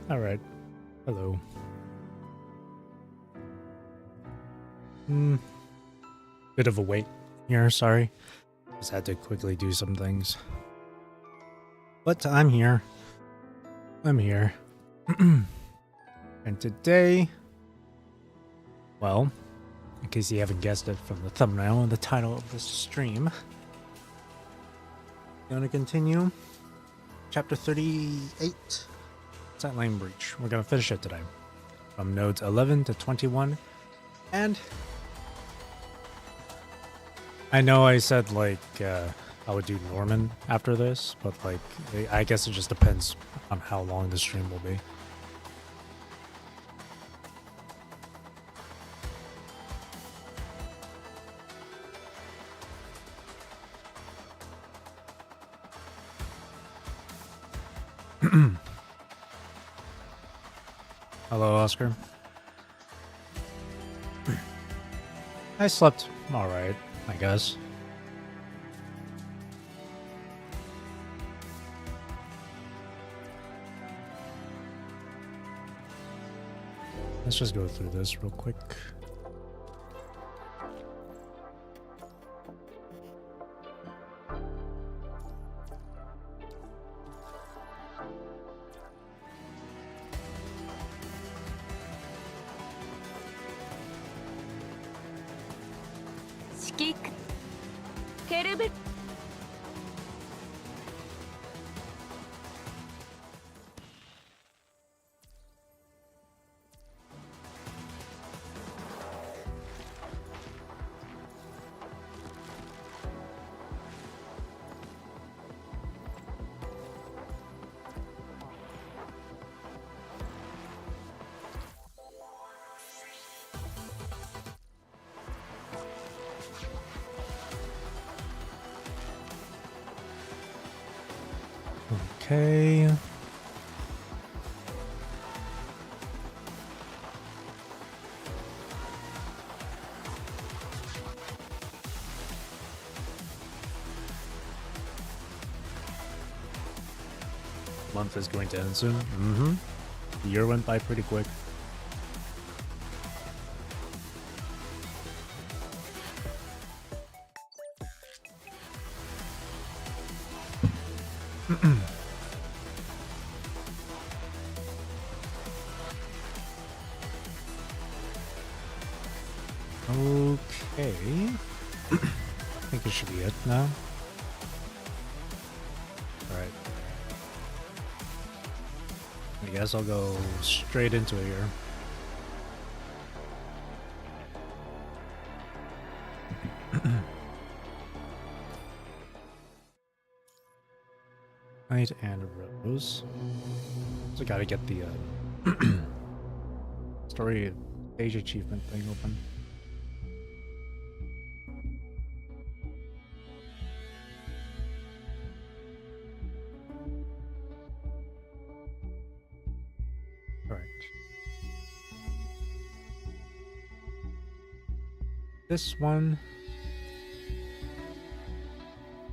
All right. Hello. Bit of a wait here, sorry. Just had to quickly do some things. But I'm here. I'm here. And today, well, in case you haven't guessed it from the thumbnail and the title of this stream, gonna continue chapter 38, Sightline Breach. We're gonna finish it today. From nodes 11 to 21. And I know I said like I would do Norman after this, but like I guess it just depends on how long the stream will be. Hello, Oscar. I slept all right, I guess. Let's just go through this real quick. Okay. Month is going to end soon. The year went by pretty quick. Okay. I think it should be it now. Alright. I guess I'll go straight into it here. Knight and Rose. So gotta get the story stage achievement thing open. This one.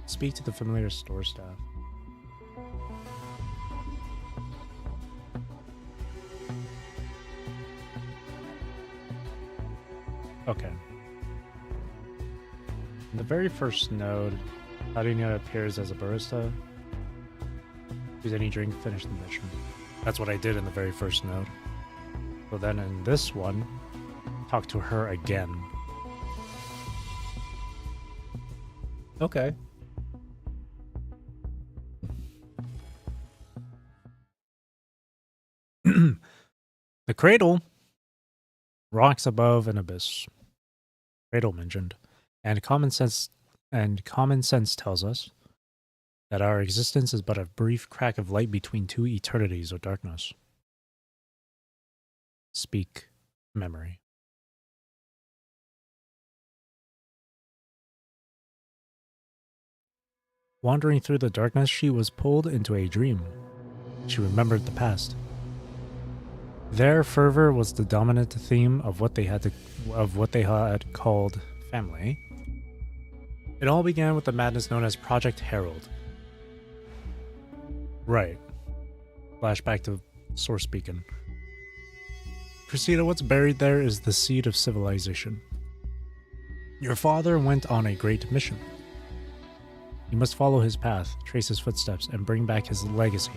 Speak to the familiar store staff. Okay. In the very first node, how do you know it appears as a barista? Choose any drink, finish the mission. That's what I did in the very first node. So then in this one, talk to her again. Okay. The cradle rocks above an abyss. Cradle mentioned, and common sense tells us that our existence is but a brief crack of light between two eternities of darkness. Speak, memory. Wandering through the darkness, she was pulled into a dream. She remembered the past. Their fervor was the dominant theme of what they had called family. It all began with the madness known as Project Herald. Right. Flashback to Source beacon. Christina, what's buried there is the seed of civilization. Your father went on a great mission. You must follow his path, trace his footsteps, and bring back his legacy.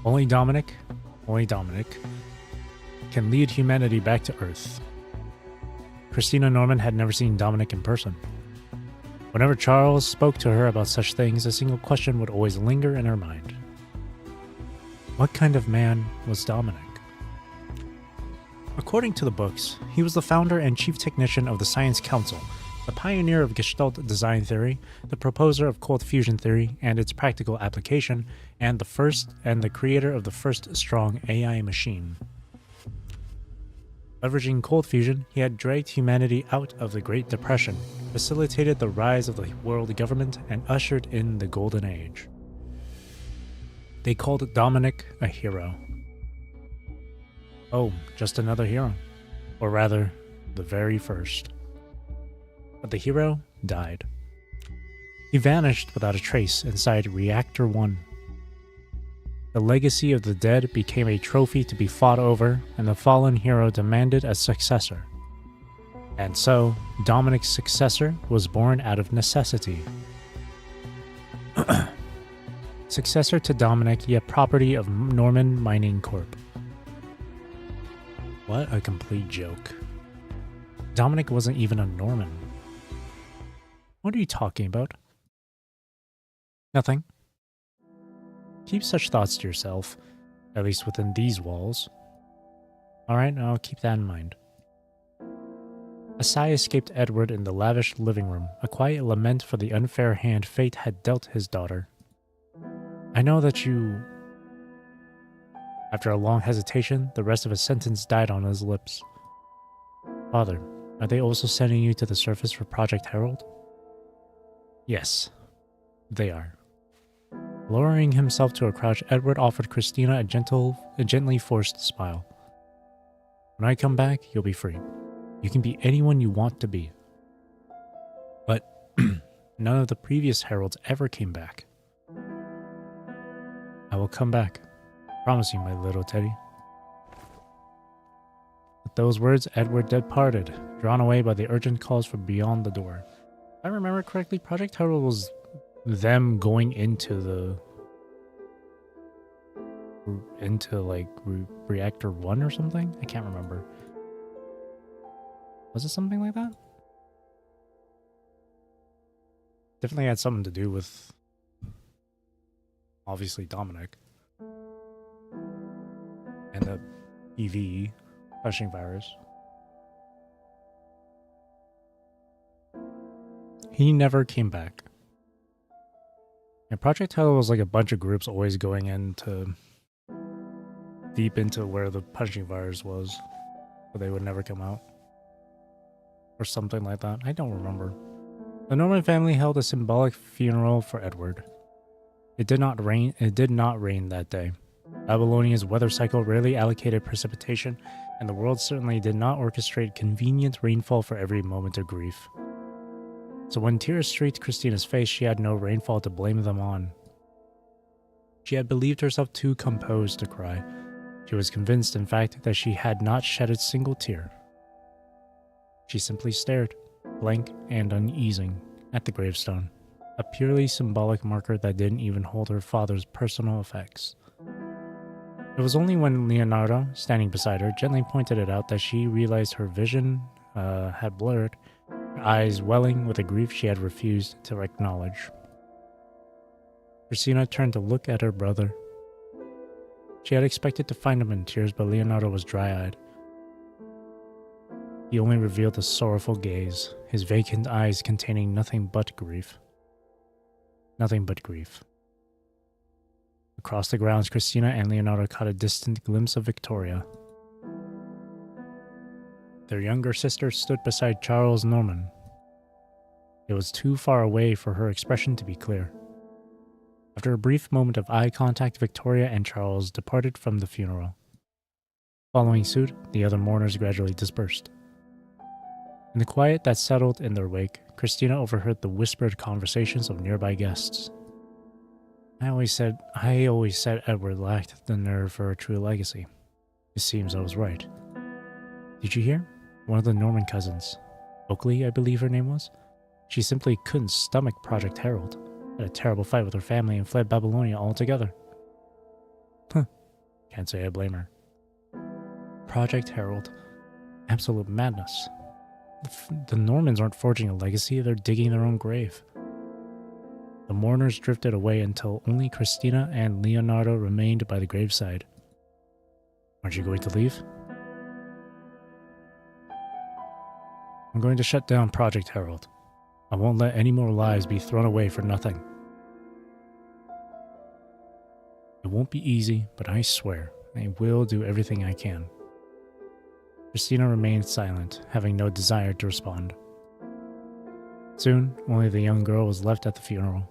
Only Dominic, can lead humanity back to Earth. Christina Norman had never seen Dominic in person. Whenever Charles spoke to her about such things, a single question would always linger in her mind. What kind of man was Dominic? According to the books, he was the founder and chief technician of the Science Council, the pioneer of Gestalt design theory, the proposer of cold fusion theory and its practical application, and the creator of the first strong AI machine. Leveraging cold fusion, he had dragged humanity out of the Great Depression, facilitated the rise of the world government, and ushered in the Golden Age. They called Dominic a hero. Oh, just another hero. Or rather, the very first. But the hero died. He vanished without a trace inside Reactor 1. The legacy of the dead became a trophy to be fought over, and the fallen hero demanded a successor. And so, Dominic's successor was born out of necessity. Successor to Dominic, yet property of Norman Mining Corp. What a complete joke. Dominic wasn't even a Norman. What are you talking about? Nothing. Keep such thoughts to yourself, at least within these walls. Alright, I'll keep that in mind. A sigh escaped Edward in the lavish living room, a quiet lament for the unfair hand fate had dealt his daughter. I know that you... After a long hesitation, the rest of his sentence died on his lips. Father, are they also sending you to the surface for Project Herald? Yes, they are. Lowering himself to a crouch, Edward offered Christina a gently forced smile. When I come back, you'll be free. You can be anyone you want to be. But none of the previous heralds ever came back. I will come back. Promise you, my little Teddy. With those words, Edward departed, drawn away by the urgent calls from beyond the door. If I remember correctly, Project Herald was them going into Reactor 1 or something? I can't remember. Was it something like that? Definitely had something to do with, obviously, Dominic. And the EV punching virus. He never came back. And Project Hell was like a bunch of groups always going into deep into where the punching virus was, but they would never come out. Or something like that. I don't remember. The Norman family held a symbolic funeral for Edward. It did not rain that day. Babylonia's weather cycle rarely allocated precipitation, and the world certainly did not orchestrate convenient rainfall for every moment of grief. So when tears streaked Christina's face, she had no rainfall to blame them on. She had believed herself too composed to cry. She was convinced, in fact, that she had not shed a single tear. She simply stared, blank and uneasing, at the gravestone, a purely symbolic marker that didn't even hold her father's personal effects. It was only when Leonardo, standing beside her, gently pointed it out that she realized her vision had blurred, her eyes welling with a grief she had refused to acknowledge. Christina turned to look at her brother. She had expected to find him in tears, but Leonardo was dry-eyed. He only revealed a sorrowful gaze, his vacant eyes containing nothing but grief. Nothing but grief. Across the grounds, Christina and Leonardo caught a distant glimpse of Victoria. Their younger sister stood beside Charles Norman. It was too far away for her expression to be clear. After a brief moment of eye contact, Victoria and Charles departed from the funeral. Following suit, the other mourners gradually dispersed. In the quiet that settled in their wake, Christina overheard the whispered conversations of nearby guests. I always said Edward lacked the nerve for a true legacy. It seems I was right. Did you hear? One of the Norman cousins, Oakley, I believe her name was. She simply couldn't stomach Project Herald. Had a terrible fight with her family and fled Babylonia altogether. Huh. Can't say I blame her. Project Herald. Absolute madness. The Normans aren't forging a legacy, they're digging their own grave. The mourners drifted away until only Christina and Leonardo remained by the graveside. Aren't you going to leave? I'm going to shut down Project Herald. I won't let any more lives be thrown away for nothing. It won't be easy, but I swear, I will do everything I can. Christina remained silent, having no desire to respond. Soon, only the young girl was left at the funeral.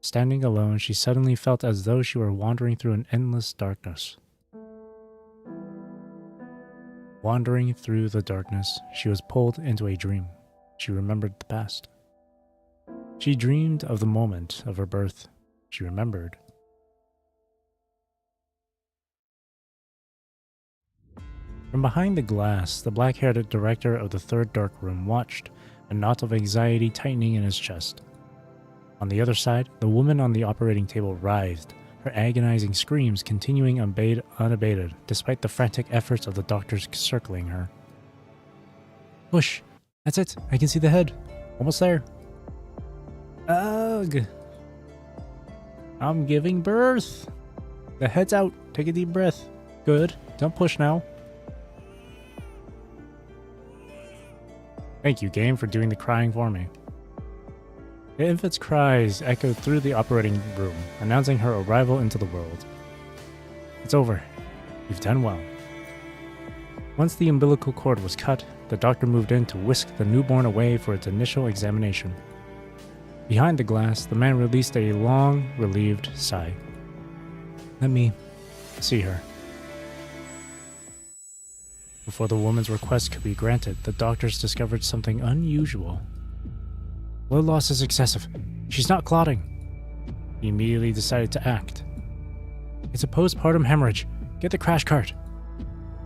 Standing alone, she suddenly felt as though she were wandering through an endless darkness. Wandering through the darkness, she was pulled into a dream. She remembered the past. She dreamed of the moment of her birth. She remembered. From behind the glass, the black-haired director of the third dark room watched, a knot of anxiety tightening in his chest. On the other side, the woman on the operating table writhed, her agonizing screams continuing unabated despite the frantic efforts of the doctors circling her. Push! That's it! I can see the head! Almost there! Ugh! I'm giving birth! The head's out! Take a deep breath. Good. Don't push now. Thank you, game, for doing the crying for me. The infant's cries echoed through the operating room, announcing her arrival into the world. It's over. You've done well. Once the umbilical cord was cut, the doctor moved in to whisk the newborn away for its initial examination. Behind the glass, the man released a long, relieved sigh. Let me see her. Before the woman's request could be granted, the doctors discovered something unusual. Blood loss is excessive. She's not clotting. He immediately decided to act. It's a postpartum hemorrhage. Get the crash cart.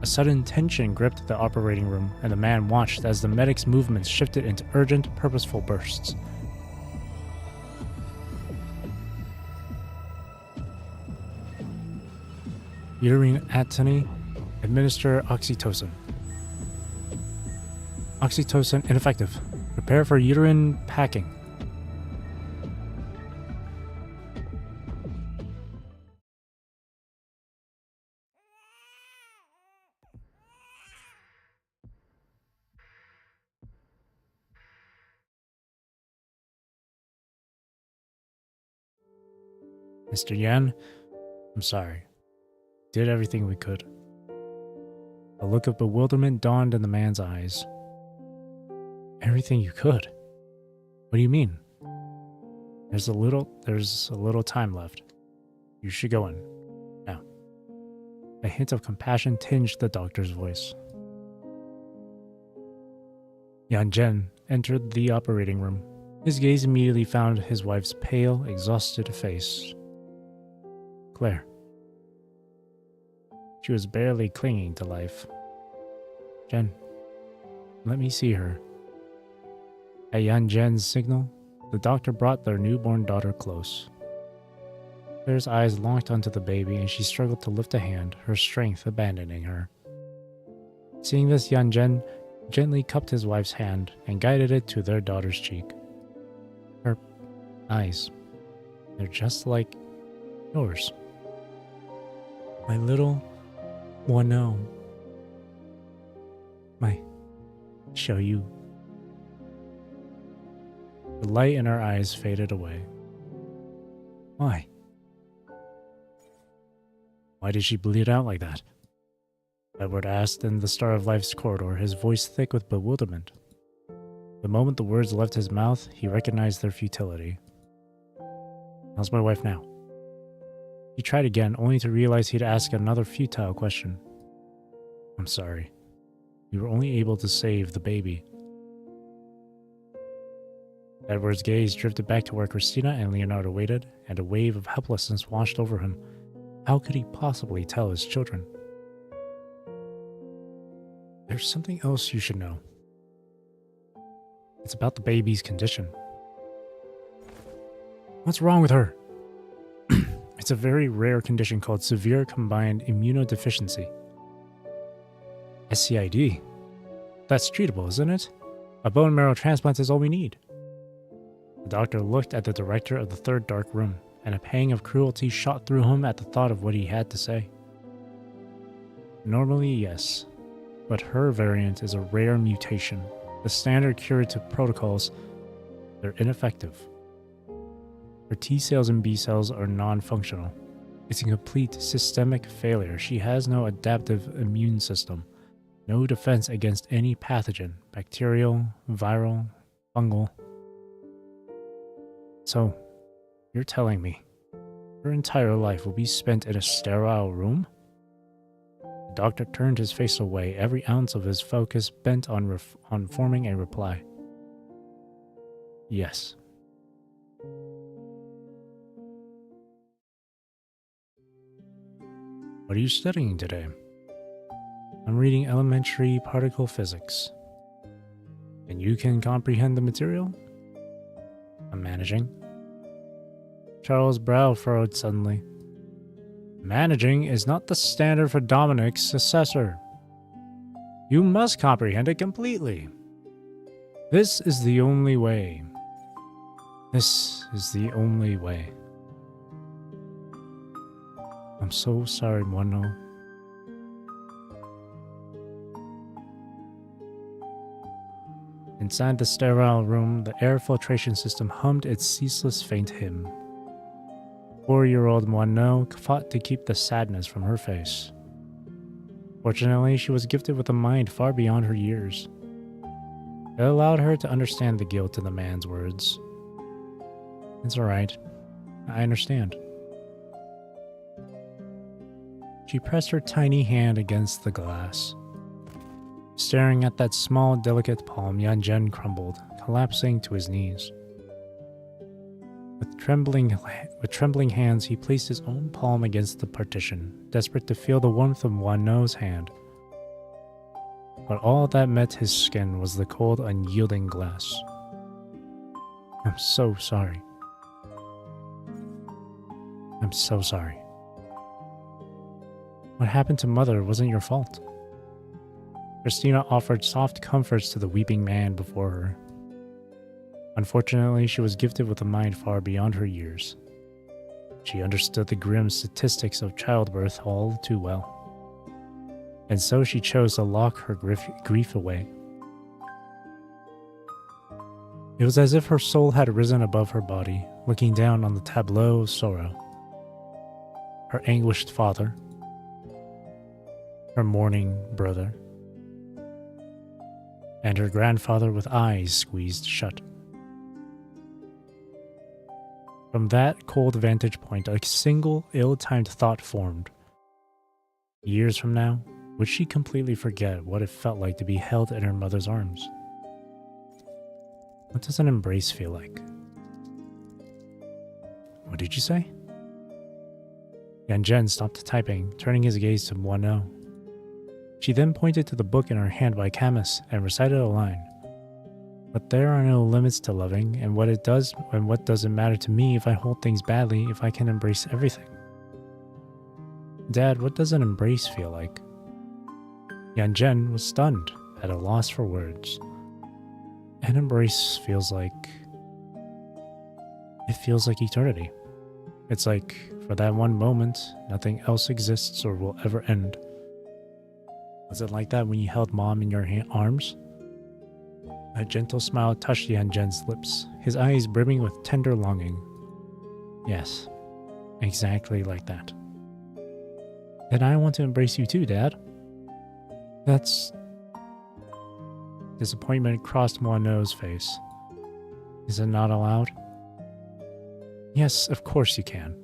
A sudden tension gripped the operating room, and the man watched as the medic's movements shifted into urgent, purposeful bursts. Uterine atony. Administer oxytocin. Oxytocin ineffective. Prepare for uterine packing. Mr. Yan, I'm sorry. Did everything we could. A look of bewilderment dawned in the man's eyes. Everything you could? What do you mean? There's a little time left. You should go in. Now. A hint of compassion tinged the doctor's voice. Yan Zhen entered the operating room. His gaze immediately found his wife's pale, exhausted face. Claire. She was barely clinging to life. Jen, let me see her. At Yan Zhen's signal, the doctor brought their newborn daughter close. Claire's eyes locked onto the baby and she struggled to lift a hand, her strength abandoning her. Seeing this, Yan Zhen gently cupped his wife's hand and guided it to their daughter's cheek. Her eyes, they're just like yours. My little Wano. My show you. The light in her eyes faded away. Why? Why did she bleed out like that? Edward asked in the Star of Life's corridor, his voice thick with bewilderment. The moment the words left his mouth, he recognized their futility. How's my wife now? He tried again, only to realize he'd asked another futile question. I'm sorry. We were only able to save the baby. Edward's gaze drifted back to where Christina and Leonardo waited, and a wave of helplessness washed over him. How could he possibly tell his children? There's something else you should know. It's about the baby's condition. What's wrong with her? It's a very rare condition called severe combined immunodeficiency. SCID. That's treatable, isn't it? A bone marrow transplant is all we need. The doctor looked at the director of the third dark room, and a pang of cruelty shot through him at the thought of what he had to say. Normally, yes, but her variant is a rare mutation. The standard curative protocols, they're ineffective. Her T cells and B cells are non-functional. It's a complete systemic failure. She has no adaptive immune system, no defense against any pathogen, bacterial, viral, fungal. So, you're telling me her entire life will be spent in a sterile room? The doctor turned his face away, every ounce of his focus bent on forming a reply. Yes. What are you studying today? I'm reading elementary particle physics. And you can comprehend the material? I'm managing. Charles' brow furrowed suddenly. Managing is not the standard for Dominic's successor. You must comprehend it completely. This is the only way. This is the only way. I'm so sorry, Mono. Inside the sterile room, the air filtration system hummed its ceaseless faint hymn. 4-year-old Mono fought to keep the sadness from her face. Fortunately, she was gifted with a mind far beyond her years. It allowed her to understand the guilt in the man's words. It's alright. I understand. She pressed her tiny hand against the glass. Staring at that small, delicate palm, Yanjen crumbled, collapsing to his knees. With trembling hands, he placed his own palm against the partition, desperate to feel the warmth of Wano's hand. But all that met his skin was the cold, unyielding glass. I'm so sorry. I'm so sorry. What happened to Mother wasn't your fault. Christina offered soft comforts to the weeping man before her. Unfortunately, she was gifted with a mind far beyond her years. She understood the grim statistics of childbirth all too well. And so she chose to lock her grief away. It was as if her soul had risen above her body, looking down on the tableau of sorrow. Her anguished father, her mourning brother, and her grandfather with eyes squeezed shut. From that cold vantage point, a single ill-timed thought formed. Years from now, would she completely forget what it felt like to be held in her mother's arms? What does an embrace feel like? What did you say? Yanjen stopped typing, turning his gaze to Wano. She then pointed to the book in her hand by Camus and recited a line. But there are no limits to loving, and what does it matter to me if I hold things badly if I can embrace everything? Dad, what does an embrace feel like? Yanjen was stunned, at a loss for words. An embrace feels like... It feels like eternity. It's like, for that one moment, nothing else exists or will ever end. Was it like that when you held Mom in your arms? A gentle smile touched Yanjen's lips, his eyes brimming with tender longing. Yes, exactly like that. Then I want to embrace you too, Dad. That's... Disappointment crossed Moino's face. Is it not allowed? Yes, of course you can.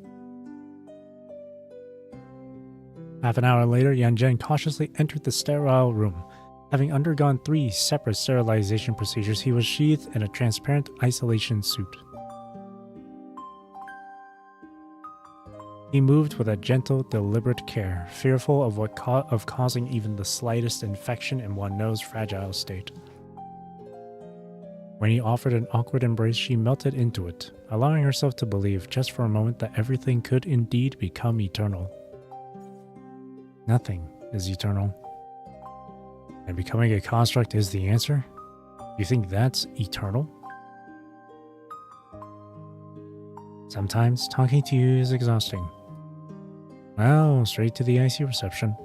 Half an hour later, Yanjen cautiously entered the sterile room. Having undergone 3 separate sterilization procedures, he was sheathed in a transparent isolation suit. He moved with a gentle, deliberate care, fearful of causing even the slightest infection in one knows fragile state. When he offered an awkward embrace, she melted into it, allowing herself to believe just for a moment that everything could indeed become eternal. Nothing is eternal. And becoming a construct is the answer? You think that's eternal? Sometimes talking to you is exhausting. Well, straight to the icy reception.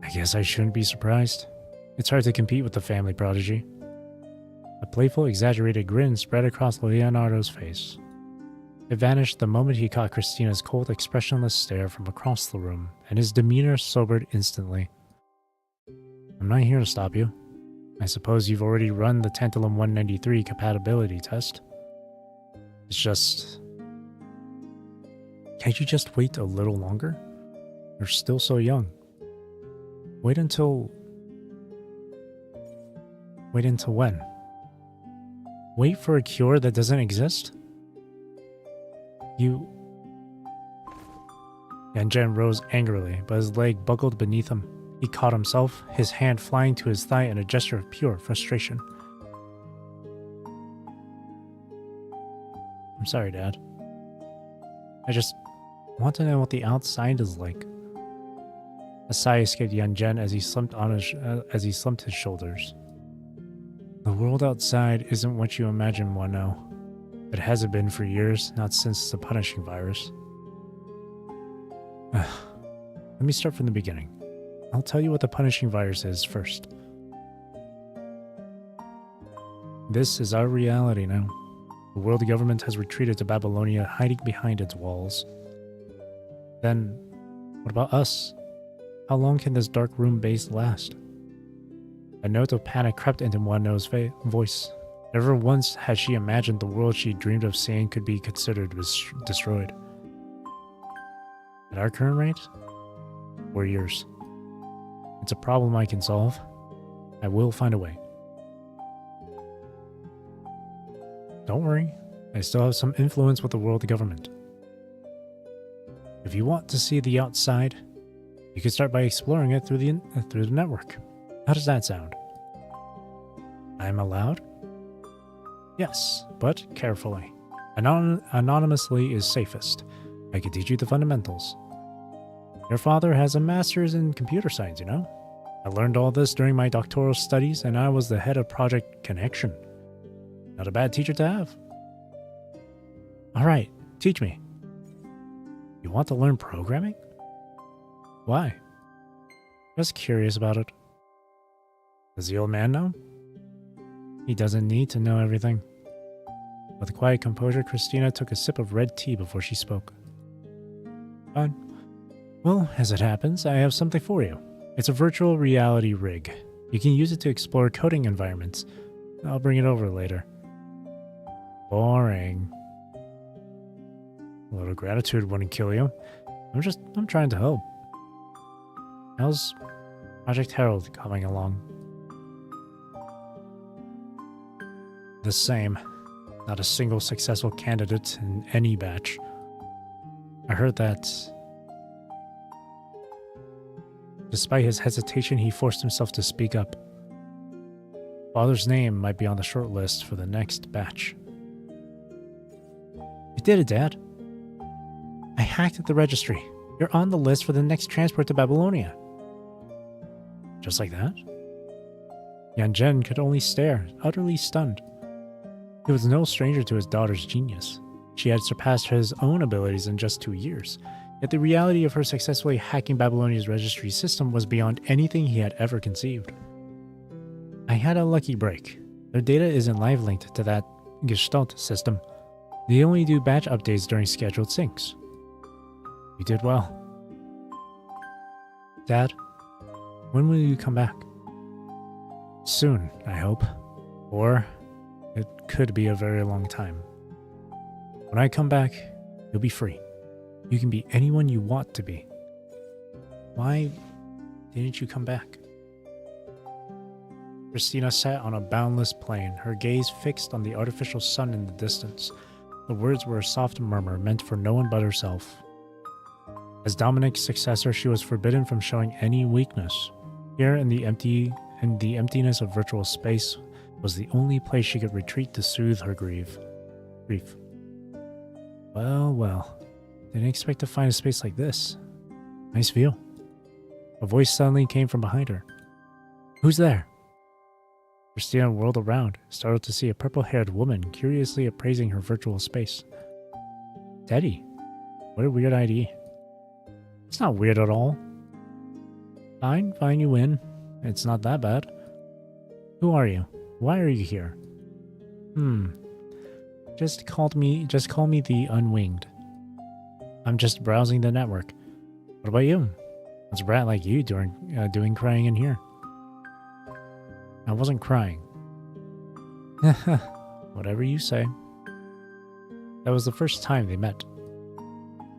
I guess I shouldn't be surprised. It's hard to compete with the family prodigy. A playful, exaggerated grin spread across Leonardo's face. It vanished the moment he caught Christina's cold, expressionless stare from across the room, and his demeanor sobered instantly. I'm not here to stop you. I suppose you've already run the Tantalum 193 compatibility test. It's just... Can't you just wait a little longer? You're still so young. Wait until when? Wait for a cure that doesn't exist? Yanjen rose angrily, but his leg buckled beneath him. He caught himself, his hand flying to his thigh in a gesture of pure frustration. I'm sorry, Dad. I just want to know what the outside is like. A sigh escaped Yanjen as he slumped his shoulders. The world outside isn't what you imagine, Wano. It hasn't been for years, not since the punishing virus. Let me start from the beginning. I'll tell you what the punishing virus is first. This is our reality now. The world government has retreated to Babylonia, hiding behind its walls. Then, what about us? How long can this dark room base last? A note of panic crept into Wano's voice. Never once had she imagined the world she dreamed of seeing could be considered destroyed. At our current rate, 4 years. It's a problem I can solve. I will find a way. Don't worry, I still have some influence with the world government. If you want to see the outside, you can start by exploring it through the network. How does that sound? I'm allowed? Yes, but carefully. Anonymously is safest. I can teach you the fundamentals. Your father has a master's in computer science, you know? I learned all this during my doctoral studies, and I was the head of Project Connection. Not a bad teacher to have. Alright, teach me. You want to learn programming? Why? Just curious about it. Does the old man know? He doesn't need to know everything. With quiet composure, Christina took a sip of red tea before she spoke. Fine. Well, as it happens, I have something for you. It's a virtual reality rig. You can use it to explore coding environments. I'll bring it over later. Boring. A little gratitude wouldn't kill you. I'm trying to help. How's Project Herald coming along? The same. Not a single successful candidate in any batch. I heard that... Despite his hesitation, he forced himself to speak up. Father's name might be on the short list for the next batch. You did it, Dad. I hacked at the registry. You're on the list for the next transport to Babylonia. Just like that? Yanjen could only stare, utterly stunned. He was no stranger to his daughter's genius. She had surpassed his own abilities in just 2 years, yet the reality of her successfully hacking Babylonia's registry system was beyond anything he had ever conceived. I had a lucky break. Their data isn't live linked to that Gestalt system. They only do batch updates during scheduled syncs. You did well. Dad, when will you come back? Soon, I hope. Or it could be a very long time. When I come back, you'll be free. You can be anyone you want to be. Why didn't you come back? Christina sat on a boundless plain, her gaze fixed on the artificial sun in the distance. The words were a soft murmur meant for no one but herself. As Dominic's successor, she was forbidden from showing any weakness. Here in the emptiness of virtual space was the only place she could retreat to soothe her grief. Well. Didn't expect to find a space like this. Nice view. A voice suddenly came from behind her. Who's there? Christina whirled around, startled to see a purple-haired woman curiously appraising her virtual space. Teddy. What a weird ID. It's not weird at all. Fine, you win. It's not that bad. Who are you? Why are you here? Just call me the Unwinged. I'm just browsing the network. What about you? What's a brat like you doing crying in here? I wasn't crying. Whatever you say. That was the first time they met.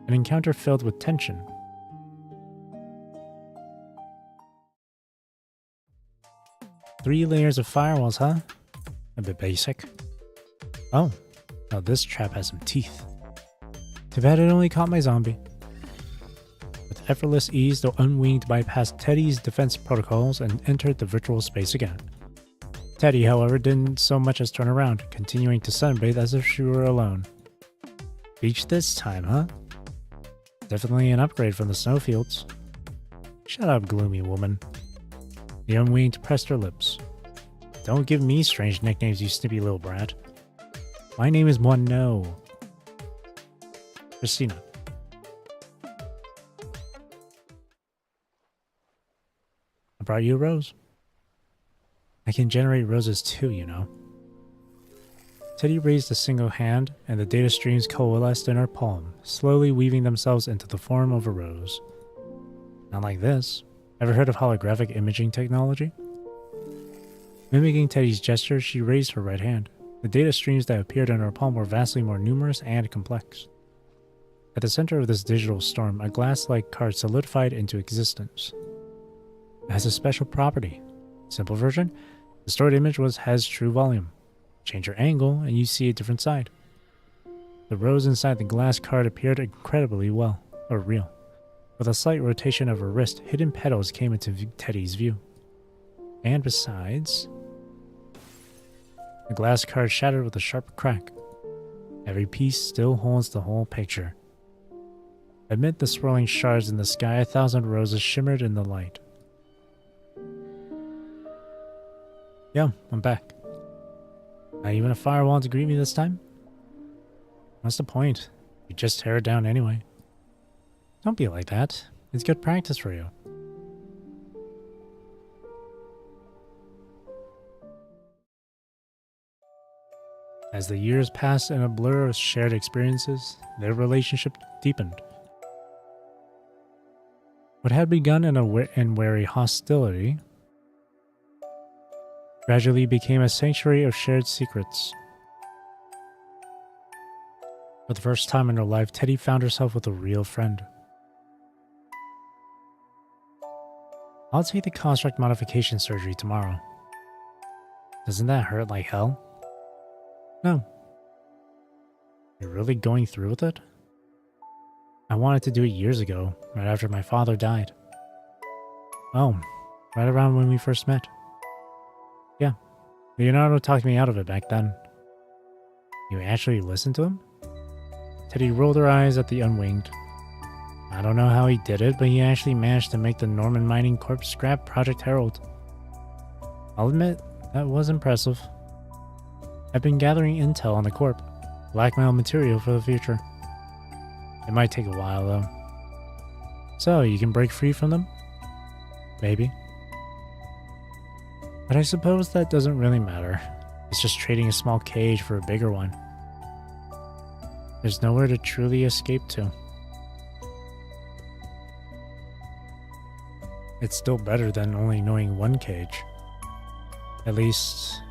An encounter filled with tension. Three layers of firewalls, huh? A bit basic. Oh, now this trap has some teeth. Too bad it only caught my zombie. With effortless ease, the Unwinged bypassed Teddy's defense protocols and entered the virtual space again. Teddy, however, didn't so much as turn around, continuing to sunbathe as if she were alone. Beach this time, huh? Definitely an upgrade from the snowfields. Shut up, gloomy woman. The Unwinged pressed her lips. Don't give me strange nicknames, you snippy little brat. My name is Mono. Christina. I brought you a rose. I can generate roses too, you know. Teddy raised a single hand, and the data streams coalesced in her palm, slowly weaving themselves into the form of a rose. Not like this. Ever heard of holographic imaging technology? Mimicking Teddy's gesture, she raised her right hand. The data streams that appeared in her palm were vastly more numerous and complex. At the center of this digital storm, a glass-like card solidified into existence. It has a special property. Simple version, the stored image has true volume. Change your angle and you see a different side. The rose inside the glass card appeared incredibly real. With a slight rotation of her wrist, hidden petals came into Teddy's view. And besides, the glass card shattered with a sharp crack. Every piece still holds the whole picture. Amid the swirling shards in the sky, 1,000 roses shimmered in the light. Yo, I'm back. Not even a firewall to greet me this time? What's the point? You just tear it down anyway. Don't be like that. It's good practice for you. As the years passed in a blur of shared experiences, their relationship deepened. What had begun in wary hostility gradually became a sanctuary of shared secrets. For the first time in her life, Teddy found herself with a real friend. I'll take the construct modification surgery tomorrow. Doesn't that hurt like hell? No. You're really going through with it? I wanted to do it years ago, right after my father died. Oh, right around when we first met. Yeah, Leonardo talked me out of it back then. You actually listened to him? Teddy rolled her eyes at the Unwinged. I don't know how he did it, but he actually managed to make the Norman Mining Corp scrap Project Herald. I'll admit, that was impressive. I've been gathering intel on the Corp, blackmail material for the future. It might take a while, though. So, you can break free from them? Maybe. But I suppose that doesn't really matter. It's just trading a small cage for a bigger one. There's nowhere to truly escape to. It's still better than only knowing one cage. At least,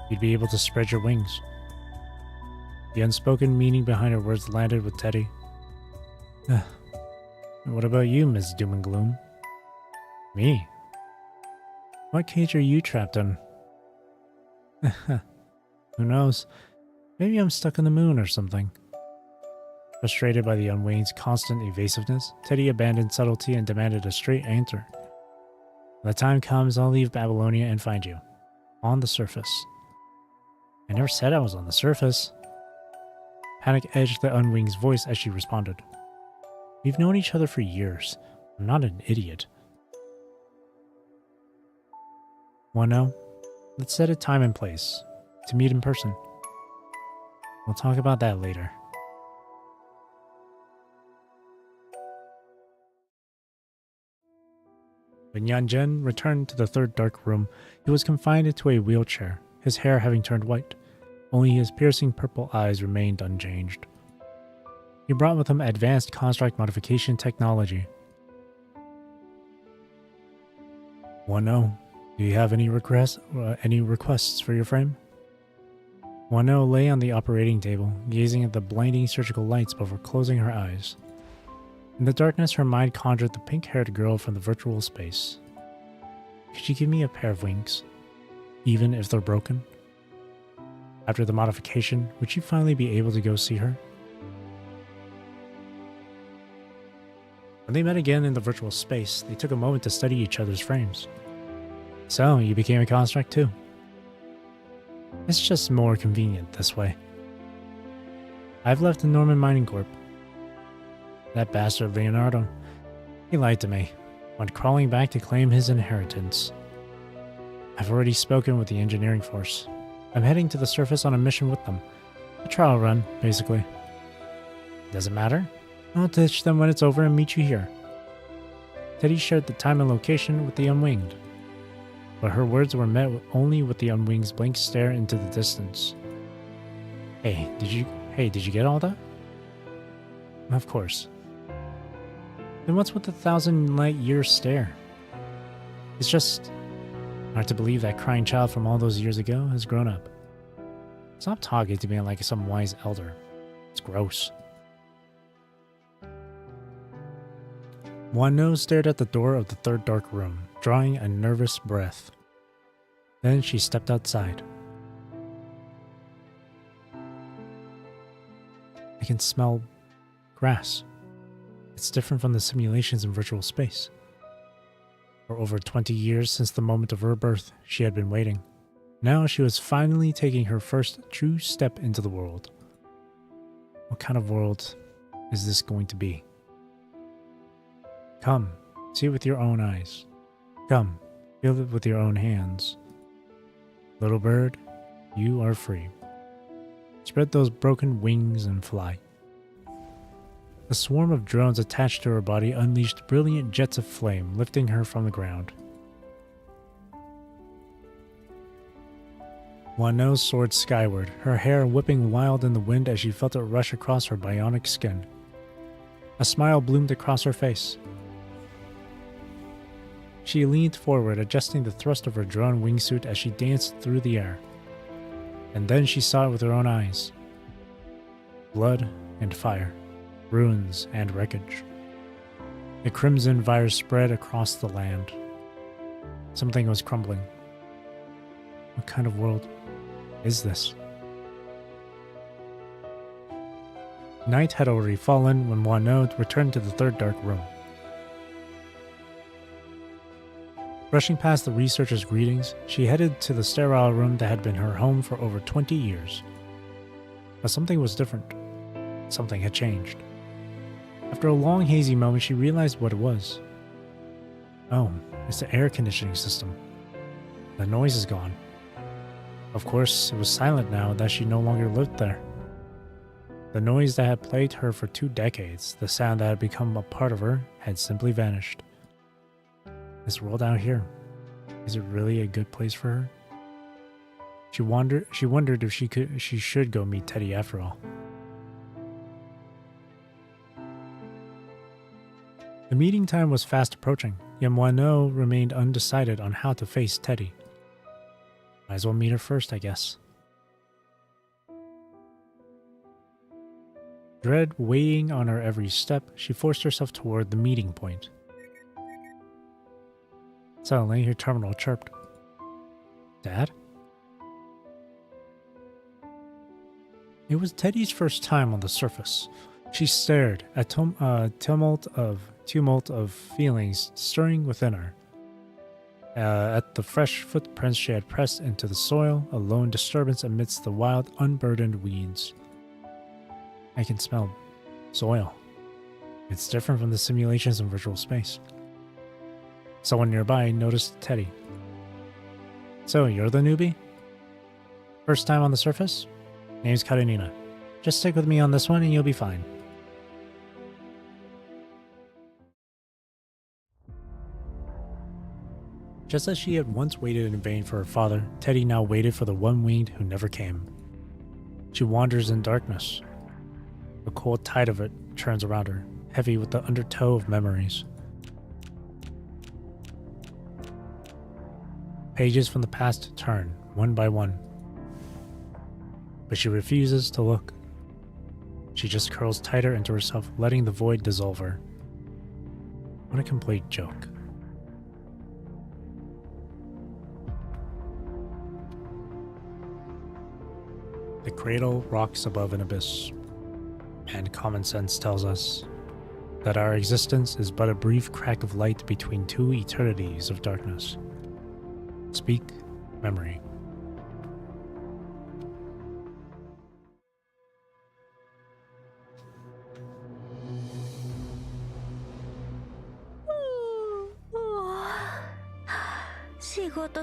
you'd be able to spread your wings. The unspoken meaning behind her words landed with Teddy. What about you, Miss Doom and Gloom? Me? What cage are you trapped in? Who knows? Maybe I'm stuck on the moon or something. Frustrated by the Unwinged's constant evasiveness, Teddy abandoned subtlety and demanded a straight answer. When the time comes, I'll leave Babylonia and find you. On the surface. I never said I was on the surface. Panic edged the Unwinged's voice as she responded. We've known each other for years. I'm not an idiot. Wanna know? Let's set a time and place to meet in person. We'll talk about that later. When Yanjin returned to the third dark room, he was confined into a wheelchair, his hair having turned white. Only his piercing purple eyes remained unchanged. He brought with him advanced construct modification technology. Wano, do you have any requests for your frame? Wano lay on the operating table, gazing at the blinding surgical lights before closing her eyes. In the darkness, her mind conjured the pink-haired girl from the virtual space. Could you give me a pair of wings, even if they're broken? After the modification, would you finally be able to go see her? When they met again in the virtual space, they took a moment to study each other's frames. So, you became a construct too. It's just more convenient this way. I've left the Norman Mining Corp. That bastard Leonardo, he lied to me, went crawling back to claim his inheritance. I've already spoken with the engineering force. I'm heading to the surface on a mission with them. A trial run, basically. Doesn't matter. I'll ditch them when it's over and meet you here. Teddy shared the time and location with the Unwinged, but her words were met only with the Unwinged's blank stare into the distance. Hey, did you get all that? Of course. Then what's with the 1,000-light-year stare? It's just hard to believe that crying child from all those years ago has grown up. Stop talking to me like some wise elder. It's gross. Wano stared at the door of the third dark room, drawing a nervous breath. Then she stepped outside. I can smell grass. It's different from the simulations in virtual space. For over 20 years since the moment of her birth, she had been waiting. Now she was finally taking her first true step into the world. What kind of world is this going to be? Come, see it with your own eyes. Come, feel it with your own hands. Little bird, you are free. Spread those broken wings and fly. A swarm of drones attached to her body unleashed brilliant jets of flame, lifting her from the ground. Wano soared skyward, her hair whipping wild in the wind as she felt it rush across her bionic skin. A smile bloomed across her face. She leaned forward, adjusting the thrust of her drone wingsuit as she danced through the air. And then she saw it with her own eyes. Blood and fire. Ruins and wreckage. The crimson virus spread across the land. Something was crumbling. What kind of world is this? Night had already fallen when Wano returned to the third dark room. Brushing past the researchers' greetings, she headed to the sterile room that had been her home for over 20 years. But something was different. Something had changed. After a long, hazy moment, she realized what it was. Oh, it's the air conditioning system. The noise is gone. Of course, it was silent now that she no longer lived there. The noise that had plagued her for 2 decades, the sound that had become a part of her, had simply vanished. This world out here, is it really a good place for her? She wondered if she should go meet Teddy after all. The meeting time was fast approaching, yet Wano remained undecided on how to face Teddy. Might as well meet her first, I guess. Dread weighing on her every step, she forced herself toward the meeting point. Suddenly, her terminal chirped. Dad? It was Teddy's first time on the surface. She stared at tumult of feelings stirring within her. At the fresh footprints she had pressed into the soil, a lone disturbance amidst the wild, unburdened weeds. I can smell soil. It's different from the simulations in virtual space. Someone nearby noticed Teddy. So, you're the newbie? First time on the surface? Name's Karenina. Just stick with me on this one and you'll be fine. Just as she had once waited in vain for her father, Teddy now waited for the one-winged who never came. She wanders in darkness. The cold tide of it turns around her, heavy with the undertow of memories. Pages from the past turn, one by one. But she refuses to look. She just curls tighter into herself, letting the void dissolve her. What a complete joke. The cradle rocks above an abyss, and common sense tells us that our existence is but a brief crack of light between two eternities of darkness. Speak, memory.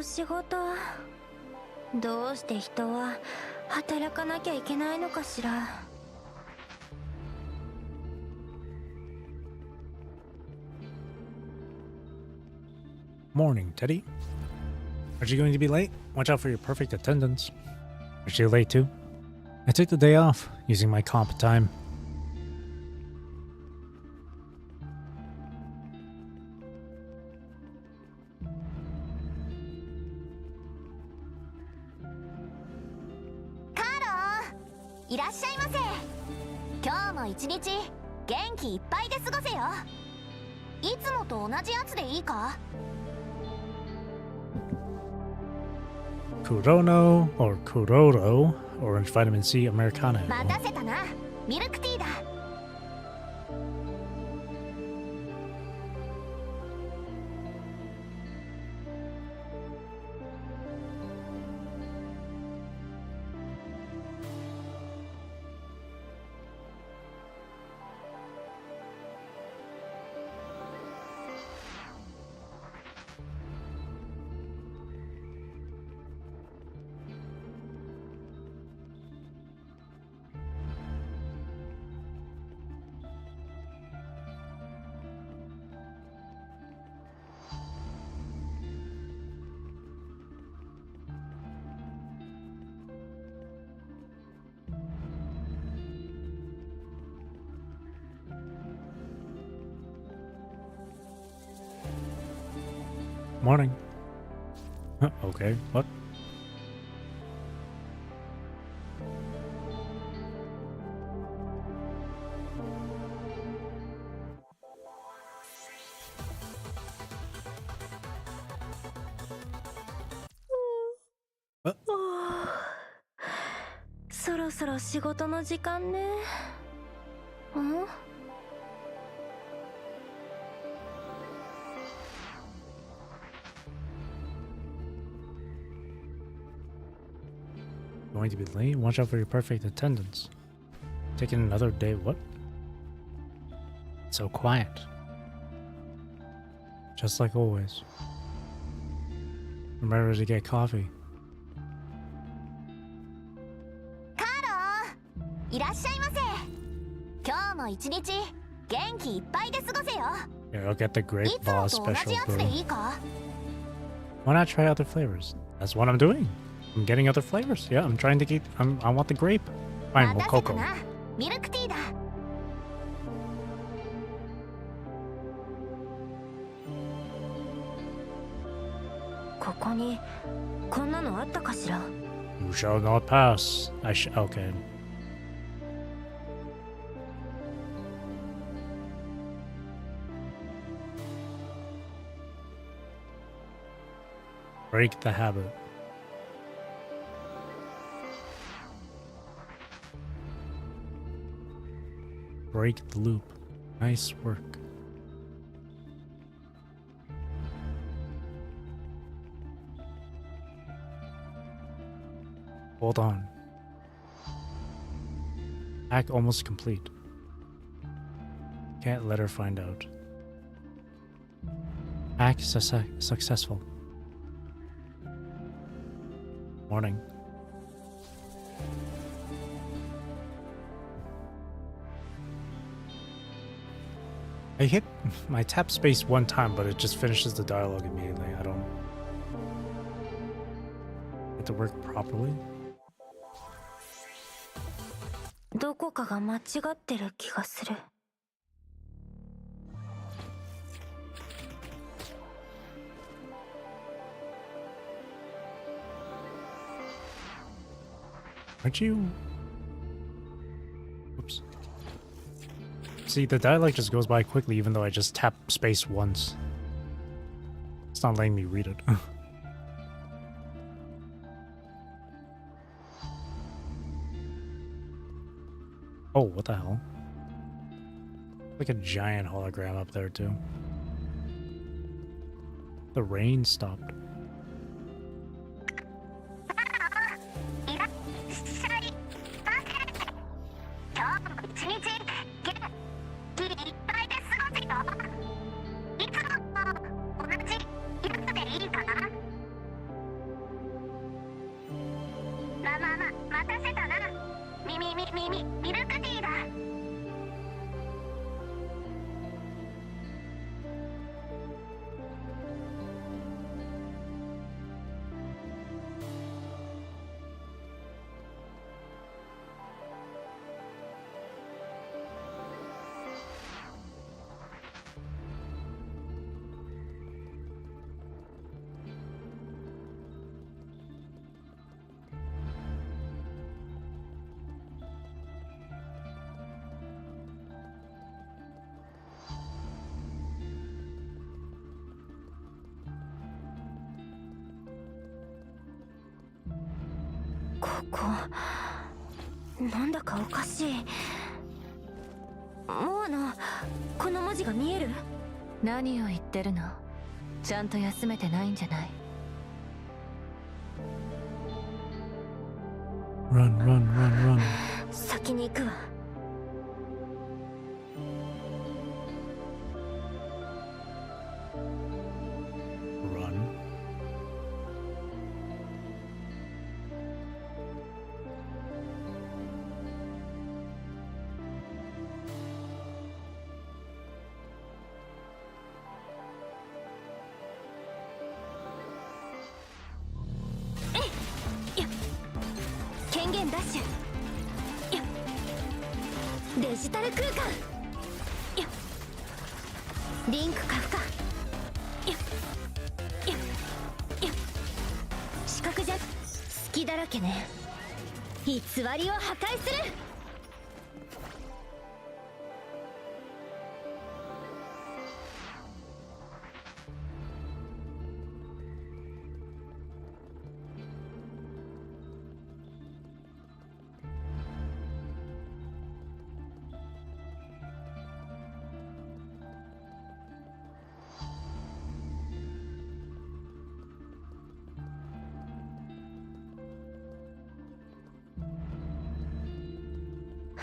仕事。どうして人は働かなきゃいけないのかしら。Morning, Teddy. Are you going to be late? Watch out for your perfect attendance. Are you late too? I took the day off, using my comp time. Kurono or Kuroro, orange vitamin C Americano. 待たせたな。ミルクティーだ。Morning. Okay, what? What? そろそろ仕事の時間ね。んGoing to be late? Watch out for your perfect attendance. Taking another day, what? So quiet. Just like always. Remember to get coffee. カーロー、いらっしゃいませ。今日も一日元気いっぱいで過ごせよ。 Here, I'll get the Grape いつも Boss と同じ special やつで brew. いいか？ Why not try other flavors? That's what I'm doing. I'm getting other flavors. Yeah, I'm trying to get. I want the grape. Fine, 待 well, たせた cocoa. な。ミルクティーだ。ここにこんなのあったかしら。 You shall not pass. Okay. Break the habit. break the loop. Nice work. Hold on. Hack almost complete. Can't let her find out. Hack successful. Morning. I hit my tap space one time, but it just finishes the dialogue immediately. I don't get to work properly. どこかが間違ってる気がする。Aren't you? Whoops. See, the dialogue just goes by quickly even though I just tap space once. It's not letting me read it. Oh, what the hell? Like a giant hologram up there too. The rain stopped.ここなんだかおかしい。モアナ、この文字が見える？何を言ってるの？ちゃんと休めてないんじゃない？ Run, run, run, run. 先に行くわ。Run.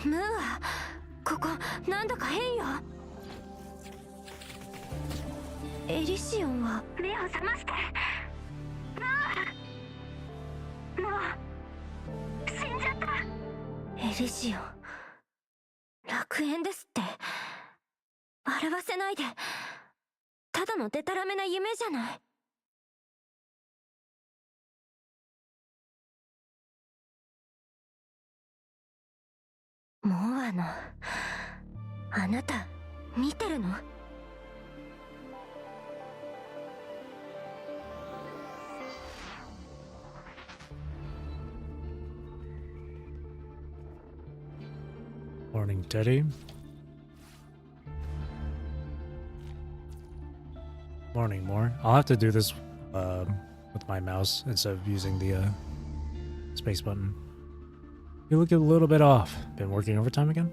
ムーア、ここなんだか変よ。エリシオンは目を覚まして。もう死んじゃった。エリシオン、楽園ですって。笑わせないで。ただのデタラメな夢じゃない。モアの、あなた見てるの？Morning, Teddy. Morning, more. I'll have to do this with my mouse instead of using the space button. You look a little bit off. Been working overtime again?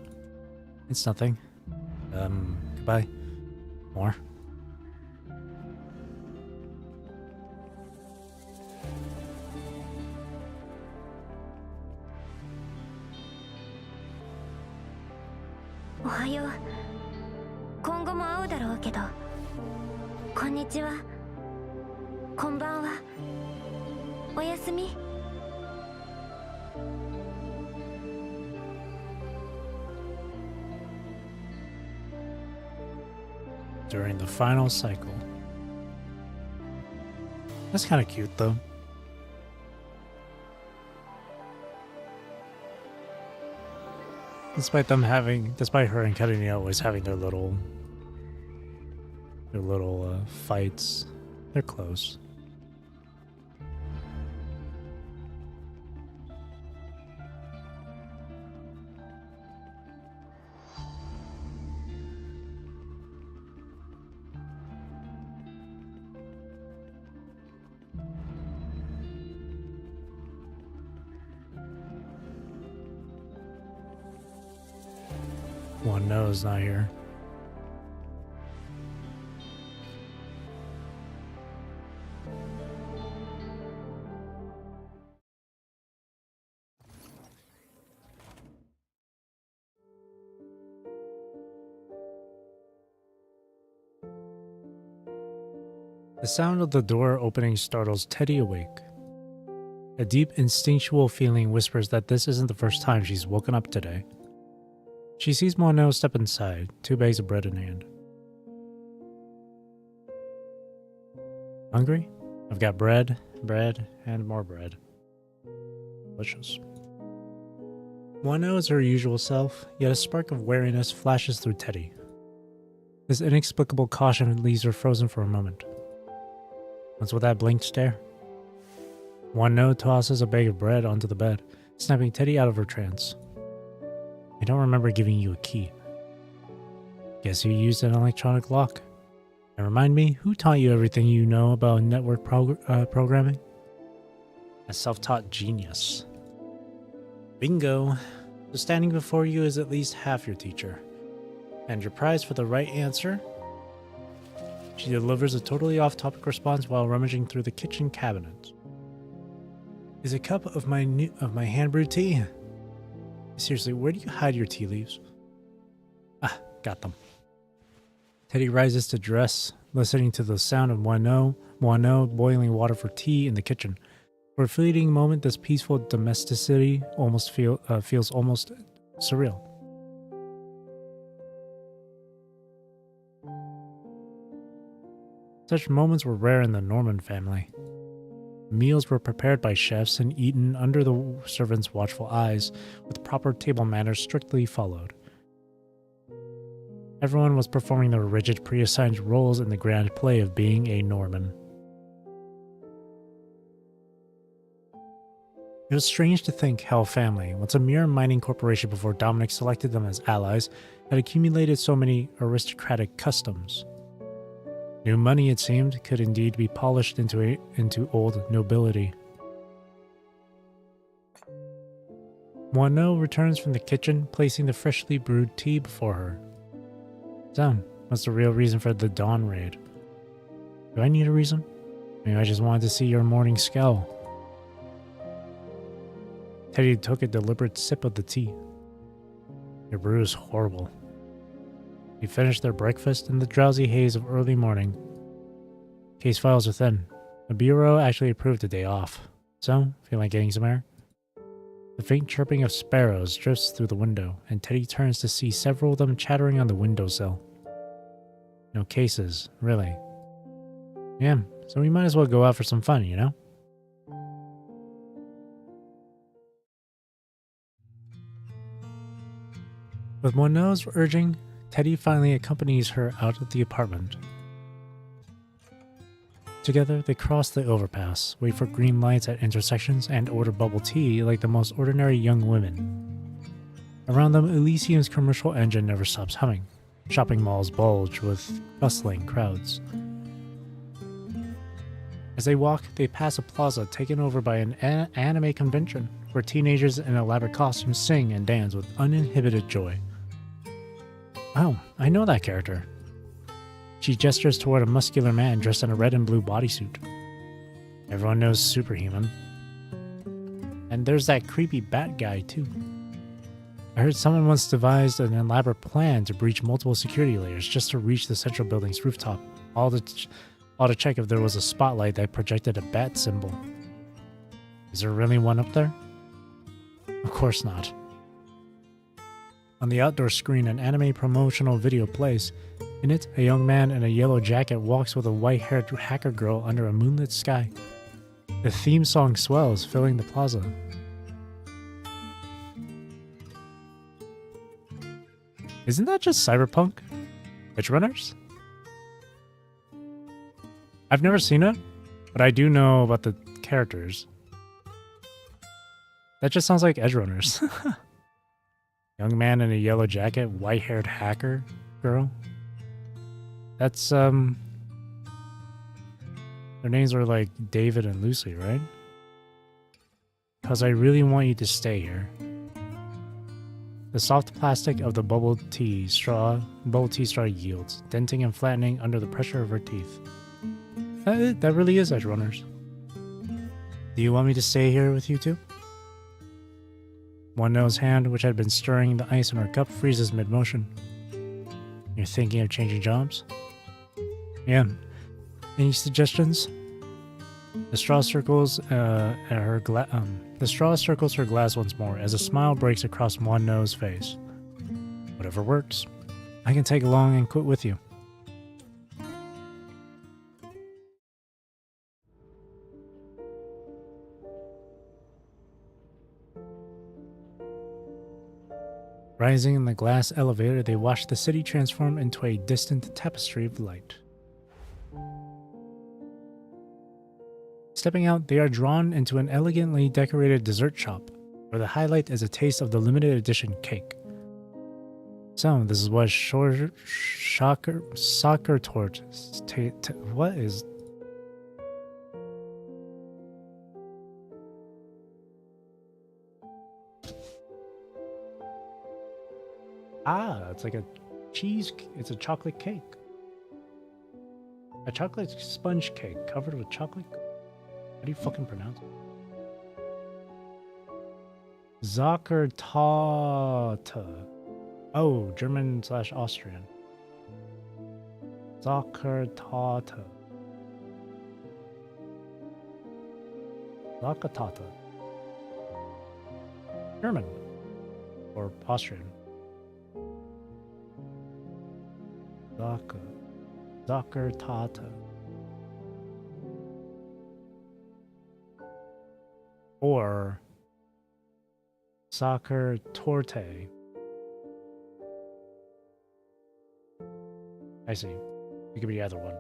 It's nothing. Goodbye. More.おはよう。今後も会うだろうけど。こんにちは。こんばんは。おやすみ。During the final cycle. That's kind of cute, though. Despite her and Katarina always having their little fights, they're close. One knows not here. The sound of the door opening startles Teddy awake. A deep instinctual feeling whispers that this isn't the first time she's woken up today. She sees Mono step inside, 2 bags of bread in hand. Hungry? I've got bread, and more bread. Delicious. Mono is her usual self, yet a spark of wariness flashes through Teddy. This inexplicable caution leaves her frozen for a moment. What's with that blank stare? Mono tosses a bag of bread onto the bed, snapping Teddy out of her trance. I don't remember giving you a key. Guess you used an electronic lock. And remind me, who taught you everything you know about network programming? A self-taught genius. Bingo! So standing before you is at least half your teacher. And your prize for the right answer? She delivers a totally off-topic response while rummaging through the kitchen cabinet. Is a cup of my hand-brewed tea? Seriously, where do you hide your tea leaves? Ah, got them. Teddy rises to dress, listening to the sound of Mono boiling water for tea in the kitchen. For a fleeting moment, this peaceful domesticity almost feels almost surreal. Such moments were rare in the Norman family. Meals were prepared by chefs and eaten under the servants' watchful eyes, with proper table manners strictly followed. Everyone was performing their rigid pre-assigned roles in the grand play of being a Norman. It was strange to think how a family, once a mere mining corporation before Dominic selected them as allies, had accumulated so many aristocratic customs. New money, it seemed, could indeed be polished into old nobility. Moineau returns from the kitchen, placing the freshly brewed tea before her. So, what's the real reason for the dawn raid? Do I need a reason? Maybe I just wanted to see your morning scowl. Teddy took a deliberate sip of the tea. Your brew is horrible. He finished their breakfast in the drowsy haze of early morning. Case files are thin. The bureau actually approved a day off. So, feel like getting some air? The faint chirping of sparrows drifts through the window, and Teddy turns to see several of them chattering on the windowsill. No cases, really. Yeah, so we might as well go out for some fun, you know? With Moineau's urging, Teddy finally accompanies her out of the apartment. Together, they cross the overpass, wait for green lights at intersections, and order bubble tea like the most ordinary young women. Around them, Elysium's commercial engine never stops humming. Shopping malls bulge with bustling crowds. As they walk, they pass a plaza taken over by an anime convention, where teenagers in elaborate costumes sing and dance with uninhibited joy. Oh, I know that character. She gestures toward a muscular man dressed in a red and blue bodysuit. Everyone knows Superhuman. And there's that creepy bat guy, too. I heard someone once devised an elaborate plan to breach multiple security layers just to reach the central building's rooftop, all to check if there was a spotlight that projected a bat symbol. Is there really one up there? Of course not. On the outdoor screen, an anime promotional video plays. In it, a young man in a yellow jacket walks with a white-haired hacker girl under a moonlit sky. The theme song swells, filling the plaza. Isn't that just Cyberpunk? Edge Runners? I've never seen it, but I do know about the characters. That just sounds like Edge Runners. Young man in a yellow jacket, white-haired hacker girl. That's, their names are like David and Lucy, right? Because I really want you to stay here. The soft plastic of the bubble tea straw yields, denting and flattening under the pressure of her teeth. That really is Edge Runners. Do you want me to stay here with you two? One No's hand, which had been stirring the ice in her cup, freezes mid-motion. You're thinking of changing jobs? Yeah. Any suggestions? The straw circles her glass once more as a smile breaks across One No's face. Whatever works. I can take along and quit with you. Rising in the glass elevator, they watch the city transform into a distant tapestry of light. Stepping out, they are drawn into an elegantly decorated dessert shop, where the highlight is a taste of the limited edition cake. So, this is what soccer torch. What is? It's like a cheese. It's a chocolate cake. A chocolate sponge cake covered with chocolate. How do you fucking pronounce it? Zuckertorte. Oh, German/Austrian. Zuckertorte. Zuckertorte. German. Or Austrian. Zuckertorte. Or soccer torte. I see. It could be either one.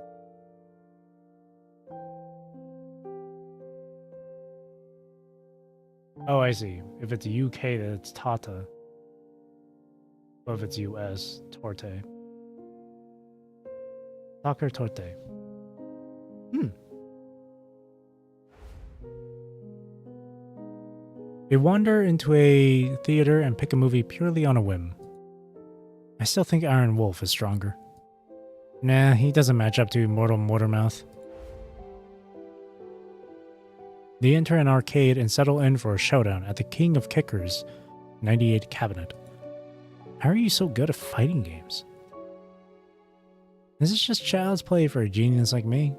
Oh, I see. If it's UK, then it's Tata. Or if it's US, Torte. Soccer torte. They wander into a theater and pick a movie purely on a whim. I still think Iron Wolf is stronger. Nah, he doesn't match up to Immortal Motormouth. They enter an arcade and settle in for a showdown at the King of Kickers 98 cabinet. How are you so good at fighting games? This is just child's play for a genius like me.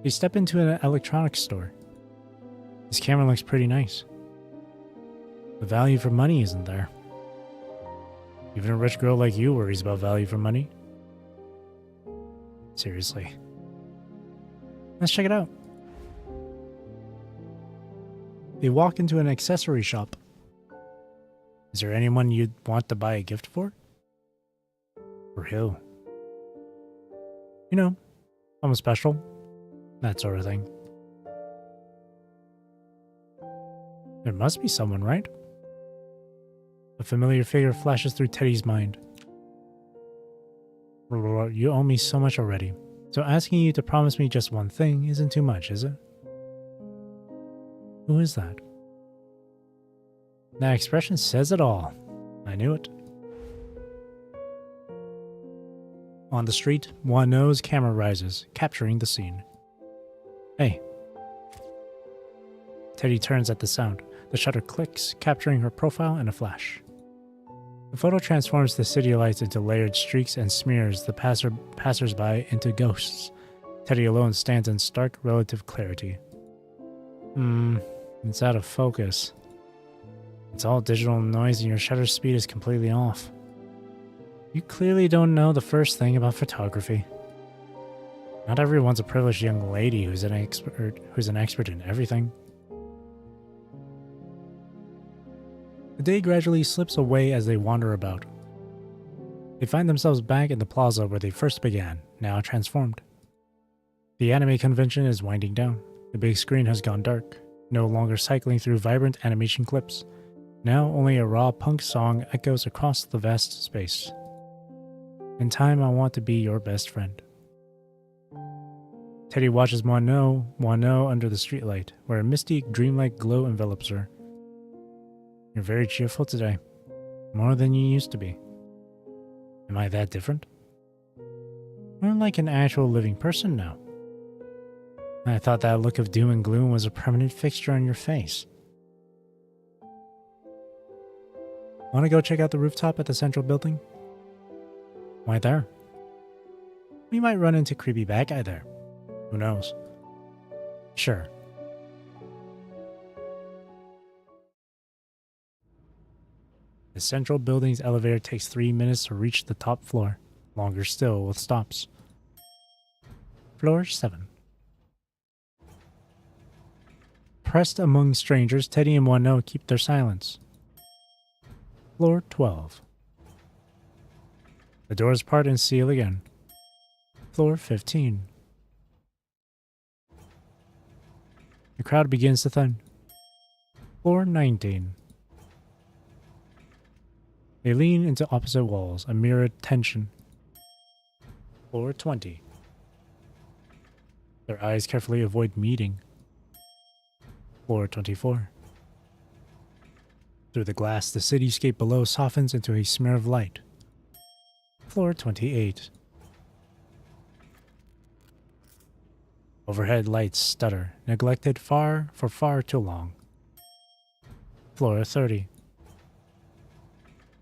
You step into an electronics store. This camera looks pretty nice. The value for money isn't there. Even a rich girl like you worries about value for money. Seriously. Let's check it out. They walk into an accessory shop. Is there anyone you'd want to buy a gift for? For who? You know, someone special. That sort of thing. There must be someone, right? A familiar figure flashes through Teddy's mind. You owe me so much already, so asking you to promise me just one thing isn't too much, is it? Who is that? That expression says it all. I knew it. On the street, Wano's camera rises, capturing the scene. Hey. Teddy turns at the sound. The shutter clicks, capturing her profile in a flash. The photo transforms the city lights into layered streaks and smears the passersby into ghosts. Teddy alone stands in stark relative clarity. It's out of focus. It's all digital noise and your shutter speed is completely off. You clearly don't know the first thing about photography. Not everyone's a privileged young lady who's an expert in everything. The day gradually slips away as they wander about. They find themselves back in the plaza where they first began, now transformed. The anime convention is winding down. The big screen has gone dark, no longer cycling through vibrant animation clips. Now only a raw punk song echoes across the vast space. In time, I want to be your best friend. Teddy watches Wano under the streetlight, where a misty, dreamlike glow envelops her. You're very cheerful today. More than you used to be. Am I that different? More like an actual living person now. I thought that look of doom and gloom was a permanent fixture on your face. Want to go check out the rooftop at the central building? Why there? We might run into creepy bad guy there. Who knows? Sure. The central building's elevator takes 3 minutes to reach the top floor. Longer still with stops. Floor 7. Pressed among strangers, Teddy and Wano keep their silence. Floor 12. The doors part and seal again. Floor 15. The crowd begins to thin. Floor 19. They lean into opposite walls, a mirrored tension. Floor 20. Their eyes carefully avoid meeting. Floor 24. Through the glass, the cityscape below softens into a smear of light. Floor 28. Overhead lights stutter, neglected for far too long. Floor 30.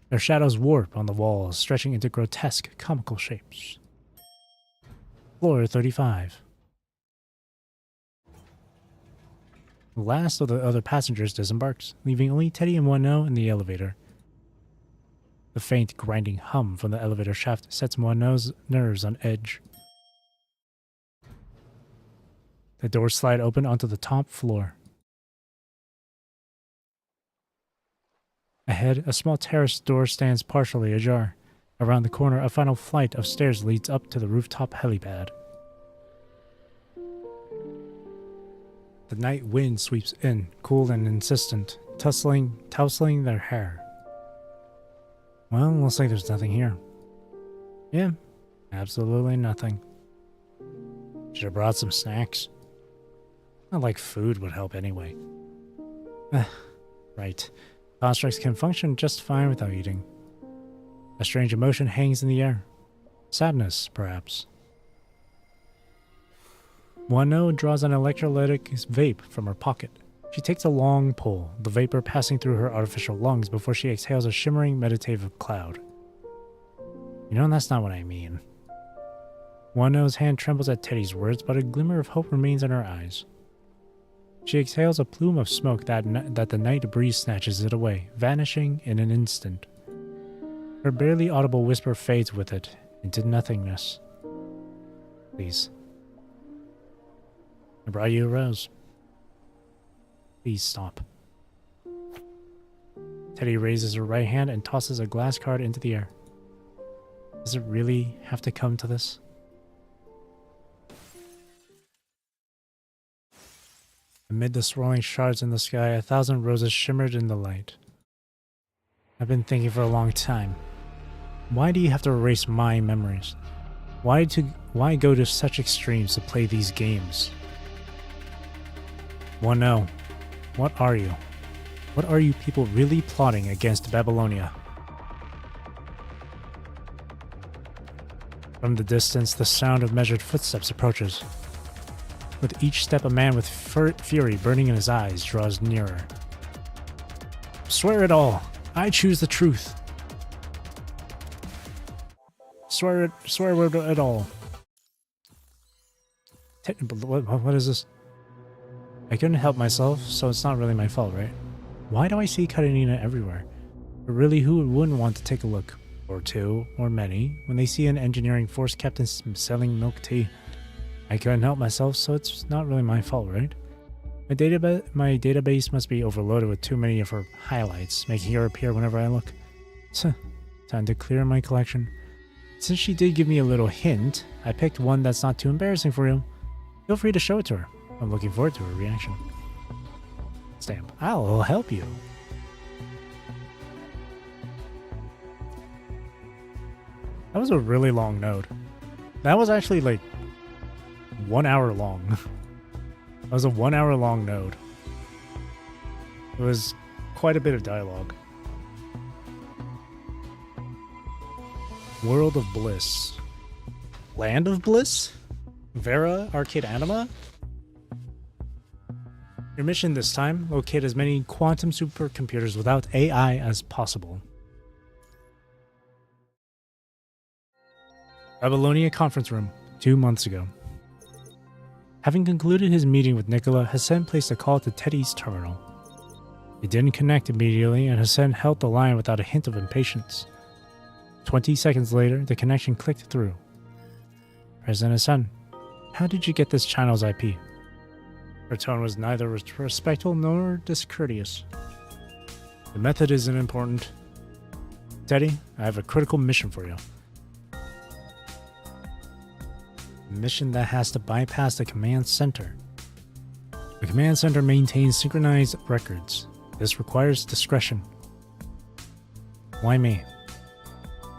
Their shadows warp on the walls, stretching into grotesque, comical shapes. Floor 35. The last of the other passengers disembarks, leaving only Teddy and Wano in the elevator. The faint, grinding hum from the elevator shaft sets Wano's nerves on edge. The doors slide open onto the top floor. Ahead, a small terrace door stands partially ajar. Around the corner, a final flight of stairs leads up to the rooftop helipad. The night wind sweeps in, cool and insistent, tousling their hair. Well, looks like there's nothing here. Yeah, absolutely nothing. Should have brought some snacks. Not like food would help anyway. Right. Constructs can function just fine without eating. A strange emotion hangs in the air. Sadness, perhaps. Wano draws an electrolytic vape from her pocket. She takes a long pull, the vapor passing through her artificial lungs before she exhales a shimmering, meditative cloud. You know, that's not what I mean. Wano's hand trembles at Teddy's words, but a glimmer of hope remains in her eyes. She exhales a plume of smoke that the night breeze snatches it away, vanishing in an instant. Her barely audible whisper fades with it, into nothingness. Please. I brought you a rose. Please stop. Teddy raises her right hand and tosses a glass card into the air. Does it really have to come to this? Amid the swirling shards in the sky, 1,000 roses shimmered in the light. I've been thinking for a long time. Why do you have to erase my memories? Why go to such extremes to play these games? Wano, what are you? What are you people really plotting against Babylonia? From the distance, the sound of measured footsteps approaches. With each step, a man with fury burning in his eyes draws nearer. Swear it all. I choose the truth. Swear it all. What is this? I couldn't help myself, so it's not really my fault, right? Why do I see Karenina everywhere? But really, who wouldn't want to take a look, or two, or many, when they see an engineering force captain selling milk tea? I couldn't help myself, so it's not really my fault, right? My database must be overloaded with too many of her highlights, making her appear whenever I look. Time to clear my collection. Since she did give me a little hint, I picked one that's not too embarrassing for you. Feel free to show it to her. I'm looking forward to her reaction. Stamp. I'll help you. That was a really long node. That was actually like 1 hour long. That was a 1 hour long node. It was quite a bit of dialogue. World of Bliss. Land of Bliss? Vera Arcade Anima? Your mission this time, locate as many quantum supercomputers without AI as possible. Babylonia conference room, 2 months ago. Having concluded his meeting with Nicola, Hassan placed a call to Teddy's terminal. It didn't connect immediately, and Hassan held the line without a hint of impatience. 20 seconds later, the connection clicked through. President Hassan, how did you get this channel's IP? Her tone was neither respectful nor discourteous. The method isn't important. Teddy, I have a critical mission for you. A mission that has to bypass the command center. The command center maintains synchronized records. This requires discretion. Why me?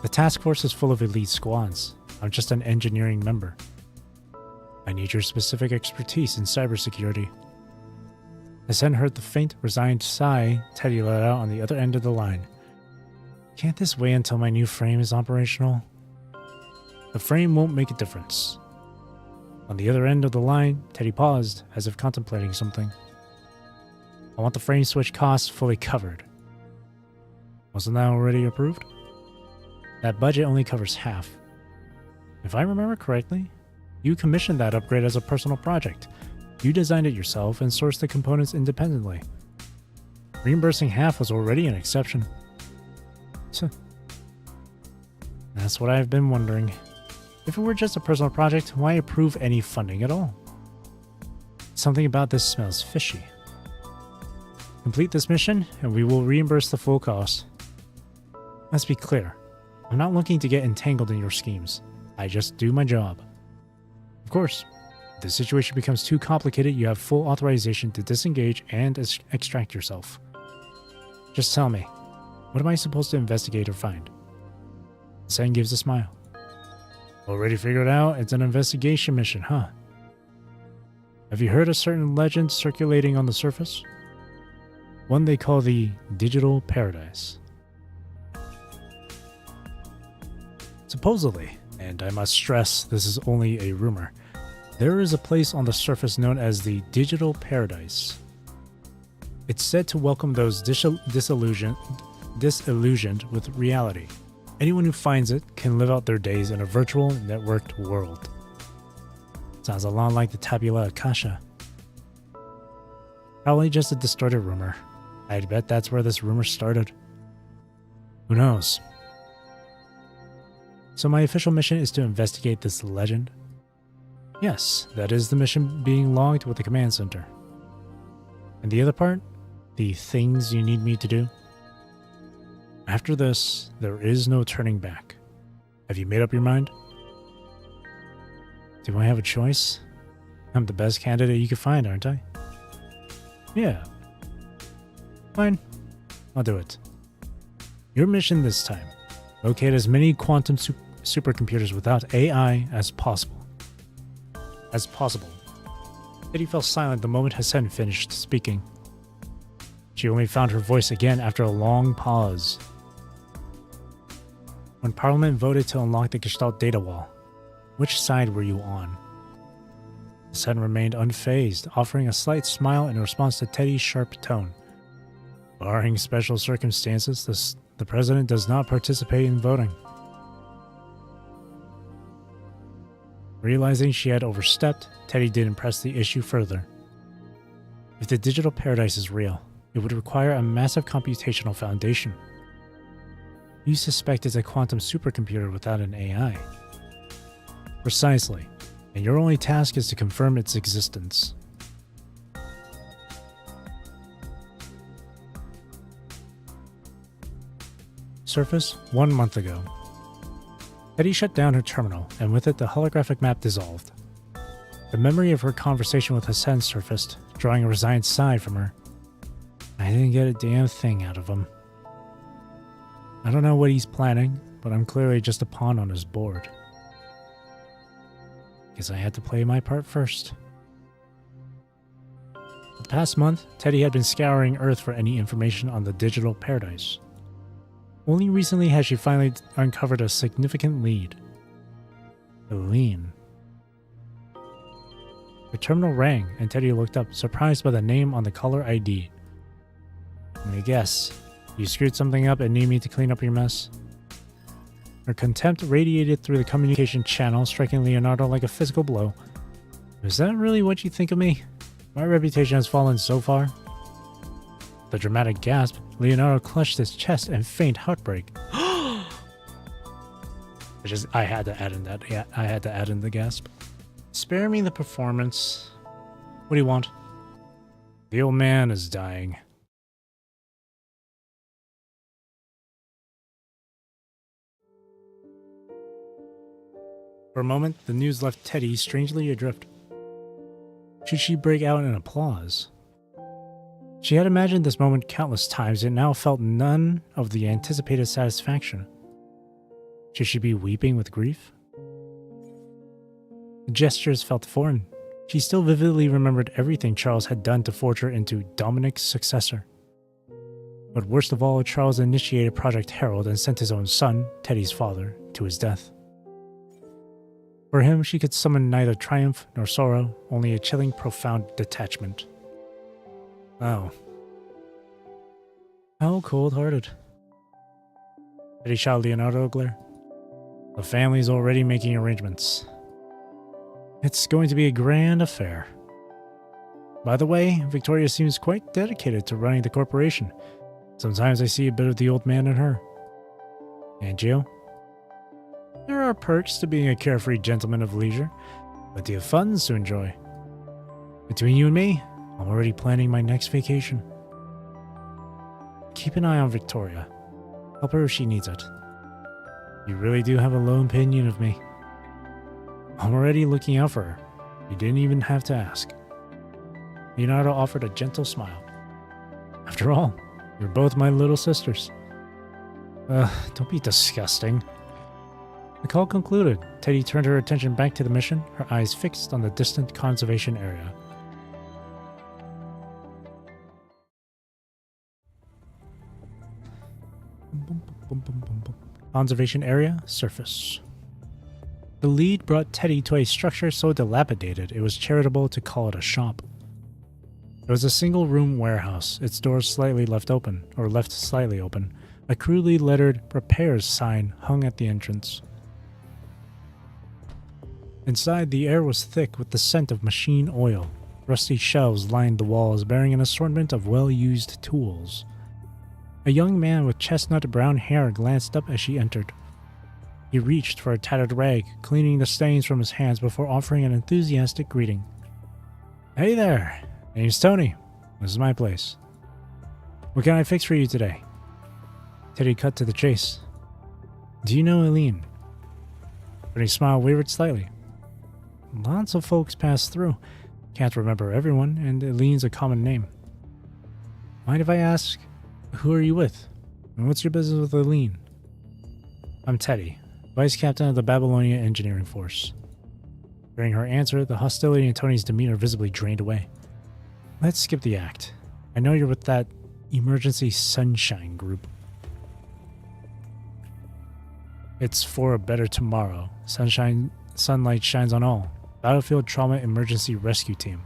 The task force is full of elite squads. I'm just an engineering member. I need your specific expertise in cybersecurity. Hassan heard the faint, resigned sigh Teddy let out on the other end of the line. Can't this wait until my new frame is operational? The frame won't make a difference. On the other end of the line, Teddy paused, as if contemplating something. I want the frame switch costs fully covered. Wasn't that already approved? That budget only covers half. If I remember correctly, you commissioned that upgrade as a personal project. You designed it yourself and sourced the components independently. Reimbursing half was already an exception. That's what I've been wondering. If it were just a personal project, why approve any funding at all? Something about this smells fishy. Complete this mission, and we will reimburse the full cost. Let's be clear. I'm not looking to get entangled in your schemes. I just do my job. Of course, if the situation becomes too complicated, you have full authorization to disengage and extract yourself. Just tell me, what am I supposed to investigate or find? Sen gives a smile. Already figured out it's an investigation mission, huh? Have you heard a certain legend circulating on the surface? One they call the Digital Paradise. Supposedly, and I must stress this is only a rumor, there is a place on the surface known as the Digital Paradise. It's said to welcome those disillusioned with reality. Anyone who finds it can live out their days in a virtual, networked world. Sounds a lot like the Tabula Akasha. Probably just a distorted rumor. I'd bet that's where this rumor started. Who knows? So my official mission is to investigate this legend? Yes, that is the mission being logged with the command center. And the other part? The things you need me to do? After this, there is no turning back. Have you made up your mind? Do I have a choice? I'm the best candidate you could find, aren't I? Yeah. Fine. I'll do it. Your mission this time. Locate as many quantum supercomputers without AI as possible. Teddy fell silent the moment Hassan finished speaking. She only found her voice again after a long pause. When Parliament voted to unlock the Gestalt data wall, Which side were you on? Sen remained unfazed, offering a slight smile in response to Teddy's sharp tone. Barring special circumstances, the president does not participate in voting. Realizing she had overstepped, Teddy didn't press the issue further. If the digital paradise is real, it would require a massive computational foundation. You suspect it's a quantum supercomputer without an AI. Precisely, and your only task is to confirm its existence. Surface 1 month ago. Teddy shut down her terminal, and with it the holographic map dissolved. The memory of her conversation with Hassan surfaced, drawing a resigned sigh from her. I didn't get a damn thing out of him. I don't know what he's planning, but I'm clearly just a pawn on his board. Guess I had to play my part first. The past month, Teddy had been scouring Earth for any information on the digital paradise. Only recently had she finally uncovered a significant lead. Eileen. Her terminal rang, and Teddy looked up, surprised by the name on the caller ID. Let me guess, you screwed something up and need me to clean up your mess? Her contempt radiated through the communication channel, striking Leonardo like a physical blow. Is that really what you think of me? My reputation has fallen so far. With a dramatic gasp, Leonardo clutched his chest in faint heartbreak. I had to add in that. Yeah, I had to add in the gasp. Spare me the performance. What do you want? The old man is dying. For a moment, the news left Teddy strangely adrift. Should she break out in applause? She had imagined this moment countless times and now felt none of the anticipated satisfaction. Should she be weeping with grief? The gestures felt foreign. She still vividly remembered everything Charles had done to forge her into Dominic's successor. But worst of all, Charles initiated Project Herald and sent his own son, Teddy's father, to his death. For him, she could summon neither triumph nor sorrow, only a chilling, profound detachment. Oh. How cold-hearted. Teddy shot Leonardo a glare. The family's already making arrangements. It's going to be a grand affair. By the way, Victoria seems quite dedicated to running the corporation. Sometimes I see a bit of the old man in her. And Gio? There are perks to being a carefree gentleman of leisure, but you have funds to enjoy. Between you and me, I'm already planning my next vacation. Keep an eye on Victoria. Help her if she needs it. You really do have a low opinion of me. I'm already looking out for her. You didn't even have to ask. Leonardo offered a gentle smile. After all, you're both my little sisters. Don't be disgusting. The call concluded. Teddy turned her attention back to the mission, her eyes fixed on the distant conservation area. Conservation area, surface. The lead brought Teddy to a structure so dilapidated it was charitable to call it a shop. It was a single-room warehouse, its doors slightly left slightly open. A crudely lettered repairs sign hung at the entrance. Inside, the air was thick with the scent of machine oil. Rusty shelves lined the walls, bearing an assortment of well-used tools. A young man with chestnut brown hair glanced up as she entered. He reached for a tattered rag, cleaning the stains from his hands before offering an enthusiastic greeting. Hey there, name's Tony. This is my place. What can I fix for you today? Teddy cut to the chase. Do you know Eileen? Tony's smile wavered slightly. Lots of folks pass through. Can't remember everyone, and Eileen's a common name. Mind if I ask, who are you with? And what's your business with Eileen? I'm Teddy, Vice Captain of the Babylonia Engineering Force. Hearing her answer, the hostility in Tony's demeanor visibly drained away. Let's skip the act. I know you're with that emergency sunshine group. It's for a better tomorrow. Sunshine sunlight shines on all. Battlefield Trauma Emergency Rescue Team.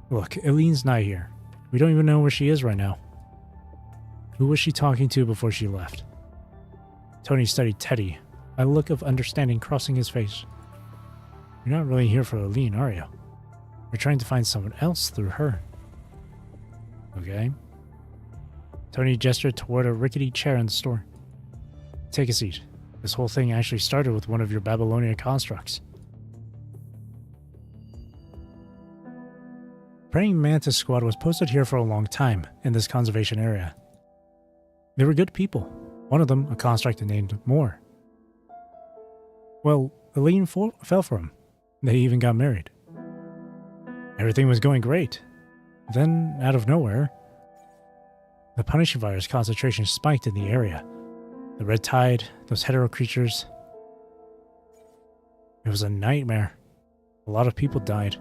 Look, Eileen's not here. We don't even know where she is right now. Who was she talking to before she left? Tony studied Teddy, a look of understanding crossing his face. You're not really here for Eileen, are you? You're trying to find someone else through her. Okay. Tony gestured toward a rickety chair in the store. Take a seat. This whole thing actually started with one of your Babylonia constructs. Praying Mantis Squad was posted here for a long time in this conservation area. They were good people. One of them, a construct named Moore. Well, Eileen fell for him. They even got married. Everything was going great. Then, out of nowhere, the punishing virus concentration spiked in the area. The red tide, those hetero creatures. It was a nightmare. A lot of people died.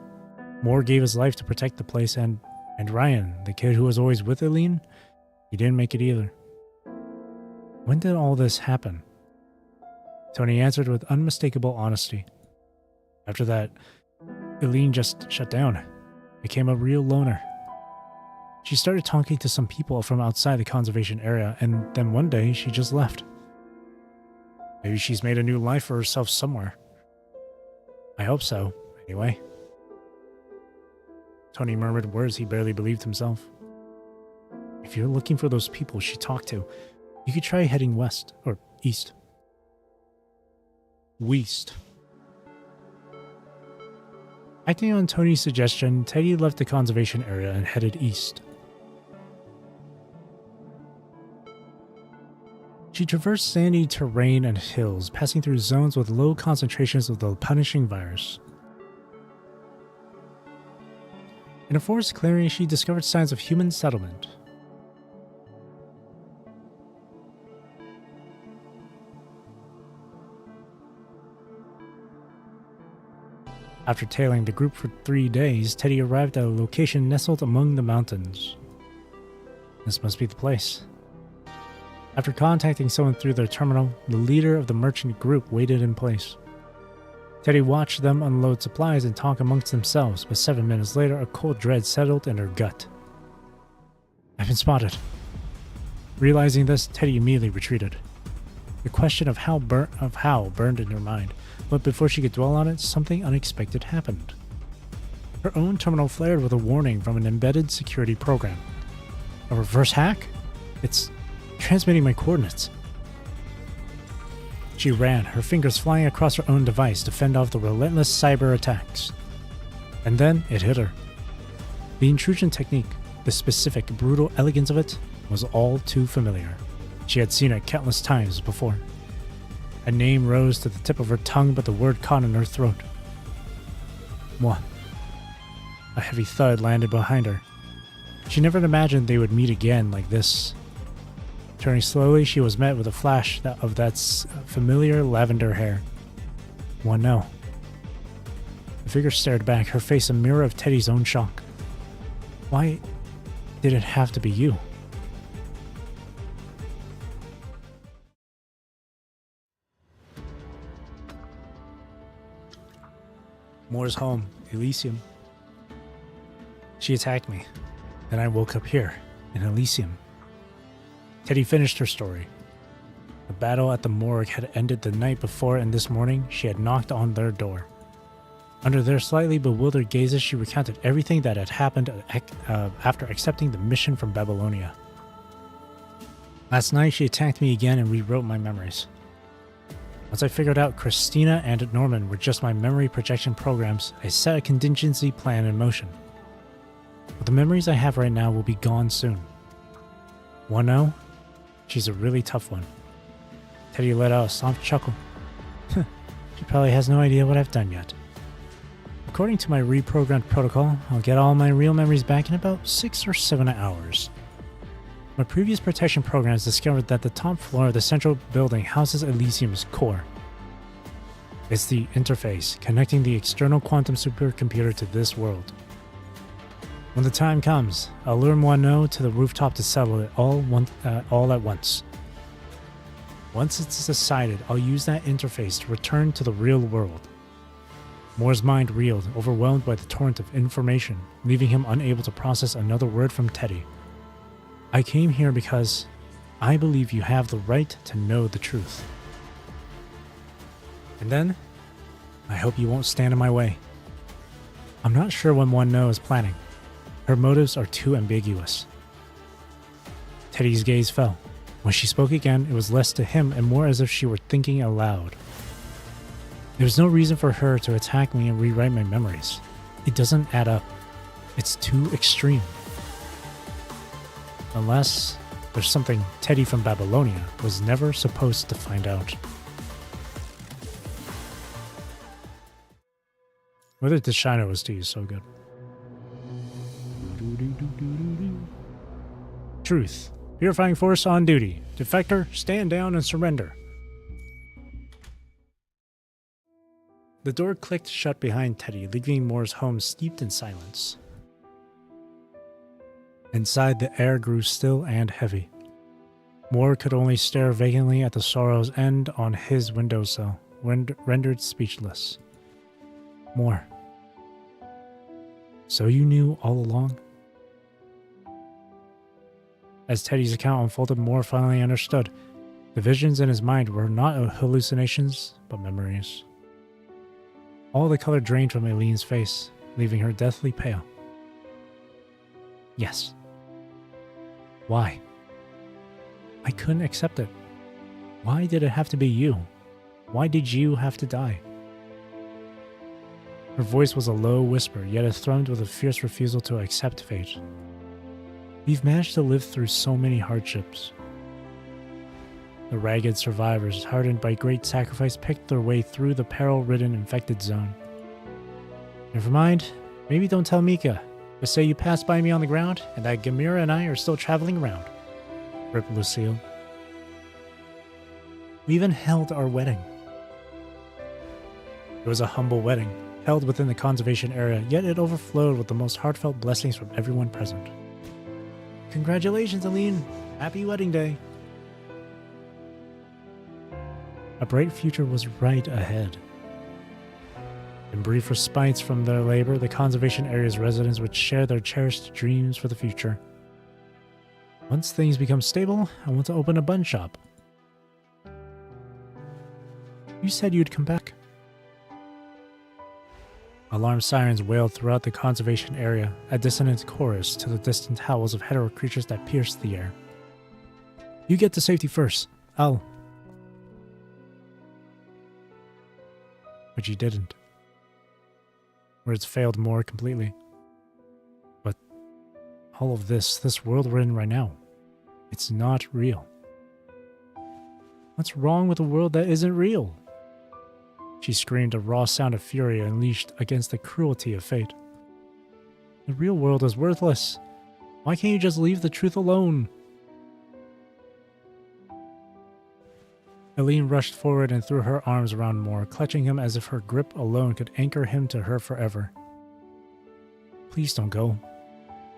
Moore gave his life to protect the place, and Ryan, the kid who was always with Eileen, he didn't make it either. When did all this happen? Tony answered with unmistakable honesty. After that, Eileen just shut down, became a real loner. She started talking to some people from outside the conservation area, and then one day she just left. Maybe she's made a new life for herself somewhere. I hope so, anyway. Tony murmured words he barely believed himself. If you're looking for those people she talked to, you could try heading west, or east. West. Acting on Tony's suggestion, Teddy left the conservation area and headed east. She traversed sandy terrain and hills, passing through zones with low concentrations of the punishing virus. In a forest clearing, she discovered signs of human settlement. After tailing the group for 3 days, Teddy arrived at a location nestled among the mountains. This must be the place. After contacting someone through their terminal, the leader of the merchant group waited in place. Teddy watched them unload supplies and talk amongst themselves, but 7 minutes later, a cold dread settled in her gut. I've been spotted. Realizing this, Teddy immediately retreated. The question of how burned in her mind, but before she could dwell on it, something unexpected happened. Her own terminal flared with a warning from an embedded security program. A reverse hack? It's transmitting my coordinates. She ran, her fingers flying across her own device to fend off the relentless cyber attacks. And then it hit her. The intrusion technique, the specific, brutal elegance of it, was all too familiar. She had seen it countless times before. A name rose to the tip of her tongue, but the word caught in her throat. Moi. A heavy thud landed behind her. She never imagined they would meet again like this. Turning slowly, she was met with a flash of that familiar lavender hair. One no. The figure stared back, her face a mirror of Teddy's own shock. Why did it have to be you? Moore's home, Elysium. She attacked me. Then I woke up here, in Elysium. Teddy finished her story. The battle at the morgue had ended the night before, and this morning she had knocked on their door. Under their slightly bewildered gazes, she recounted everything that had happened after accepting the mission from Babylonia. Last night she attacked me again and rewrote my memories. Once I figured out Christina and Norman were just my memory projection programs, I set a contingency plan in motion. But the memories I have right now will be gone soon. Wanna know? She's a really tough one. Teddy let out a soft chuckle. She probably has no idea what I've done yet. According to my reprogrammed protocol, I'll get all my real memories back in about 6 or 7 hours. My previous protection programs discovered that the top floor of the central building houses Elysium's core. It's the interface connecting the external quantum supercomputer to this world. When the time comes, I'll lure Moineau to the rooftop to settle it all at once. Once it's decided, I'll use that interface to return to the real world. Moore's mind reeled, overwhelmed by the torrent of information, leaving him unable to process another word from Teddy. I came here because I believe you have the right to know the truth. And then, I hope you won't stand in my way. I'm not sure what 1-0 is planning. Her motives are too ambiguous. Teddy's gaze fell. When she spoke again, it was less to him and more as if she were thinking aloud. There's no reason for her to attack me and rewrite my memories. It doesn't add up. It's too extreme. Unless there's something Teddy from Babylonia was never supposed to find out. Whether Deshina was to you so good. Truth. Purifying force on duty. Defector, stand down and surrender. The door clicked shut behind Teddy, leaving Moore's home steeped in silence. Inside, the air grew still and heavy. Moore could only stare vacantly at the sorrow's end on his windowsill, rendered speechless. Moore. So you knew all along? As Teddy's account unfolded, Moore finally understood. The visions in his mind were not hallucinations, but memories. All the color drained from Eileen's face, leaving her deathly pale. Yes. Why? I couldn't accept it. Why did it have to be you? Why did you have to die? Her voice was a low whisper, yet it thrummed with a fierce refusal to accept fate. We've managed to live through so many hardships. The ragged survivors, hardened by great sacrifice, picked their way through the peril-ridden infected zone. Never mind. Maybe don't tell Mika. Just say you passed by me on the ground, and that Gamira and I are still traveling around. Ripped Lucille. We even held our wedding. It was a humble wedding, held within the conservation area, yet it overflowed with the most heartfelt blessings from everyone present. Congratulations, Eileen! Happy wedding day! A bright future was right ahead. In brief respites from their labor, the conservation area's residents would share their cherished dreams for the future. Once things become stable, I want to open a bun shop. You said you'd come back. Alarm sirens wailed throughout the conservation area, a dissonant chorus to the distant howls of hetero creatures that pierced the air. You get to safety first. But you didn't. Words failed Moore completely. But all of this world we're in right now, it's not real. What's wrong with a world that isn't real? She screamed, a raw sound of fury unleashed against the cruelty of fate. The real world is worthless. Why can't you just leave the truth alone? Eileen rushed forward and threw her arms around Moore, clutching him as if her grip alone could anchor him to her forever. Please don't go.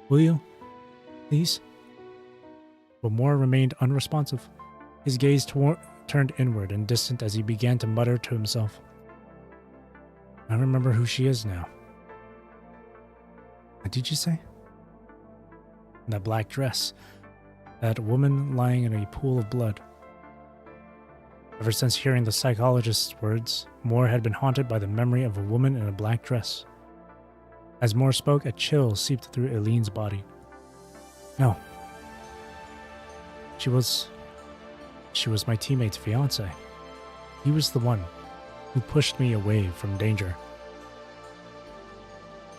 Will you? Please? But Moore remained unresponsive. His gaze turned inward and distant as he began to mutter to himself. I remember who she is now. What did you say? That black dress. That woman lying in a pool of blood. Ever since hearing the psychologist's words, Moore had been haunted by the memory of a woman in a black dress. As Moore spoke, a chill seeped through Eileen's body. No. She was my teammate's fiancé. He was the one who pushed me away from danger.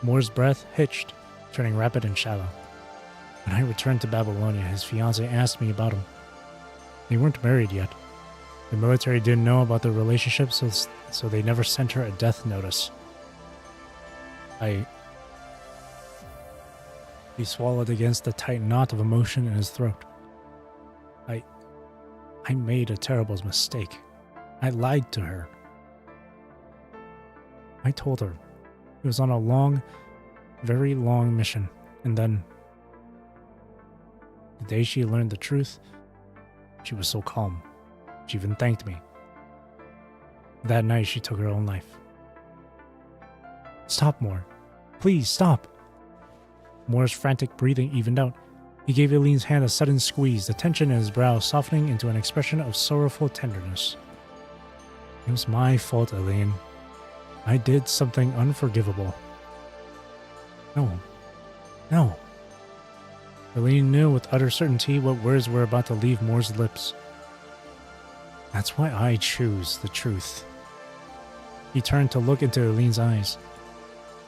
Moore's breath hitched, turning rapid and shallow. When I returned to Babylonia, his fiancé asked me about him. They weren't married yet. The military didn't know about their relationship, so they never sent her a death notice. He swallowed against the tight knot of emotion in his throat. I made a terrible mistake. I lied to her. I told her he was on a long, very long mission, and then the day she learned the truth, she was so calm. She even thanked me. That night, she took her own life. Stop, Moore. Please, stop. Moore's frantic breathing evened out. He gave Eileen's hand a sudden squeeze, the tension in his brow softening into an expression of sorrowful tenderness. It was my fault, Eileen. I did something unforgivable. No. Eileen knew with utter certainty what words were about to leave Moore's lips. That's why I choose the truth. He turned to look into Eileen's eyes.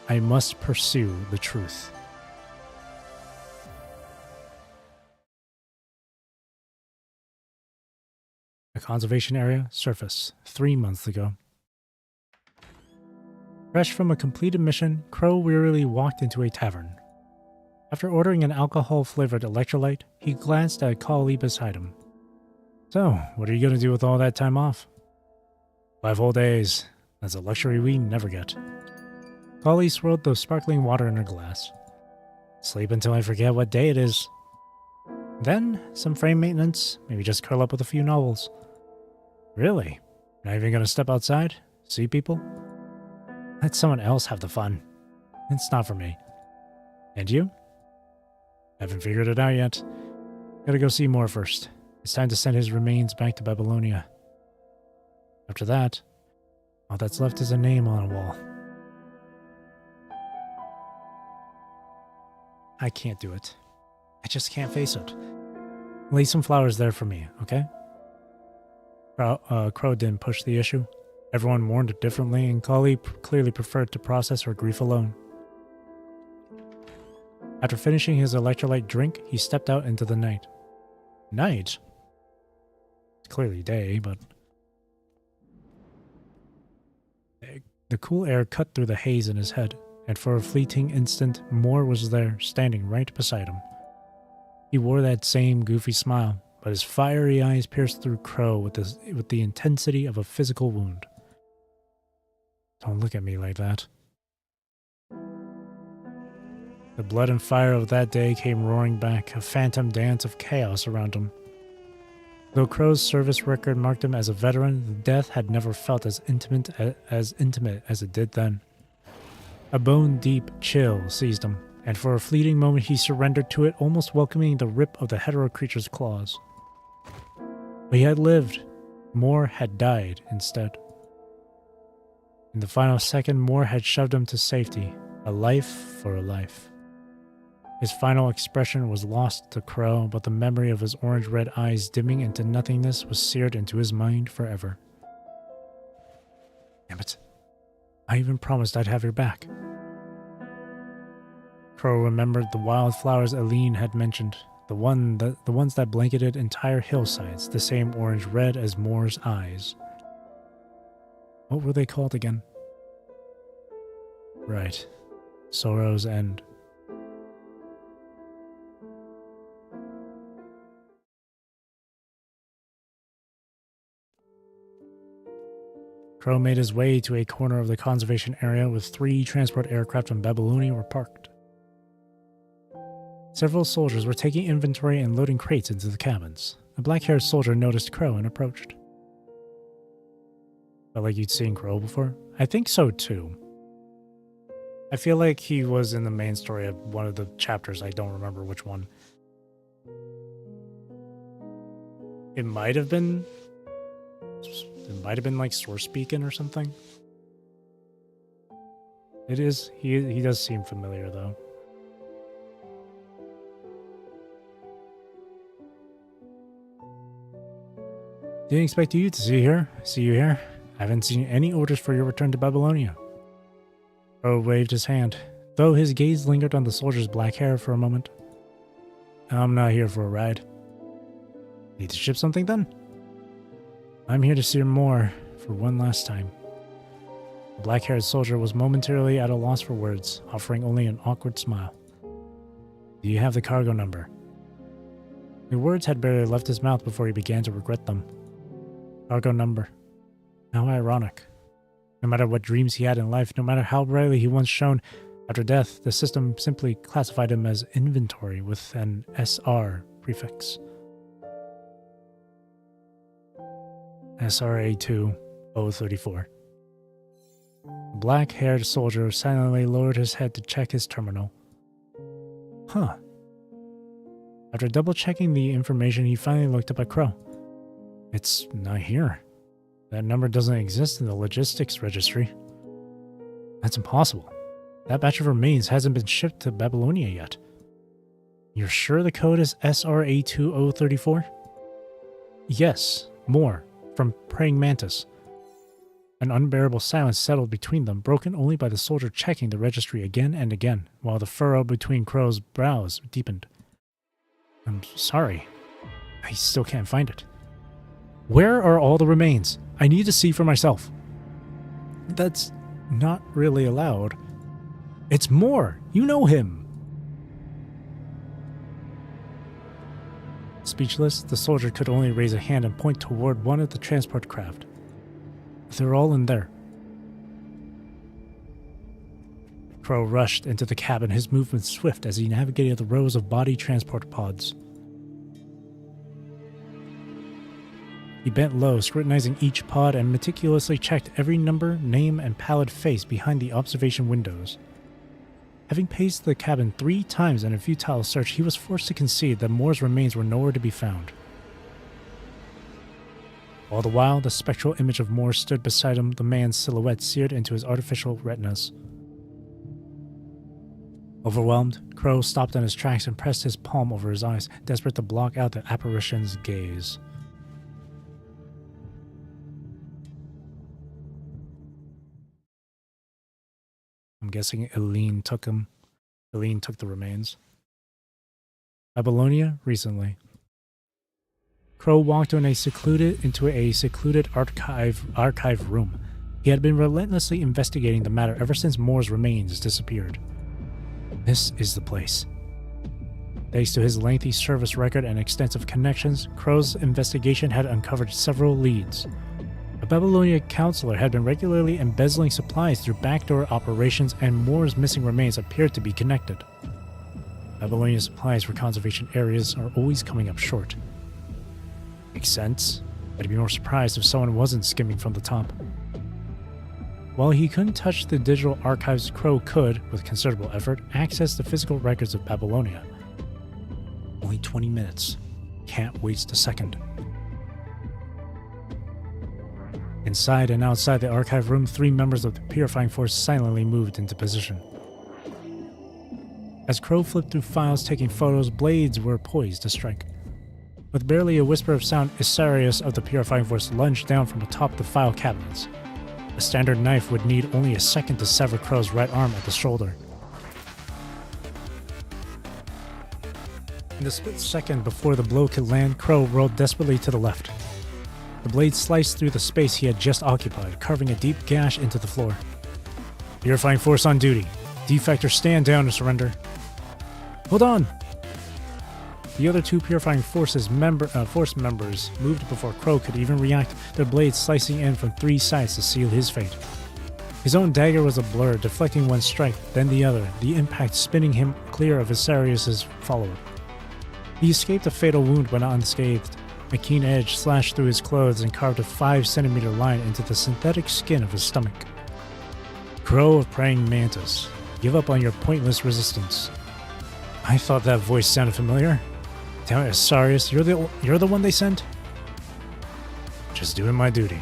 I must pursue the truth. A conservation area, surface, 3 months ago. Fresh from a completed mission, Crow wearily walked into a tavern. After ordering an alcohol-flavored electrolyte, he glanced at Kali beside him. So, what are you going to do with all that time off? 5 whole days. That's a luxury we never get. Kali swirled the sparkling water in her glass. Sleep until I forget what day it is. Then, some frame maintenance, maybe just curl up with a few novels. Really? Not even going to step outside? See people? Let someone else have the fun. It's not for me. And you? Haven't figured it out yet. Gotta go see Moore first. It's time to send his remains back to Babylonia. After that, all that's left is a name on a wall. I can't do it. I just can't face it. Lay some flowers there for me, okay? Crow didn't push the issue. Everyone mourned differently, and Kali clearly preferred to process her grief alone. After finishing his electrolyte drink, he stepped out into the night. Night? It's clearly day, but... The cool air cut through the haze in his head, and for a fleeting instant, Moore was there, standing right beside him. He wore that same goofy smile, but his fiery eyes pierced through Crow with the intensity of a physical wound. Don't look at me like that. The blood and fire of that day came roaring back, a phantom dance of chaos around him. Though Crow's service record marked him as a veteran, the death had never felt as intimate as it did then. A bone-deep chill seized him, and for a fleeting moment he surrendered to it, almost welcoming the rip of the hetero creature's claws. But he had lived. Moore had died instead. In the final second, Moore had shoved him to safety, a life for a life. His final expression was lost to Crow, but the memory of his orange-red eyes dimming into nothingness was seared into his mind forever. Damn it. I even promised I'd have your back. Crow remembered the wildflowers Eileen had mentioned, the ones that blanketed entire hillsides, the same orange-red as Moore's eyes. What were they called again? Right. Sorrow's End. Crow made his way to a corner of the conservation area with 3 transport aircraft from Babylonia were parked. Several soldiers were taking inventory and loading crates into the cabins. A black-haired soldier noticed Crow and approached. Felt like you'd seen Crow before? I think so too. I feel like he was in the main story of one of the chapters. I don't remember which one. It might have been like Source Beacon or something. It is. He does seem familiar though. Didn't expect you to see you here. I haven't seen any orders for your return to Babylonia. Crow waved his hand, though his gaze lingered on the soldier's black hair for a moment. I'm not here for a ride. Need to ship something then? I'm here to see Moore for one last time. The black-haired soldier was momentarily at a loss for words, offering only an awkward smile. Do you have the cargo number? The words had barely left his mouth before he began to regret them. Cargo number. How ironic. No matter what dreams he had in life, no matter how brightly he once shone, after death, the system simply classified him as inventory with an SR prefix. SRA-2034. The black-haired soldier silently lowered his head to check his terminal. Huh. After double-checking the information, he finally looked up at Crow. It's not here. That number doesn't exist in the logistics registry. That's impossible. That batch of remains hasn't been shipped to Babylonia yet. You're sure the code is SRA-2034? Yes, more. From Praying Mantis. An unbearable silence settled between them, broken only by the soldier checking the registry again and again, while the furrow between Crow's brows deepened. I'm sorry. I still can't find it. Where are all the remains? I need to see for myself. That's not really allowed. It's Moore. You know him. Speechless, the soldier could only raise a hand and point toward one of the transport craft. They're all in there. Crow rushed into the cabin, his movements swift as he navigated the rows of body transport pods. He bent low, scrutinizing each pod, and meticulously checked every number, name, and pallid face behind the observation windows. Having paced the cabin 3 times in a futile search, he was forced to concede that Moore's remains were nowhere to be found. All the while, the spectral image of Moore stood beside him, the man's silhouette seared into his artificial retinas. Overwhelmed, Crow stopped in his tracks and pressed his palm over his eyes, desperate to block out the apparition's gaze. I'm guessing Eileen took him. Eileen took the remains. Babylonia, recently. Crow walked into a secluded archive room. He had been relentlessly investigating the matter ever since Moore's remains disappeared. This is the place. Thanks to his lengthy service record and extensive connections, Crow's investigation had uncovered several leads. A Babylonia counselor had been regularly embezzling supplies through backdoor operations, and Moore's missing remains appeared to be connected. Babylonia supplies for conservation areas are always coming up short. Makes sense. I'd be more surprised if someone wasn't skimming from the top. While he couldn't touch the digital archives, Crow could, with considerable effort, access the physical records of Babylonia. Only 20 minutes. Can't waste a second. Inside and outside the archive room, 3 members of the Purifying Force silently moved into position. As Crow flipped through files taking photos, blades were poised to strike. With barely a whisper of sound, Isarius of the Purifying Force lunged down from atop the file cabinets. A standard knife would need only a second to sever Crow's right arm at the shoulder. In the split second before the blow could land, Crow rolled desperately to the left. The blade sliced through the space he had just occupied, carving a deep gash into the floor. Purifying Force on duty. Defector, stand down and surrender. Hold on! The other 2 Purifying Force members moved before Crow could even react, their blades slicing in from 3 sides to seal his fate. His own dagger was a blur, deflecting one strike, then the other, the impact spinning him clear of Isarius' follower. He escaped a fatal wound but not unscathed. A keen edge slashed through his clothes and carved a 5-centimeter line into the synthetic skin of his stomach. Crow of Praying Mantis, give up on your pointless resistance. I thought that voice sounded familiar. Damn it, Isarius, you're the one they sent? Just doing my duty.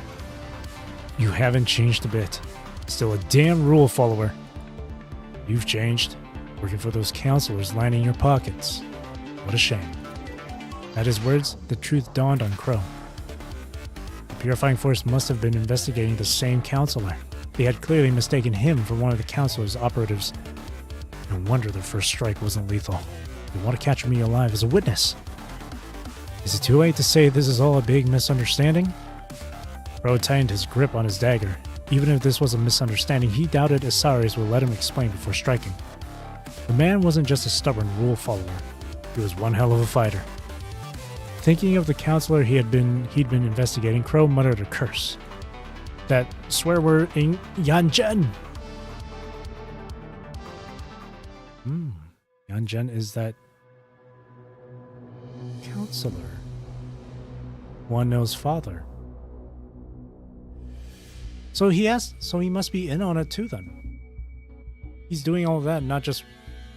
You haven't changed a bit. Still a damn rule follower. You've changed. Working for those counselors lining your pockets. What a shame. At his words, the truth dawned on Crow. The Purifying Force must have been investigating the same counselor. They had clearly mistaken him for one of the counselor's operatives. No wonder their first strike wasn't lethal. They want to capture me alive as a witness. Is it too late to say this is all a big misunderstanding? Crow tightened his grip on his dagger. Even if this was a misunderstanding, he doubted Isarius would let him explain before striking. The man wasn't just a stubborn rule follower. He was one hell of a fighter. Thinking of the counselor he'd been investigating, Crow muttered a curse. That swear word in Yanjen! Yanjen is that counselor. One knows father. So he must be in on it too then. He's doing all of that, not just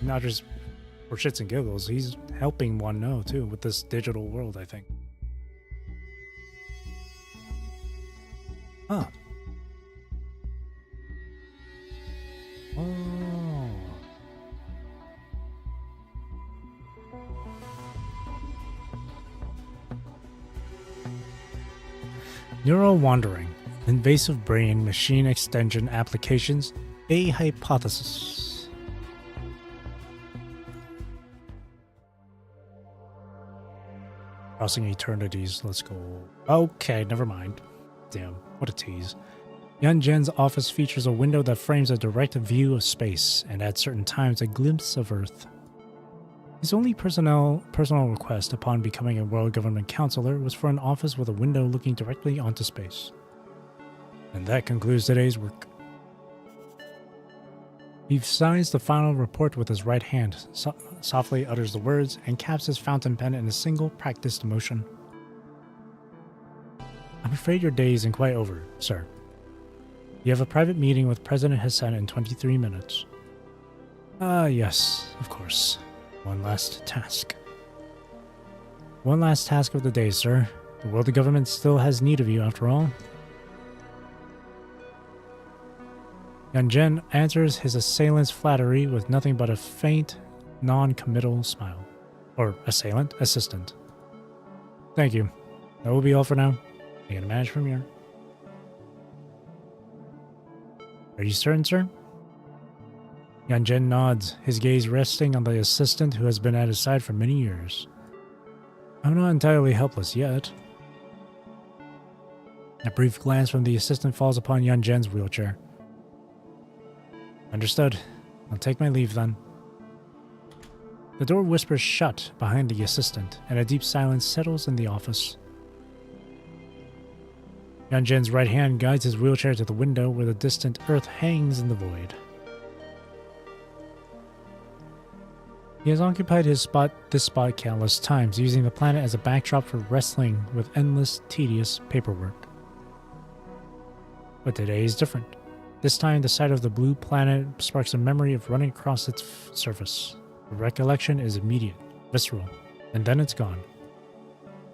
for shits and giggles. He's helping One know too with this digital world, I think. Huh. Oh. Neural wandering, invasive brain machine extension applications, a hypothesis. Crossing eternities, let's go. Okay, never mind. Damn, what a tease. Yan Zhen's office features a window that frames a direct view of space, and at certain times a glimpse of Earth. His only personal request upon becoming a world government counselor was for an office with a window looking directly onto space. And that concludes today's work. He signs the final report with his right hand, softly utters the words, and caps his fountain pen in a single practiced motion. I'm afraid your day isn't quite over, sir. You have a private meeting with President Hassan in 23 minutes. Yes, of course. One last task. One last task of the day, sir. The world government still has need of you, after all. Yan Zhen answers his assailant's flattery with nothing but a faint, non-committal smile. Or assistant. Thank you. That will be all for now. I can manage from here. Are you certain, sir? Yan Zhen nods, his gaze resting on the assistant who has been at his side for many years. I'm not entirely helpless yet. A brief glance from the assistant falls upon Yan Zhen's wheelchair. Understood. I'll take my leave then. The door whispers shut behind the assistant, and a deep silence settles in the office. Yan Zhen's right hand guides his wheelchair to the window where the distant Earth hangs in the void. He has occupied this spot countless times, using the planet as a backdrop for wrestling with endless, tedious paperwork. But today is different. This time, the sight of the blue planet sparks a memory of running across its surface. The recollection is immediate, visceral, and then it's gone.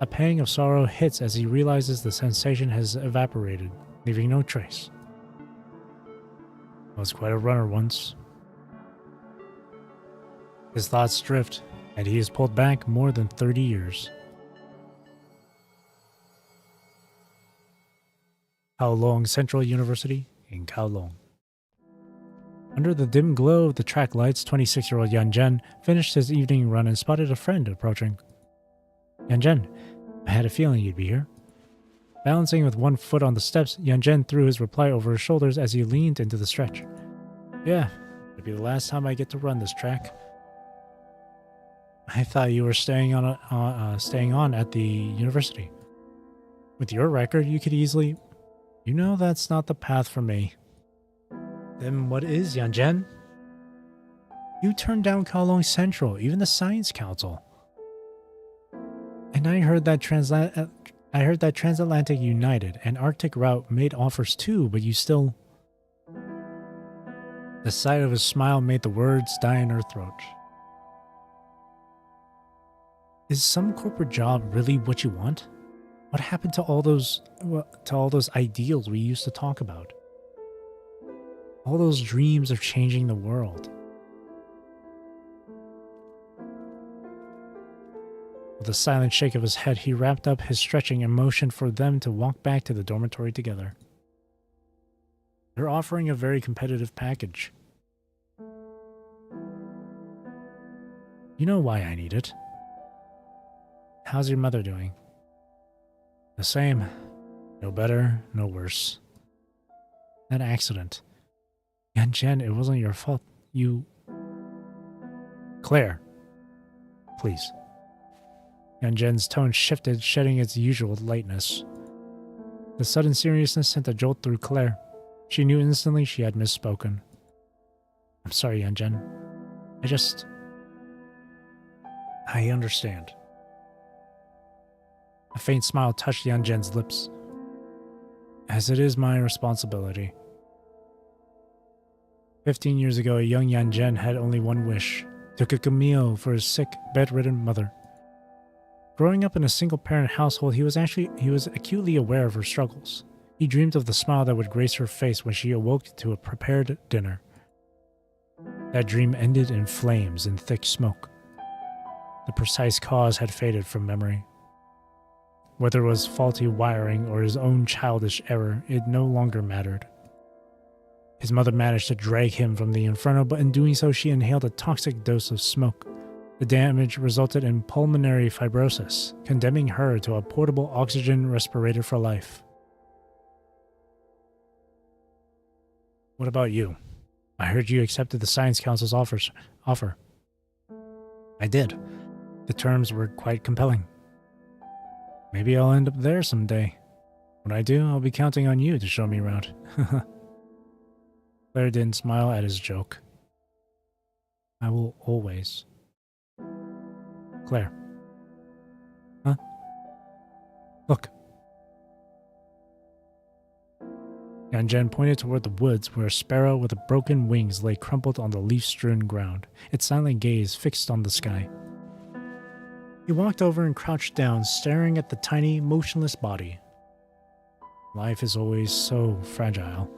A pang of sorrow hits as he realizes the sensation has evaporated, leaving no trace. I was quite a runner once. His thoughts drift, and he is pulled back more than 30 years. Kowloon Central University in Kowloon. Under the dim glow of the track lights, 26-year-old Yan Zhen finished his evening run and spotted a friend approaching. Yan Zhen, I had a feeling you'd be here. Balancing with one foot on the steps, Yan Zhen threw his reply over his shoulders as he leaned into the stretch. Yeah, it'll be the last time I get to run this track. I thought you were staying on at the university. With your record, you could easily... You know that's not the path for me. Then what is, Yan Zhen? You turned down Kowloon Central, even the Science Council. And I heard that Transatlantic United and Arctic Route made offers too, but you still... The sight of his smile made the words die in her throat. Is some corporate job really what you want? What happened to all those ideals we used to talk about? All those dreams of changing the world. With a silent shake of his head, he wrapped up his stretching and motioned for them to walk back to the dormitory together. They're offering a very competitive package. You know why I need it. How's your mother doing? The same. No better, no worse. That accident. Yan Zhen, it wasn't your fault. You... Claire. Please. Yan Zhen's tone shifted, shedding its usual lightness. The sudden seriousness sent a jolt through Claire. She knew instantly she had misspoken. I'm sorry, Yan Zhen. I understand. A faint smile touched Yan Zhen's lips. as it is my responsibility. 15 years ago, a young Yanjen had only one wish, to cook a meal for his sick, bedridden mother. Growing up in a single-parent household, he was acutely aware of her struggles. He dreamed of the smile that would grace her face when she awoke to a prepared dinner. That dream ended in flames and thick smoke. The precise cause had faded from memory. Whether it was faulty wiring or his own childish error, it no longer mattered. His mother managed to drag him from the inferno, but in doing so, she inhaled a toxic dose of smoke. The damage resulted in pulmonary fibrosis, condemning her to a portable oxygen respirator for life. What about you? I heard you accepted the Science Council's offer. I did. The terms were quite compelling. Maybe I'll end up there someday. When I do, I'll be counting on you to show me around. Claire didn't smile at his joke. I will always. Claire. Huh? Look. Yanjen pointed toward the woods where a sparrow with broken wings lay crumpled on the leaf-strewn ground, its silent gaze fixed on the sky. He walked over and crouched down, staring at the tiny, motionless body. Life is always so fragile.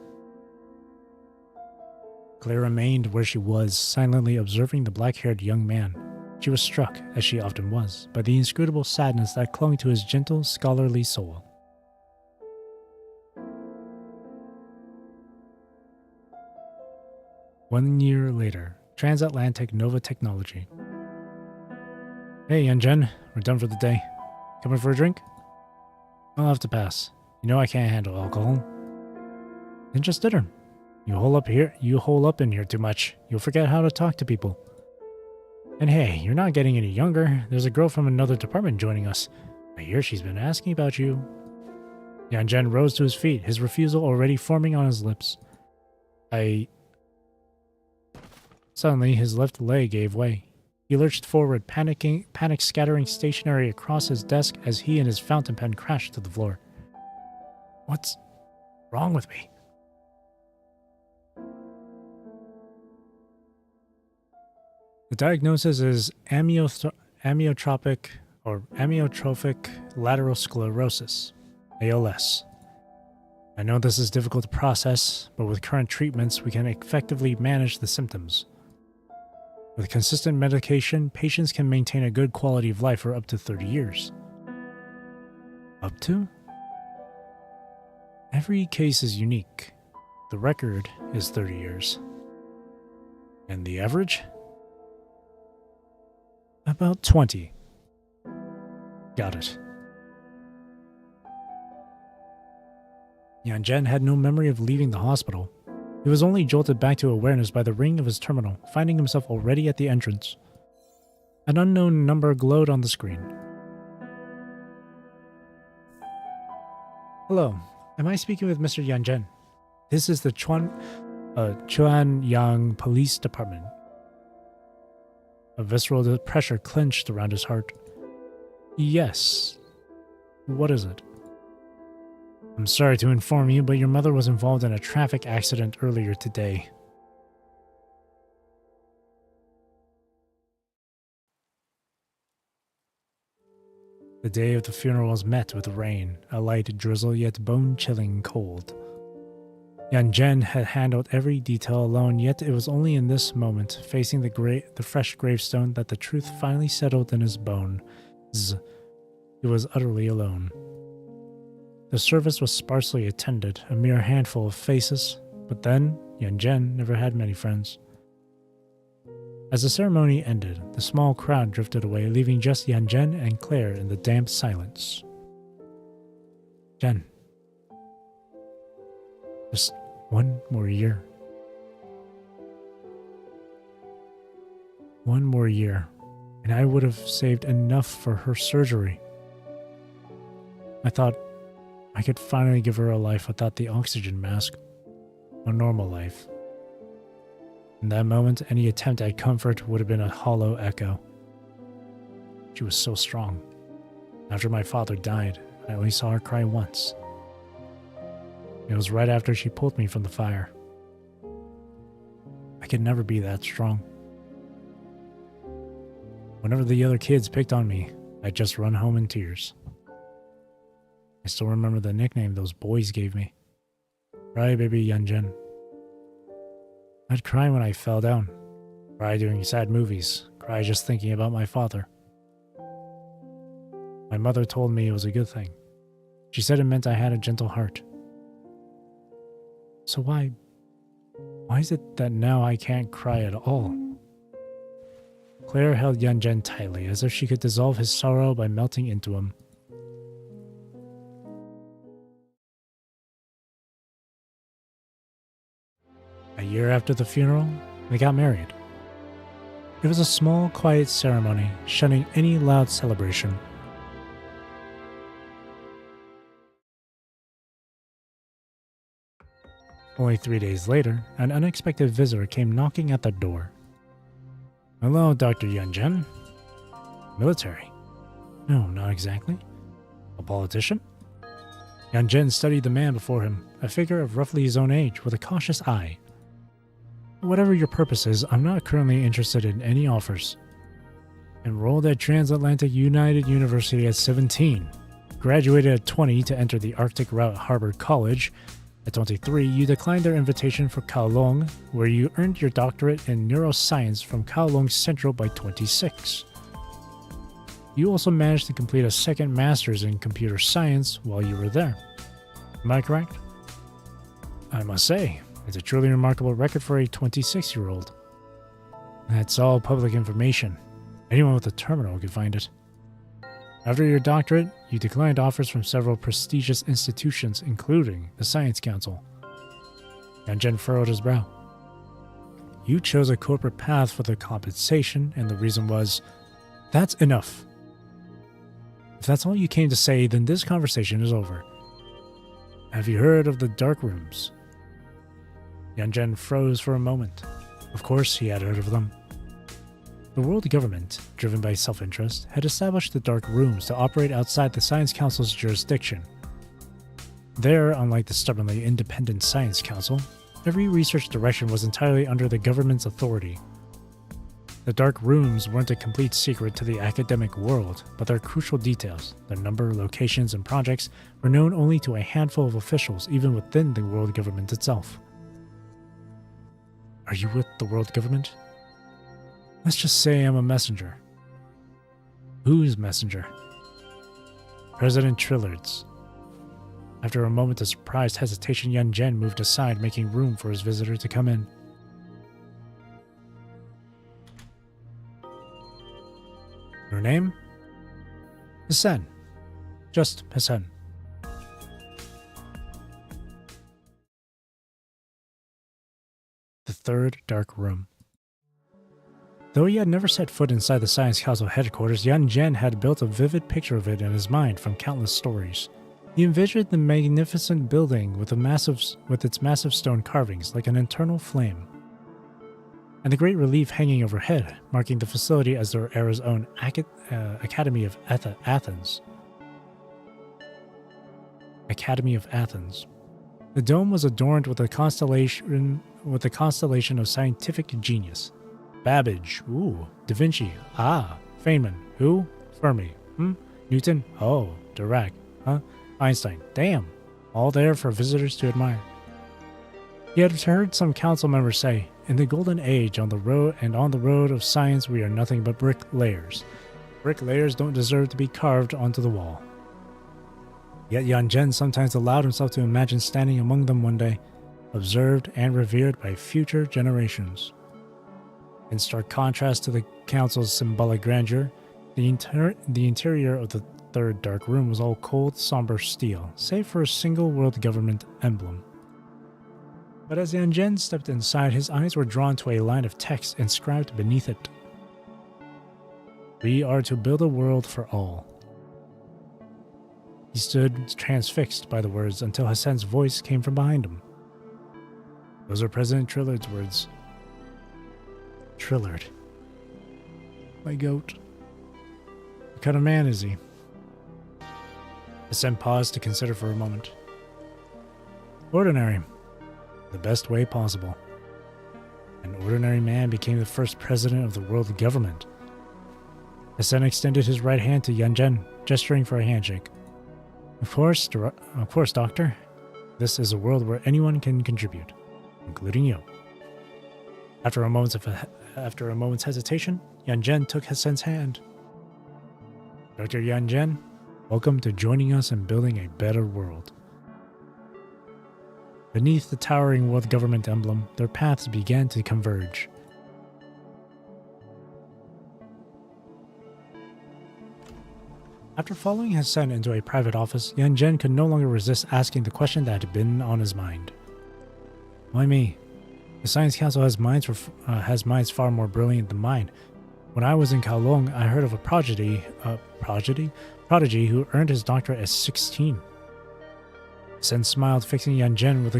Claire remained where she was, silently observing the black-haired young man. She was struck, as she often was, by the inscrutable sadness that clung to his gentle, scholarly soul. One year later, Transatlantic Nova Technology. Hey, Yanjen, we're done for the day. Coming for a drink? I'll have to pass. You know I can't handle alcohol. Then just dinner. You hole up in here too much. You'll forget how to talk to people. And hey, you're not getting any younger. There's a girl from another department joining us. I hear she's been asking about you. Yanjen rose to his feet, his refusal already forming on his lips. Suddenly, his left leg gave way. He lurched forward, panic scattering stationery across his desk as he and his fountain pen crashed to the floor. What's wrong with me? The diagnosis is amyotrophic lateral sclerosis, ALS. I know this is difficult to process, but with current treatments, we can effectively manage the symptoms. With consistent medication, patients can maintain a good quality of life for up to 30 years. Up to? Every case is unique. The record is 30 years. And the average? About 20. Got it. Yanjen had no memory of leaving the hospital. He was only jolted back to awareness by the ring of his terminal, finding himself already at the entrance. An unknown number glowed on the screen. Hello, am I speaking with Mr. Yanjen? This is the Chuanyang Police Department. A visceral pressure clenched around his heart. Yes. What is it? I'm sorry to inform you, but your mother was involved in a traffic accident earlier today. The day of the funeral was met with rain, a light drizzle yet bone-chilling cold. Yanjen had handled every detail alone, yet it was only in this moment, facing the fresh gravestone, that the truth finally settled in his bones. He was utterly alone. The service was sparsely attended, a mere handful of faces, but then Yanjen never had many friends. As the ceremony ended, the small crowd drifted away, leaving just Yanjen and Claire in the damp silence. Jen. Just one more year. One more year, and I would have saved enough for her surgery. I thought I could finally give her a life without the oxygen mask. A normal life. In that moment, any attempt at comfort would have been a hollow echo. She was so strong. After my father died, I only saw her cry once. It was right after she pulled me from the fire. I could never be that strong. Whenever the other kids picked on me, I'd just run home in tears. I still remember the nickname those boys gave me. Crybaby Yunjin. I'd cry when I fell down. Cry during sad movies. Cry just thinking about my father. My mother told me it was a good thing. She said it meant I had a gentle heart. So why is it that now I can't cry at all? Claire held Yunjin tightly, as if she could dissolve his sorrow by melting into him. A year after the funeral, they got married. It was a small, quiet ceremony, shunning any loud celebration. Only 3 days later, an unexpected visitor came knocking at the door. Hello, Dr. Yunjin. Military? No, not exactly. A politician? Yunjin studied the man before him, a figure of roughly his own age, with a cautious eye. Whatever your purpose is, I'm not currently interested in any offers. Enrolled at Transatlantic United University at 17. Graduated at 20 to enter the Arctic route at Harvard College. At 23, you declined their invitation for Kowloon, where you earned your doctorate in neuroscience from Kowloon Central by 26. You also managed to complete a second master's in computer science while you were there. Am I correct? I must say, it's a truly remarkable record for a 26-year-old. That's all public information. Anyone with a terminal could find it. After your doctorate, you declined offers from several prestigious institutions, including the Science Council. Yunjin furrowed his brow. You chose a corporate path for the compensation, and the reason was, that's enough. If that's all you came to say, then this conversation is over. Have you heard of the dark rooms? Yunjin froze for a moment. Of course he had heard of them. The world government, driven by self-interest, had established the Dark Rooms to operate outside the Science Council's jurisdiction. There, unlike the stubbornly independent Science Council, every research direction was entirely under the government's authority. The Dark Rooms weren't a complete secret to the academic world, but their crucial details, their number, locations, and projects, were known only to a handful of officials even within the world government itself. Are you with the world government? Let's just say I'm a messenger. Whose messenger? President Trillard's. After a moment of surprised hesitation, Yunjin moved aside, making room for his visitor to come in. Your name? Hassan. Just Hassan. The third dark room. Though he had never set foot inside the Science Council headquarters, Yunjin had built a vivid picture of it in his mind from countless stories. He envisioned the magnificent building with its massive stone carvings like an eternal flame, and the great relief hanging overhead, marking the facility as their era's own Academy of Athens. Academy of Athens. The dome was adorned with a constellation of scientific genius. Babbage, ooh. Da Vinci, ah. Feynman, who? Fermi, Newton, oh. Dirac, huh? Einstein, damn. All there for visitors to admire. He had heard some council members say, in the golden age on the road of science we are nothing but bricklayers. Bricklayers don't deserve to be carved onto the wall. Yet Yunjin sometimes allowed himself to imagine standing among them one day, observed and revered by future generations. In stark contrast to the council's symbolic grandeur, the interior of the third dark room was all cold, somber steel, save for a single world government emblem. But as Yunjin stepped inside, his eyes were drawn to a line of text inscribed beneath it. We are to build a world for all. He stood transfixed by the words until Hassan's voice came from behind him. Those are President Trillard's words. Trillard. My goat. What kind of man is he? Hassan paused to consider for a moment. Ordinary. The best way possible. An ordinary man became the first president of the world government. Hassan extended his right hand to Yanjen, gesturing for a handshake. Of course, Doctor. This is a world where anyone can contribute, including you. After a moment's hesitation, Yanjen took Hassan's hand. Dr. Yanjen, welcome to joining us in building a better world. Beneath the towering world government emblem, their paths began to converge. After following Hassan into a private office, Yanjen could no longer resist asking the question that had been on his mind. Why me? The Science Council has minds far more brilliant than mine. When I was in Kowloon, I heard of a prodigy who earned his doctorate at 16. Sen smiled, fixing Yanjen with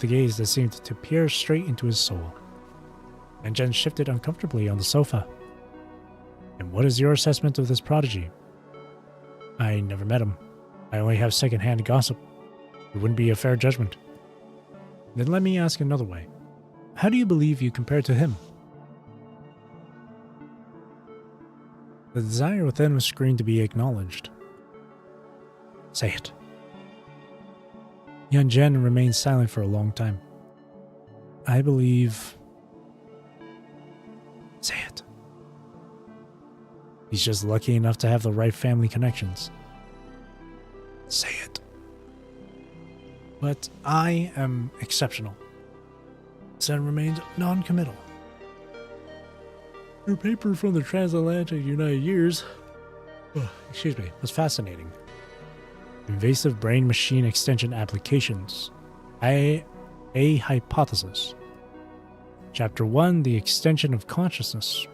a gaze that seemed to peer straight into his soul. Yanjen shifted uncomfortably on the sofa. And what is your assessment of this prodigy? I never met him. I only have second-hand gossip. It wouldn't be a fair judgment. Then let me ask another way. How do you believe you compare to him? The desire within was screamed to be acknowledged. Say it. Yanjen remained silent for a long time. I believe... Say it. He's just lucky enough to have the right family connections. Say it. But I am exceptional. Sen remained non-committal. Your paper from the Transatlantic United Years, was fascinating. Invasive brain-machine extension applications. A hypothesis. Chapter 1, the extension of consciousness.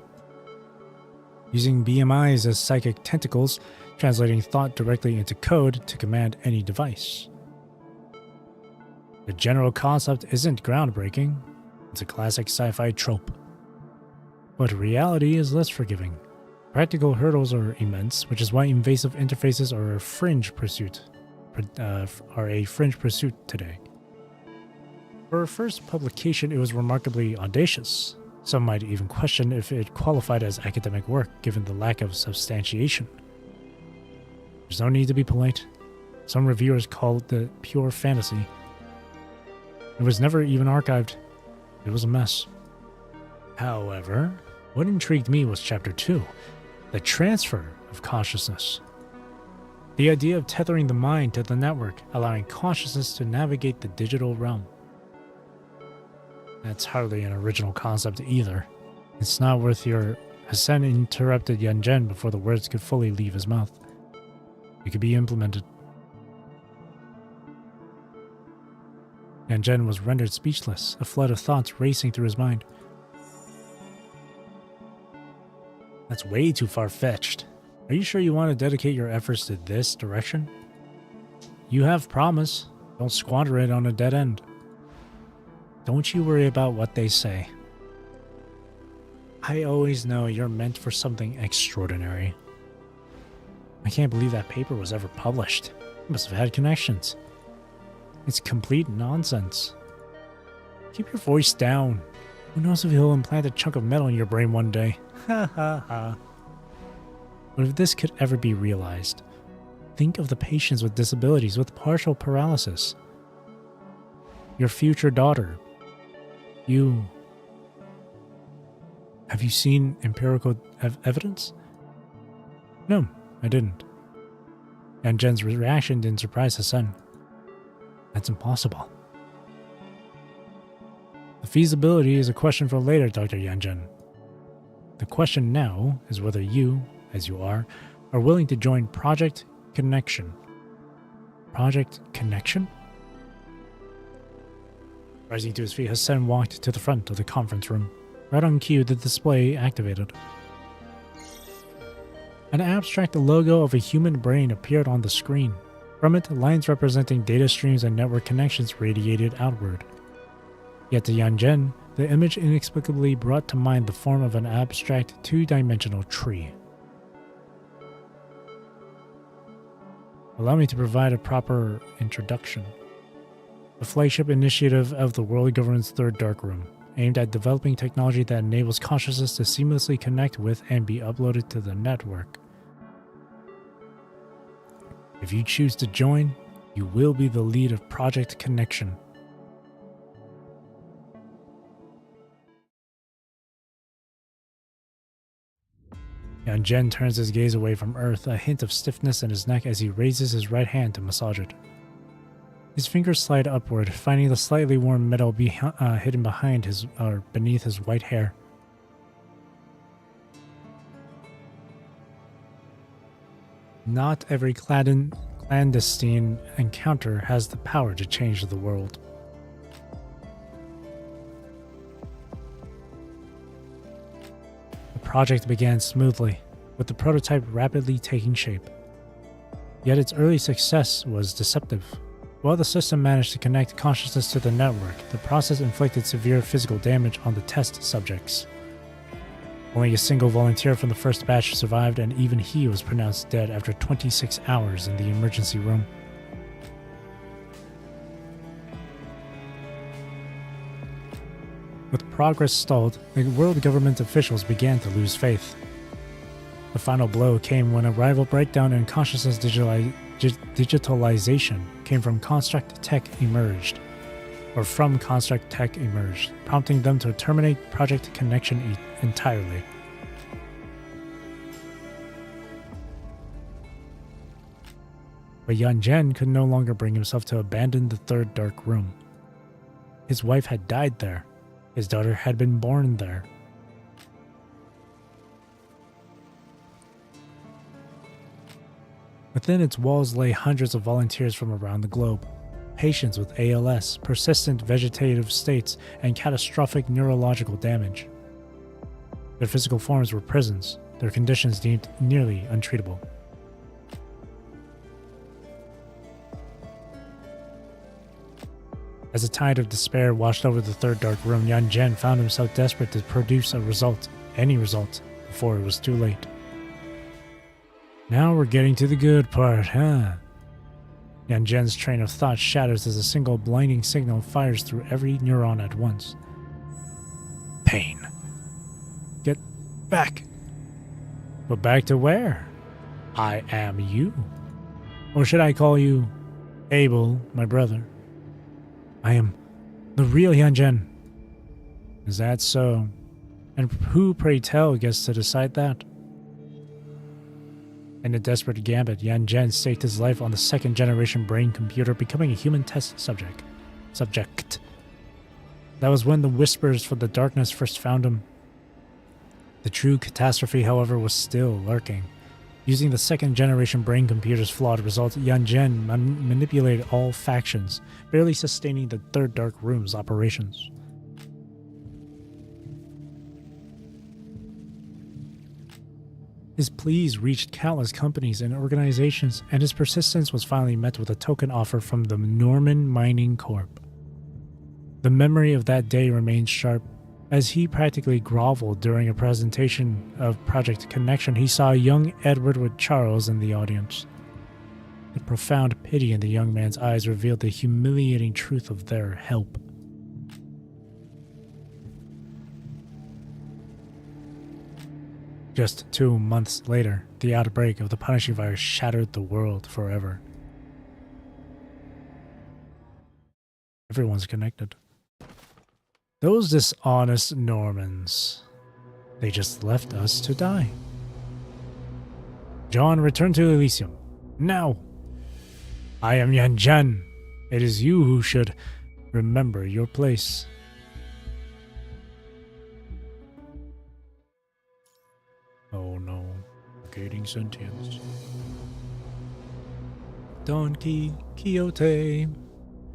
Using BMIs as psychic tentacles, translating thought directly into code to command any device. The general concept isn't groundbreaking. It's a classic sci-fi trope. But reality is less forgiving. Practical hurdles are immense, which is why invasive interfaces are a fringe pursuit today. For a first publication, it was remarkably audacious. Some might even question if it qualified as academic work, given the lack of substantiation. There's no need to be polite. Some reviewers called it pure fantasy. It was never even archived. It was a mess. However, what intrigued me was Chapter 2, the transfer of consciousness. The idea of tethering the mind to the network, allowing consciousness to navigate the digital realm. That's hardly an original concept either. It's not worth your... Hassan interrupted Yanjen before the words could fully leave his mouth. It could be implemented. Yanjen was rendered speechless, a flood of thoughts racing through his mind. That's way too far-fetched. Are you sure you want to dedicate your efforts to this direction? You have promise. Don't squander it on a dead end. Don't you worry about what they say. I always know you're meant for something extraordinary. I can't believe that paper was ever published. You must have had connections. It's complete nonsense. Keep your voice down. Who knows if he'll implant a chunk of metal in your brain one day. Ha ha ha. But if this could ever be realized, think of the patients with disabilities with partial paralysis. Your future daughter. You... Have you seen empirical evidence? No, I didn't. And Jen's reaction didn't surprise Hassan. That's impossible. The feasibility is a question for later, Dr. Yanjen. The question now is whether you, as you are willing to join Project Connection. Project Connection? Rising to his feet, Hassan walked to the front of the conference room. Right on cue, the display activated. An abstract logo of a human brain appeared on the screen. From it, lines representing data streams and network connections radiated outward. Yet to Yanjen, the image inexplicably brought to mind the form of an abstract two-dimensional tree. Allow me to provide a proper introduction. the flagship initiative of the world government's third dark room, aimed at developing technology that enables consciousness to seamlessly connect with and be uploaded to the network. If you choose to join, you will be the lead of Project Connection. Yan turns his gaze away from Earth, a hint of stiffness in his neck as he raises his right hand to massage it. His fingers slide upward, finding the slightly warm metal hidden behind his or beneath his white hair. Not every clandestine encounter has the power to change the world. The project began smoothly, with the prototype rapidly taking shape. Yet its early success was deceptive. While the system managed to connect consciousness to the network, the process inflicted severe physical damage on the test subjects. Only a single volunteer from the first batch survived, and even he was pronounced dead after 26 hours in the emergency room. With progress stalled, the world government officials began to lose faith. The final blow came when a rival breakdown in consciousness digitalization came from Construct Tech emerged, prompting them to terminate Project Connection entirely. But Yan could no longer bring himself to abandon the third dark room. His wife had died there. His daughter had been born there. Within its walls lay hundreds of volunteers from around the globe. Patients with ALS, persistent vegetative states, and catastrophic neurological damage. Their physical forms were prisons, their conditions deemed nearly untreatable. As a tide of despair washed over the third dark room, Yan found himself desperate to produce a result, any result, before it was too late. Now we're getting to the good part, huh? Yan's train of thought shatters as a single blinding signal fires through every neuron at once. Pain. Get back. But back to where? I am you. Or should I call you Abel, my brother? I am the real Yan. Is that so? And who, pray tell, gets to decide that? In a desperate gambit, Yan staked his life on the second-generation brain computer, becoming a human test subject. That was when the whispers from the darkness first found him. The true catastrophe, however, was still lurking. Using the second-generation brain computer's flawed results, Yan manipulated all factions, barely sustaining the third dark room's operations. His pleas reached countless companies and organizations, and his persistence was finally met with a token offer from the Norman Mining Corp. The memory of that day remains sharp. As he practically groveled during a presentation of Project Connection, he saw young Edward Charles in the audience. The profound pity in the young man's eyes revealed the humiliating truth of their help. Just 2 months later, the outbreak of the punishing virus shattered the world forever. Everyone's connected. Those dishonest Normans. They just left us to die. John, return to Elysium. Now! I am Yan. It is you who should remember your place. Oh no, gaining sentience. Don Quixote.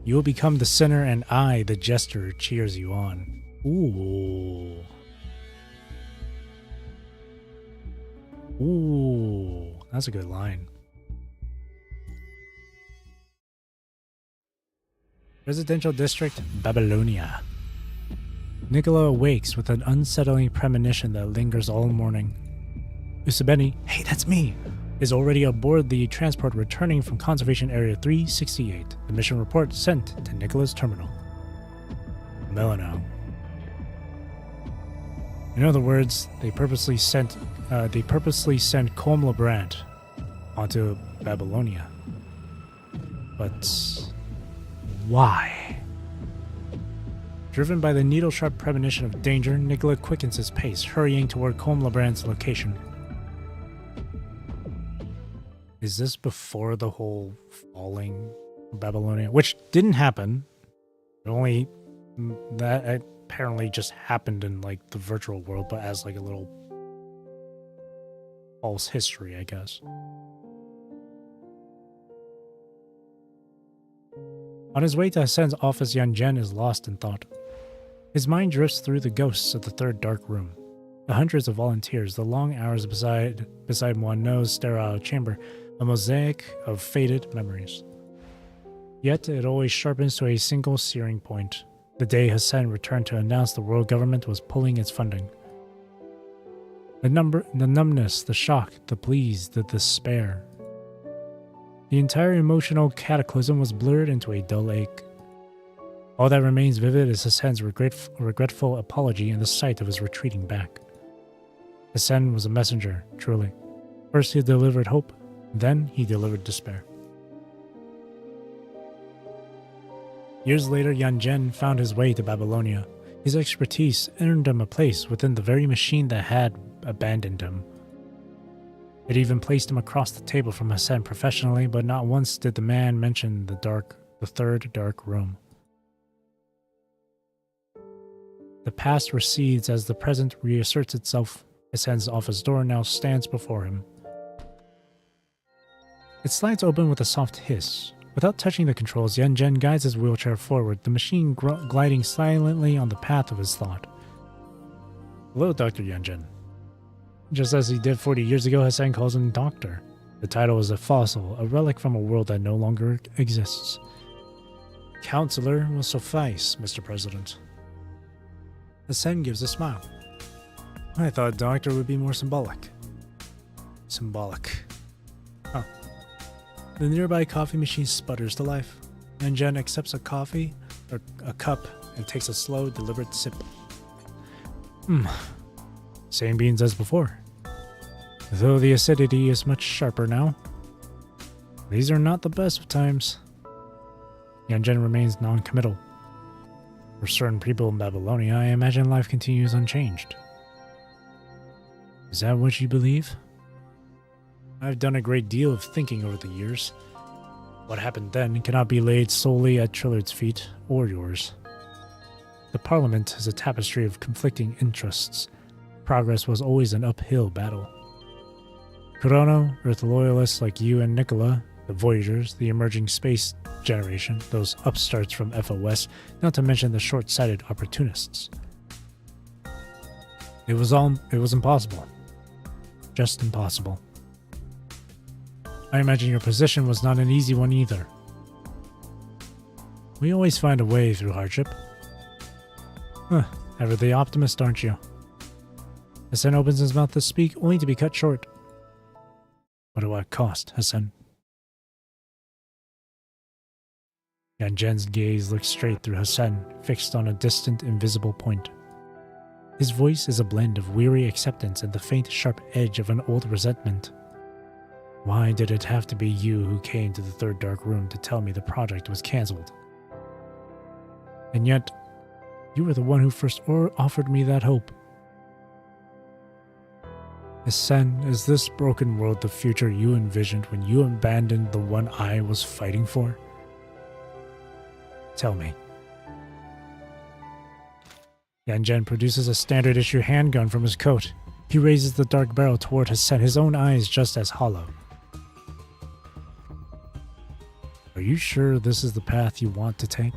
You will become the sinner, and I, the jester, cheers you on. Ooh. Ooh, that's a good line. Residential District, Babylonia. Nicola awakes with an unsettling premonition that lingers all morning. Usabeni, hey, that's me. is already aboard the transport returning from Conservation Area 368. The mission report sent to Nicola's terminal. Melano. In other words, they purposely sent Colm Lebrant onto Babylonia. But why? Driven by the needle-sharp premonition of danger, Nicola quickens his pace, hurrying toward Colm Lebrant's location. Is this before the whole falling of Babylonia? Which didn't happen. That apparently just happened in like the virtual world, but as like a little false history, I guess. On his way to Hassan's office, Yan Zhen is lost in thought. His mind drifts through the ghosts of the third dark room. The hundreds of volunteers, the long hours beside Moineau's sterile chamber, a mosaic of faded memories. Yet it always sharpens to a single searing point. The day Hassan returned to announce the world government was pulling its funding. The numbness, the shock, the pleas, the despair. The entire emotional cataclysm was blurred into a dull ache. All that remains vivid is Hassan's regretful apology and the sight of his retreating back. Hassan was a messenger, truly. First he delivered hope, then he delivered despair. Years later, Yan Zhen found his way to Babylonia. His expertise earned him a place within the very machine that had abandoned him. It even placed him across the table from Hassan professionally, but not once did the man mention the third dark room. The past recedes as the present reasserts itself. Hassan's office door now stands before him. It slides open with a soft hiss. Without touching the controls, Yan Zhen guides his wheelchair forward, the machine gliding silently on the path of his thought. Hello, Dr. Yan Zhen. Just as he did 40 years ago, Hassan calls him Doctor. The title is a fossil, a relic from a world that no longer exists. Counselor will suffice, Mr. President. Hassan gives a smile. I thought Doctor would be more symbolic. Symbolic. Huh. The nearby coffee machine sputters to life. Yan Zhen accepts a cup, and takes a slow, deliberate sip. Same beans as before. Though the acidity is much sharper now. These are not the best of times. Yan Zhen remains non-committal. For certain people in Babylonia, I imagine life continues unchanged. Is that what you believe? I've done a great deal of thinking over the years. What happened then cannot be laid solely at Trillard's feet or yours. The Parliament is a tapestry of conflicting interests. Progress was always an uphill battle. Chrono, Earth loyalists like you and Nicola, the Voyagers, the emerging space generation, those upstarts from FOS, not to mention the short-sighted opportunists. It was impossible. Just impossible. I imagine your position was not an easy one either. We always find a way through hardship. Ever the optimist, aren't you? Hassan opens his mouth to speak, only to be cut short. But at what cost, Hassan? Yan Zhen's gaze looks straight through Hassan, fixed on a distant, invisible point. His voice is a blend of weary acceptance and the faint, sharp edge of an old resentment. Why did it have to be you who came to the third dark room to tell me the project was cancelled? And yet, you were the one who first offered me that hope. Hassan, is this broken world the future you envisioned when you abandoned the one I was fighting for? Tell me. Yan Zhen produces a standard issue handgun from his coat. He raises the dark barrel toward Hassan, his own eyes just as hollow. Are you sure this is the path you want to take?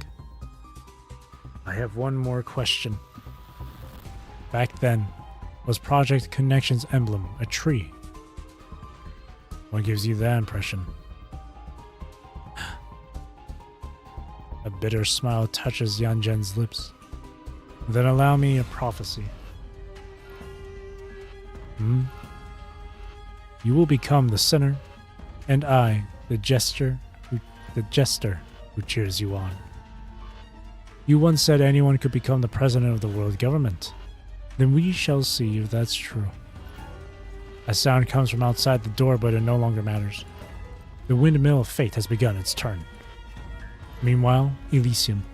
I have one more question. Back then, was Project Connection's emblem a tree? What gives you that impression? A bitter smile touches Yan Zhen's lips. Then allow me a prophecy. You will become the center, and I, the jester who cheers you on. You once said anyone could become the president of the world government. Then we shall see if that's true. A sound comes from outside the door, but it no longer matters. The windmill of fate has begun its turn. Meanwhile, Elysium.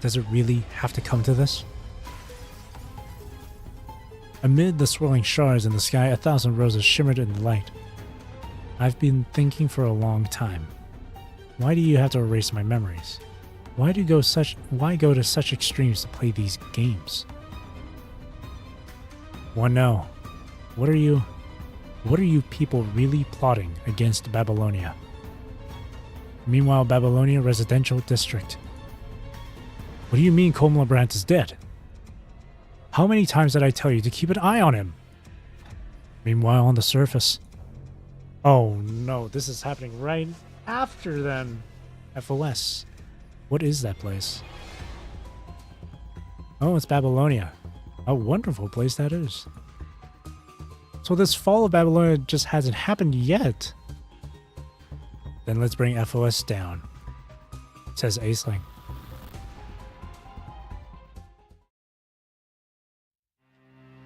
Does it really have to come to this? Amid the swirling stars in the sky, 1,000 roses shimmered in the light. I've been thinking for a long time. Why do you have to erase my memories? Why go to such extremes to play these games? One no. What are you people really plotting against Babylonia? Meanwhile, Babylonia Residential District. What do you mean Komlabrant is dead? How many times did I tell you to keep an eye on him? Meanwhile, on the surface. Oh no, this is happening right after them. FOS. What is that place? Oh, it's Babylonia. A wonderful place that is. So this fall of Babylonia just hasn't happened yet. Then let's bring FOS down, says Aisling.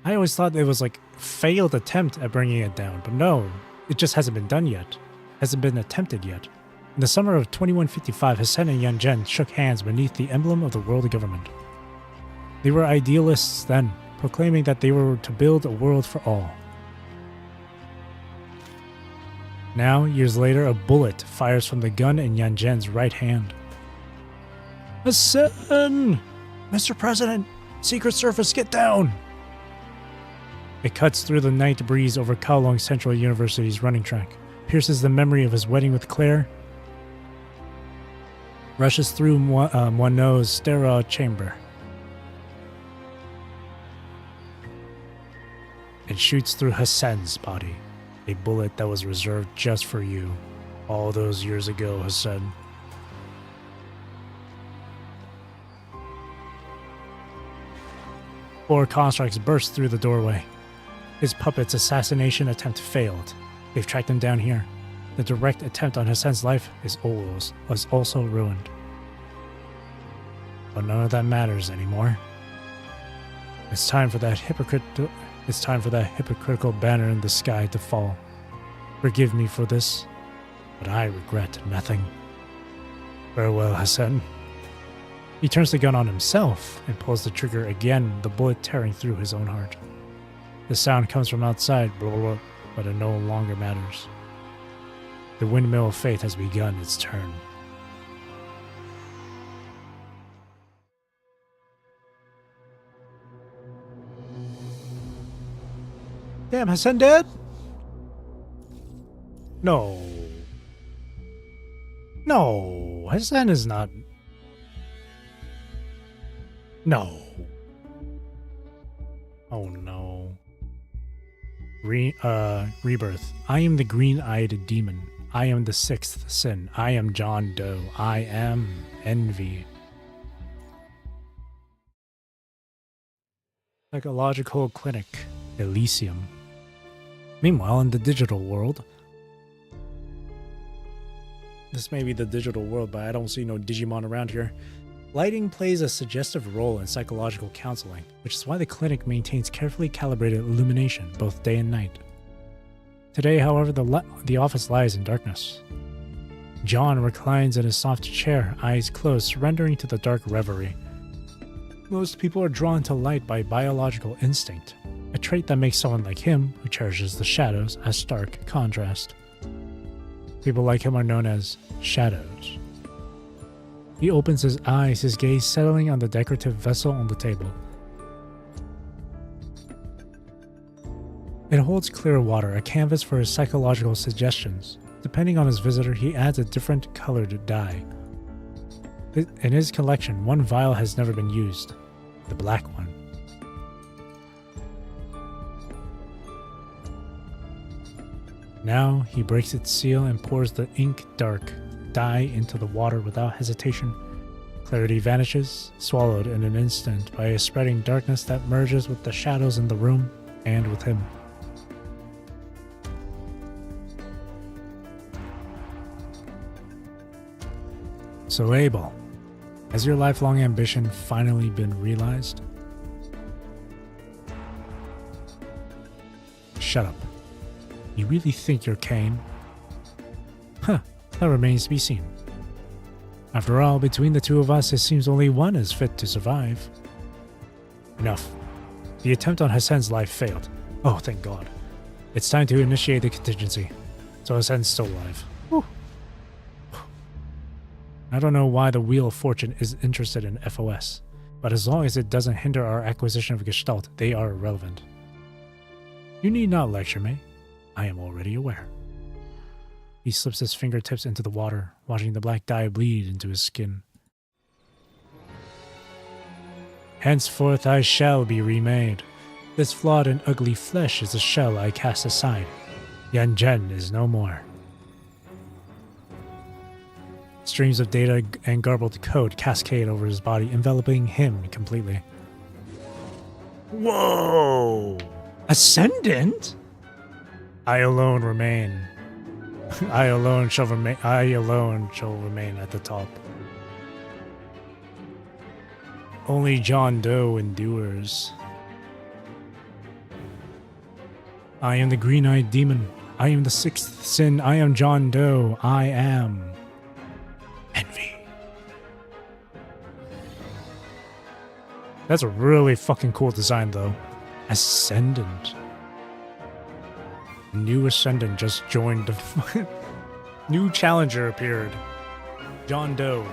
I always thought it was like a failed attempt at bringing it down, but no, it just hasn't been done yet. Hasn't been attempted yet. In the summer of 2155, Hassan and Yanzhen shook hands beneath the emblem of the world government. They were idealists then, proclaiming that they were to build a world for all. Now, years later, a bullet fires from the gun in Yanzhen's right hand. Hassan! Mr. President! Secret Service, get down! It cuts through the night breeze over Kowloon Central University's running track, pierces the memory of his wedding with Claire, rushes through Moineau's sterile chamber, and shoots through Hassan's body. A bullet that was reserved just for you all those years ago, Hassan. Four constructs burst through the doorway. His puppet's assassination attempt failed. They've tracked him down here. The direct attempt on Hassan's life was also ruined. But none of that matters anymore. It's time for that hypocritical banner in the sky to fall. Forgive me for this, but I regret nothing. Farewell, Hassan. He turns the gun on himself and pulls the trigger again, the bullet tearing through his own heart. The sound comes from outside, blah, blah, blah, but it no longer matters. The windmill of fate has begun its turn. Damn, Hassan dead? No. No, Hassan is not. No. Oh no. Rebirth. I am the green-eyed demon. I am the sixth sin. I am John Doe. I am envy. Psychological clinic. Elysium. Meanwhile, in the digital world. This may be the digital world, but I don't see no Digimon around here. Lighting plays a suggestive role in psychological counseling, which is why the clinic maintains carefully calibrated illumination both day and night. Today, however, the office lies in darkness. John reclines in his soft chair, eyes closed, surrendering to the dark reverie. Most people are drawn to light by biological instinct, a trait that makes someone like him, who cherishes the shadows, a stark contrast. People like him are known as shadows. He opens his eyes, his gaze settling on the decorative vessel on the table. It holds clear water, a canvas for his psychological suggestions. Depending on his visitor, he adds a different colored dye. In his collection, one vial has never been used, the black one. Now he breaks its seal and pours the ink-dark dye into the water without hesitation. Clarity vanishes, swallowed in an instant by a spreading darkness that merges with the shadows in the room and with him. So Abel, has your lifelong ambition finally been realized? Shut up. You really think you're Cain? Huh, that remains to be seen. After all, between the two of us, it seems only one is fit to survive. Enough. The attempt on Hassan's life failed. Oh, thank God. It's time to initiate the contingency. So Hassan's still alive. Whew. I don't know why the Wheel of Fortune is interested in FOS, but as long as it doesn't hinder our acquisition of Gestalt, they are irrelevant. You need not lecture me. I am already aware. He slips his fingertips into the water, watching the black dye bleed into his skin. Henceforth I shall be remade. This flawed and ugly flesh is a shell I cast aside. Yan Zhen is no more. Streams of data and garbled code cascade over his body, enveloping him completely. Whoa! Ascendant? I alone remain. I alone shall remain at the top. Only John Doe endures. I am the green-eyed demon. I am the sixth sin. I am John Doe. I am envy. That's a really fucking cool design, though. Ascendant. New Ascendant just joined the new challenger appeared. John Doe.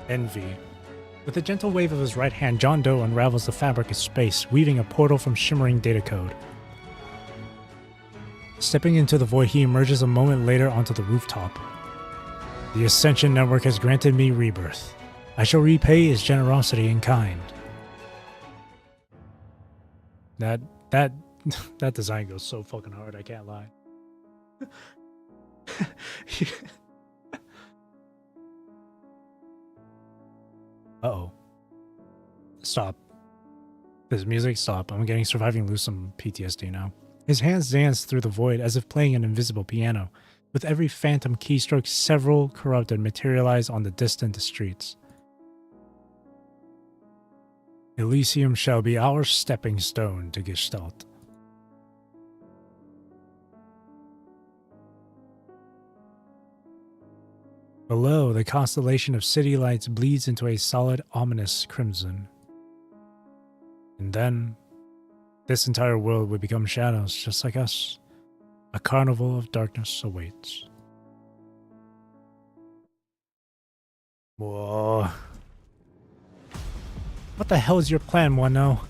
Envy. With a gentle wave of his right hand, John Doe unravels the fabric of space, weaving a portal from shimmering data code. Stepping into the void, he emerges a moment later onto the rooftop. The Ascension Network has granted me rebirth. I shall repay his generosity in kind. That design goes so fucking hard, I can't lie. Uh-oh. Stop. This music, stop. I'm getting surviving lose some PTSD now. His hands dance through the void as if playing an invisible piano. With every phantom keystroke, several corrupted materialize on the distant streets. Elysium shall be our stepping stone to Gestalt. Below, the constellation of city lights bleeds into a solid, ominous crimson. And then, this entire world would become shadows, just like us. A carnival of darkness awaits. Whoa. What the hell is your plan, Wano?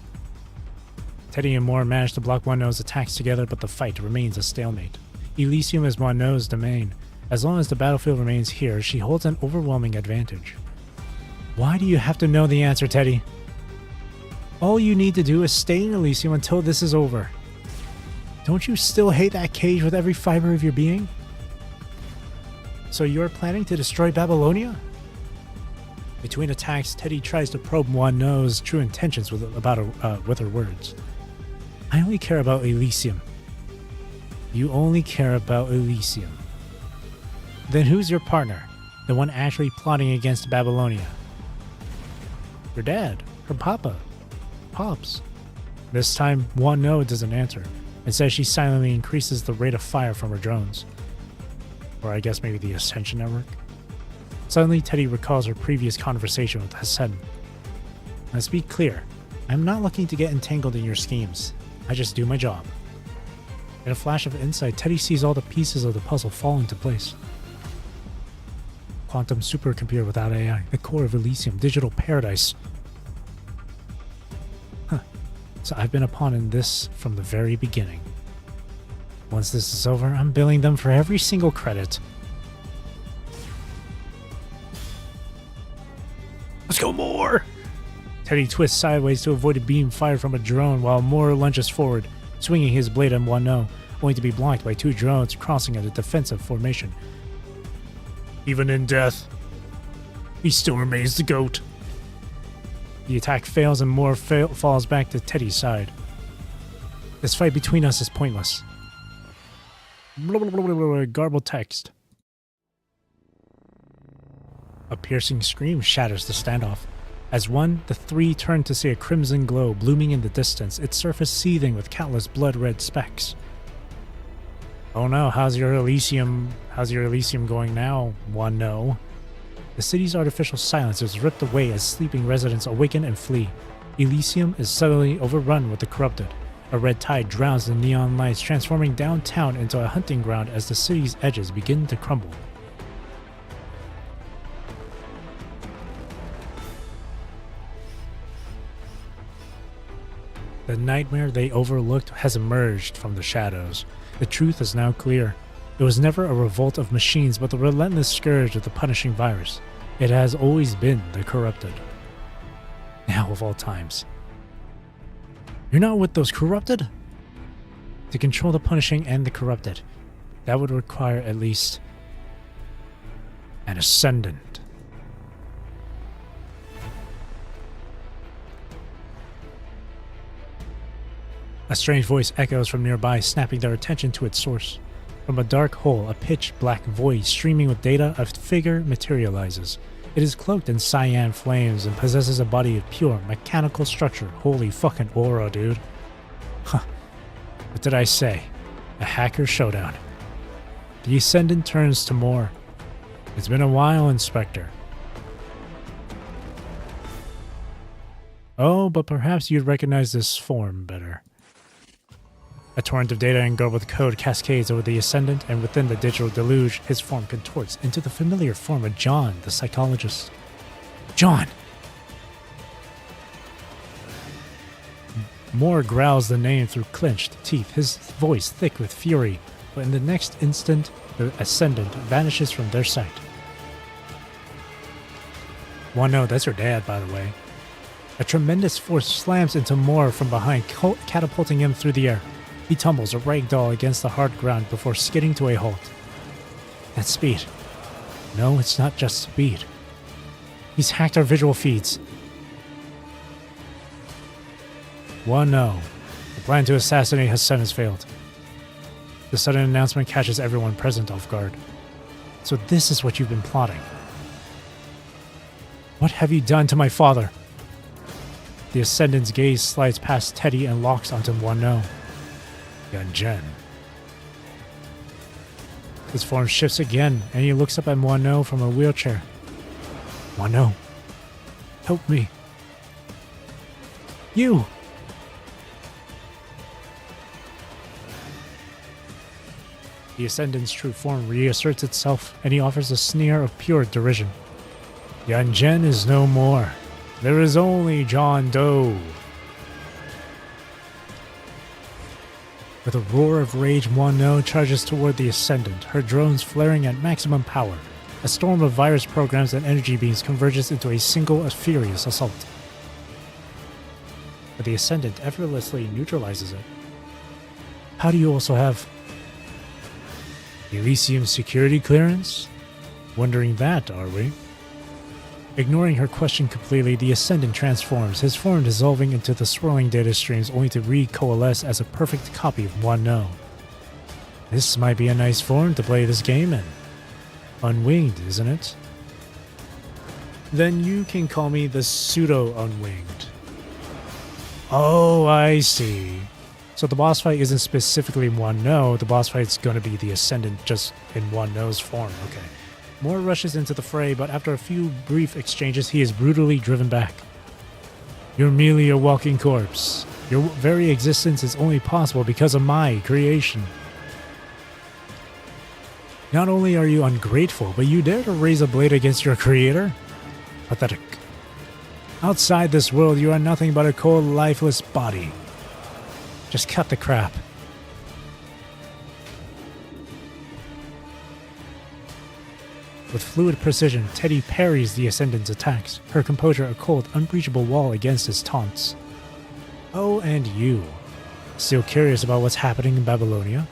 Teddy and Moore manage to block Wano's attacks together, but the fight remains a stalemate. Elysium is Wano's domain. As long as the battlefield remains here, she holds an overwhelming advantage. Why do you have to know the answer, Teddy? All you need to do is stay in Elysium until this is over. Don't you still hate that cage with every fiber of your being? So you're planning to destroy Babylonia? Between attacks, Teddy tries to probe Wano's true intentions with her words. I only care about Elysium. You only care about Elysium. Then who's your partner? The one actually plotting against Babylonia? Your dad. Her papa. Pops. This time, Wano doesn't answer. Instead, she silently increases the rate of fire from her drones. Or I guess maybe the Ascension Network. Suddenly, Teddy recalls her previous conversation with Hassan. Let's be clear. I'm not looking to get entangled in your schemes. I just do my job. In a flash of insight, Teddy sees all the pieces of the puzzle fall into place. Quantum supercomputer without AI, the core of Elysium, digital paradise. Huh. So I've been a pawn in this from the very beginning. Once this is over, I'm billing them for every single credit. Let's go, Moore! Teddy twists sideways to avoid a beam fired from a drone while Moore lunges forward, swinging his blade at Wano, only to be blocked by two drones crossing at a defensive formation. Even in death, he still remains the GOAT. The attack fails and Moore falls back to Teddy's side. This fight between us is pointless. Blah, blah, blah, blah, blah, garbled text. A piercing scream shatters the standoff. As one, the three turn to see a crimson glow blooming in the distance, its surface seething with countless blood-red specks. Oh no, how's your Elysium going now, one no? The city's artificial silence is ripped away as sleeping residents awaken and flee. Elysium is suddenly overrun with the corrupted. A red tide drowns the neon lights, transforming downtown into a hunting ground as the city's edges begin to crumble. The nightmare they overlooked has emerged from the shadows. The truth is now clear. It was never a revolt of machines, but the relentless scourge of the punishing virus. It has always been the corrupted. Now of all times. You're not with those corrupted? To control the punishing and the corrupted, that would require at least an ascendant. A strange voice echoes from nearby, snapping their attention to its source. From a dark hole, a pitch-black void streaming with data, a figure materializes. It is cloaked in cyan flames and possesses a body of pure mechanical structure. Holy fucking aura, dude. Huh. What did I say? A hacker showdown. The Ascendant turns to Moore. It's been a while, Inspector. Oh, but perhaps you'd recognize this form better. A torrent of data and garbled code cascades over the Ascendant, and within the digital deluge, his form contorts into the familiar form of John, the psychologist. John! Moore growls the name through clenched teeth, his voice thick with fury, but in the next instant, the Ascendant vanishes from their sight. Well, no, that's her dad, by the way. A tremendous force slams into Moore from behind, catapulting him through the air. He tumbles a ragdoll against the hard ground before skidding to a halt. That's speed. No, it's not just speed. He's hacked our visual feeds. Well, no. The plan to assassinate Hassan has failed. The sudden announcement catches everyone present off guard. So this is what you've been plotting. What have you done to my father? The Ascendant's gaze slides past Teddy and locks onto Wano. Yunjen. His form shifts again, and he looks up at Wano from a wheelchair. Wano, help me. You! The Ascendant's true form reasserts itself, and he offers a sneer of pure derision. Yunjen is no more. There is only John Doe. With a roar of rage, Wano charges toward the Ascendant, her drones flaring at maximum power. A storm of virus programs and energy beams converges into a single furious assault. But the Ascendant effortlessly neutralizes it. How do you also have Elysium security clearance? Wondering that, are we? Ignoring her question completely, the Ascendant transforms, his form dissolving into the swirling data streams only to recoalesce as a perfect copy of Wano. This might be a nice form to play this game in. Unwinged, isn't it? Then you can call me the pseudo-unwinged. Oh, I see. So the boss fight isn't specifically Wano, the boss fight's gonna be the Ascendant just in Wano's form, okay. Moore rushes into the fray, but after a few brief exchanges, he is brutally driven back. You're merely a walking corpse. Your very existence is only possible because of my creation. Not only are you ungrateful, but you dare to raise a blade against your creator? Pathetic. Outside this world, you are nothing but a cold, lifeless body. Just cut the crap. With fluid precision, Teddy parries the Ascendant's attacks, her composure a cold, unbreachable wall against his taunts. Oh, and you. Still curious about what's happening in Babylonia?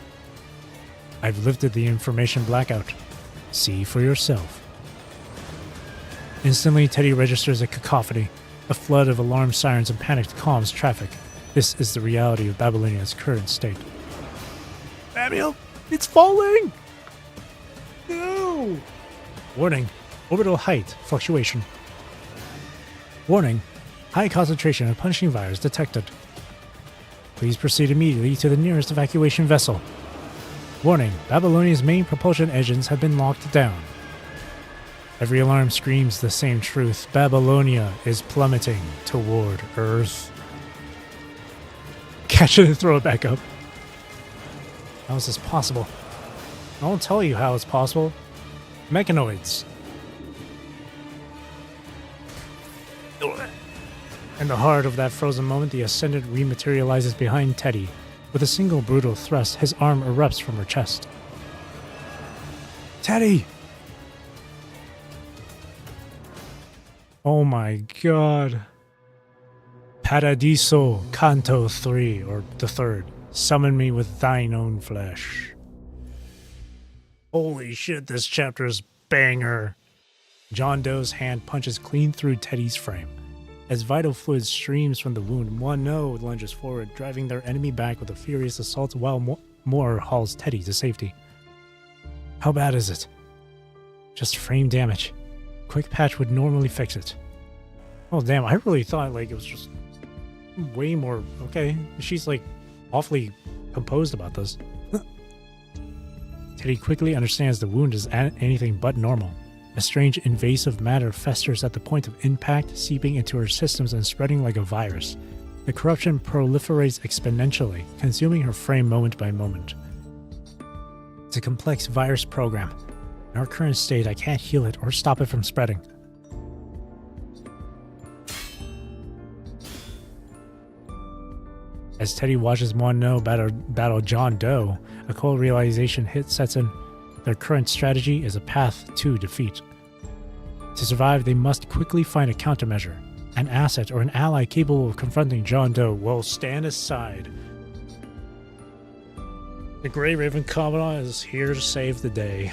I've lifted the information blackout. See for yourself. Instantly, Teddy registers a cacophony. A flood of alarm sirens and panicked calms traffic. This is the reality of Babylonia's current state. Samuel, it's falling! No! Warning, Orbital height fluctuation. Warning, high concentration of punishing virus detected. Please proceed immediately to the nearest evacuation vessel. Warning, Babylonia's main propulsion engines have been locked down. Every alarm screams the same truth. Babylonia is plummeting toward Earth. Catch it and throw it back up. How is this possible? I won't tell you how it's possible. Mechanoids. In the heart of that frozen moment, the Ascendant rematerializes behind Teddy. With a single brutal thrust, his arm erupts from her chest. Teddy! Oh my god. Paradiso Canto 3, or the third. Summon me with thine own flesh. Holy shit, this chapter is banger. John Doe's hand punches clean through Teddy's frame. As vital fluid streams from the wound, Mono lunges forward, driving their enemy back with a furious assault while Moore hauls Teddy to safety. How bad is it? Just frame damage. Quick patch would normally fix it. Oh damn, I really thought like it was just way more... Okay, she's like awfully composed about this. Teddy quickly understands the wound is anything but normal. A strange invasive matter festers at the point of impact, seeping into her systems and spreading like a virus. The corruption proliferates exponentially, consuming her frame moment by moment. It's a complex virus program. In our current state, I can't heal it or stop it from spreading. As Teddy watches Mono battle John Doe, a cold realization sets in. Their current strategy is a path to defeat. To survive, they must quickly find a countermeasure. An asset or an ally capable of confronting John Doe will stand aside. The Grey Raven Commandant is here to save the day.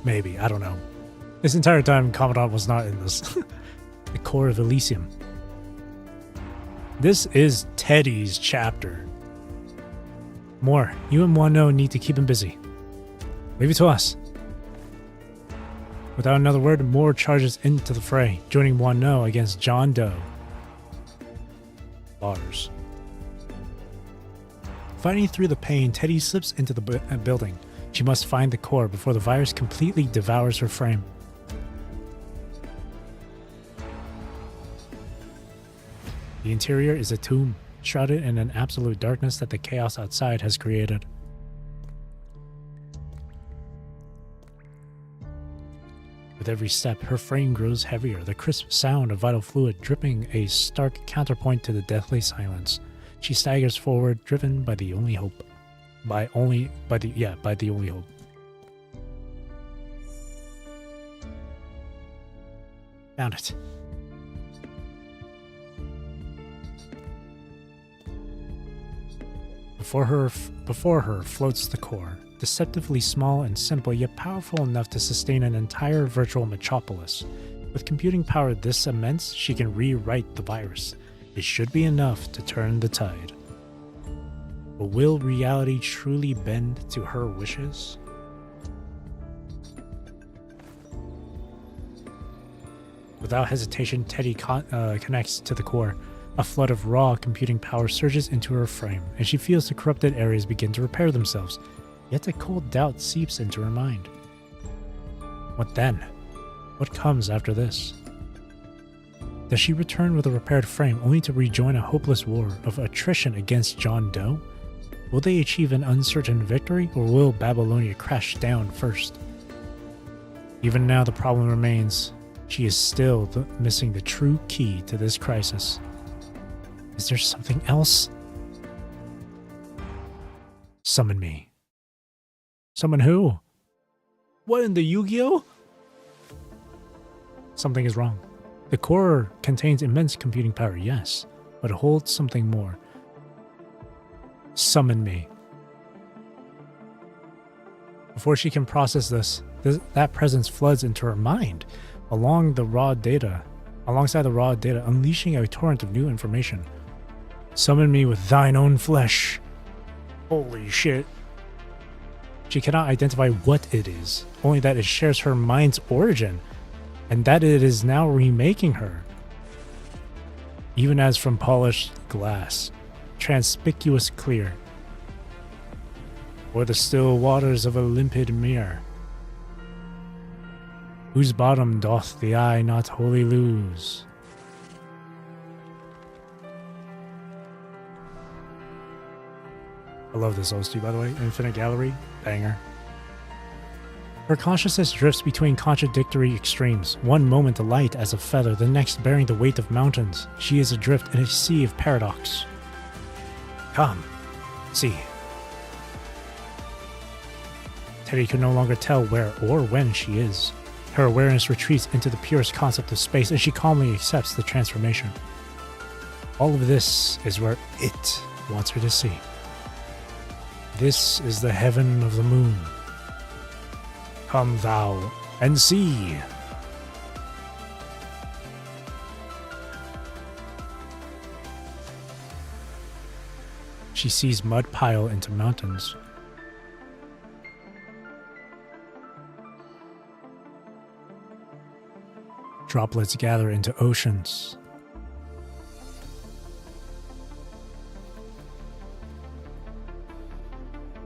Maybe, I don't know. This entire time, Commandant was not in this. The core of Elysium. This is Teddy's chapter. More, you and Mono need to keep him busy. Leave it to us. Without another word, Moore charges into the fray, joining Mono against John Doe. Bars. Fighting through the pain, Teddy slips into the building. She must find the core before the virus completely devours her frame. The interior is a tomb, shrouded in an absolute darkness that the chaos outside has created. With every step, her frame grows heavier, the crisp sound of vital fluid dripping a stark counterpoint to the deathly silence. She staggers forward, driven by the only hope. By the only hope. Found it. Before her floats the core, deceptively small and simple, yet powerful enough to sustain an entire virtual metropolis. With computing power this immense, she can rewrite the virus. It should be enough to turn the tide. But will reality truly bend to her wishes? Without hesitation, Teddy connects to the core. A flood of raw computing power surges into her frame, and she feels the corrupted areas begin to repair themselves. Yet a cold doubt seeps into her mind. What then? What comes after this? Does she return with a repaired frame only to rejoin a hopeless war of attrition against John Doe? Will they achieve an uncertain victory, or will Babylonia crash down first? Even now the problem remains. She is still missing the true key to this crisis. Is there something else? Summon me. Summon who? What in the Yu-Gi-Oh? Something is wrong. The core contains immense computing power, yes, but it holds something more. Summon me. Before she can process this, that presence floods into her mind, alongside the raw data, unleashing a torrent of new information. Summon me with thine own flesh. Holy shit. She cannot identify what it is, only that it shares her mind's origin, and that it is now remaking her. Even as from polished glass, conspicuous clear, or the still waters of a limpid mirror, whose bottom doth the eye not wholly lose. I love this OST, by the way. Infinite Gallery, banger. Her consciousness drifts between contradictory extremes. One moment light as a feather, the next bearing the weight of mountains. She is adrift in a sea of paradox. Come, see. Teddy can no longer tell where or when she is. Her awareness retreats into the purest concept of space, and she calmly accepts the transformation. All of this is where it wants her to see. This is the heaven of the moon. Come thou and see. She sees mud pile into mountains. Droplets gather into oceans.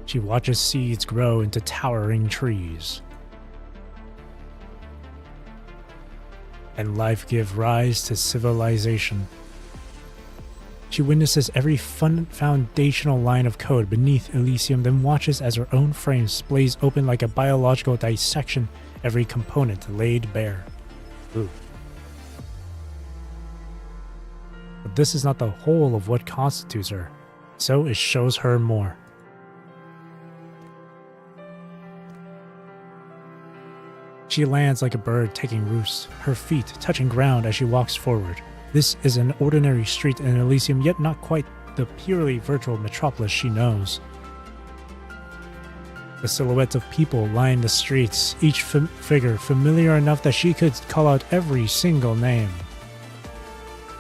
She watches seeds grow into towering trees. And life give rise to civilization. She witnesses every foundational line of code beneath Elysium, then watches as her own frame splays open like a biological dissection, every component laid bare. Ooh. But this is not the whole of what constitutes her, so it shows her more. She lands like a bird taking roost, her feet touching ground as she walks forward. This is an ordinary street in Elysium, yet not quite the purely virtual metropolis she knows. The silhouettes of people line the streets, each figure familiar enough that she could call out every single name.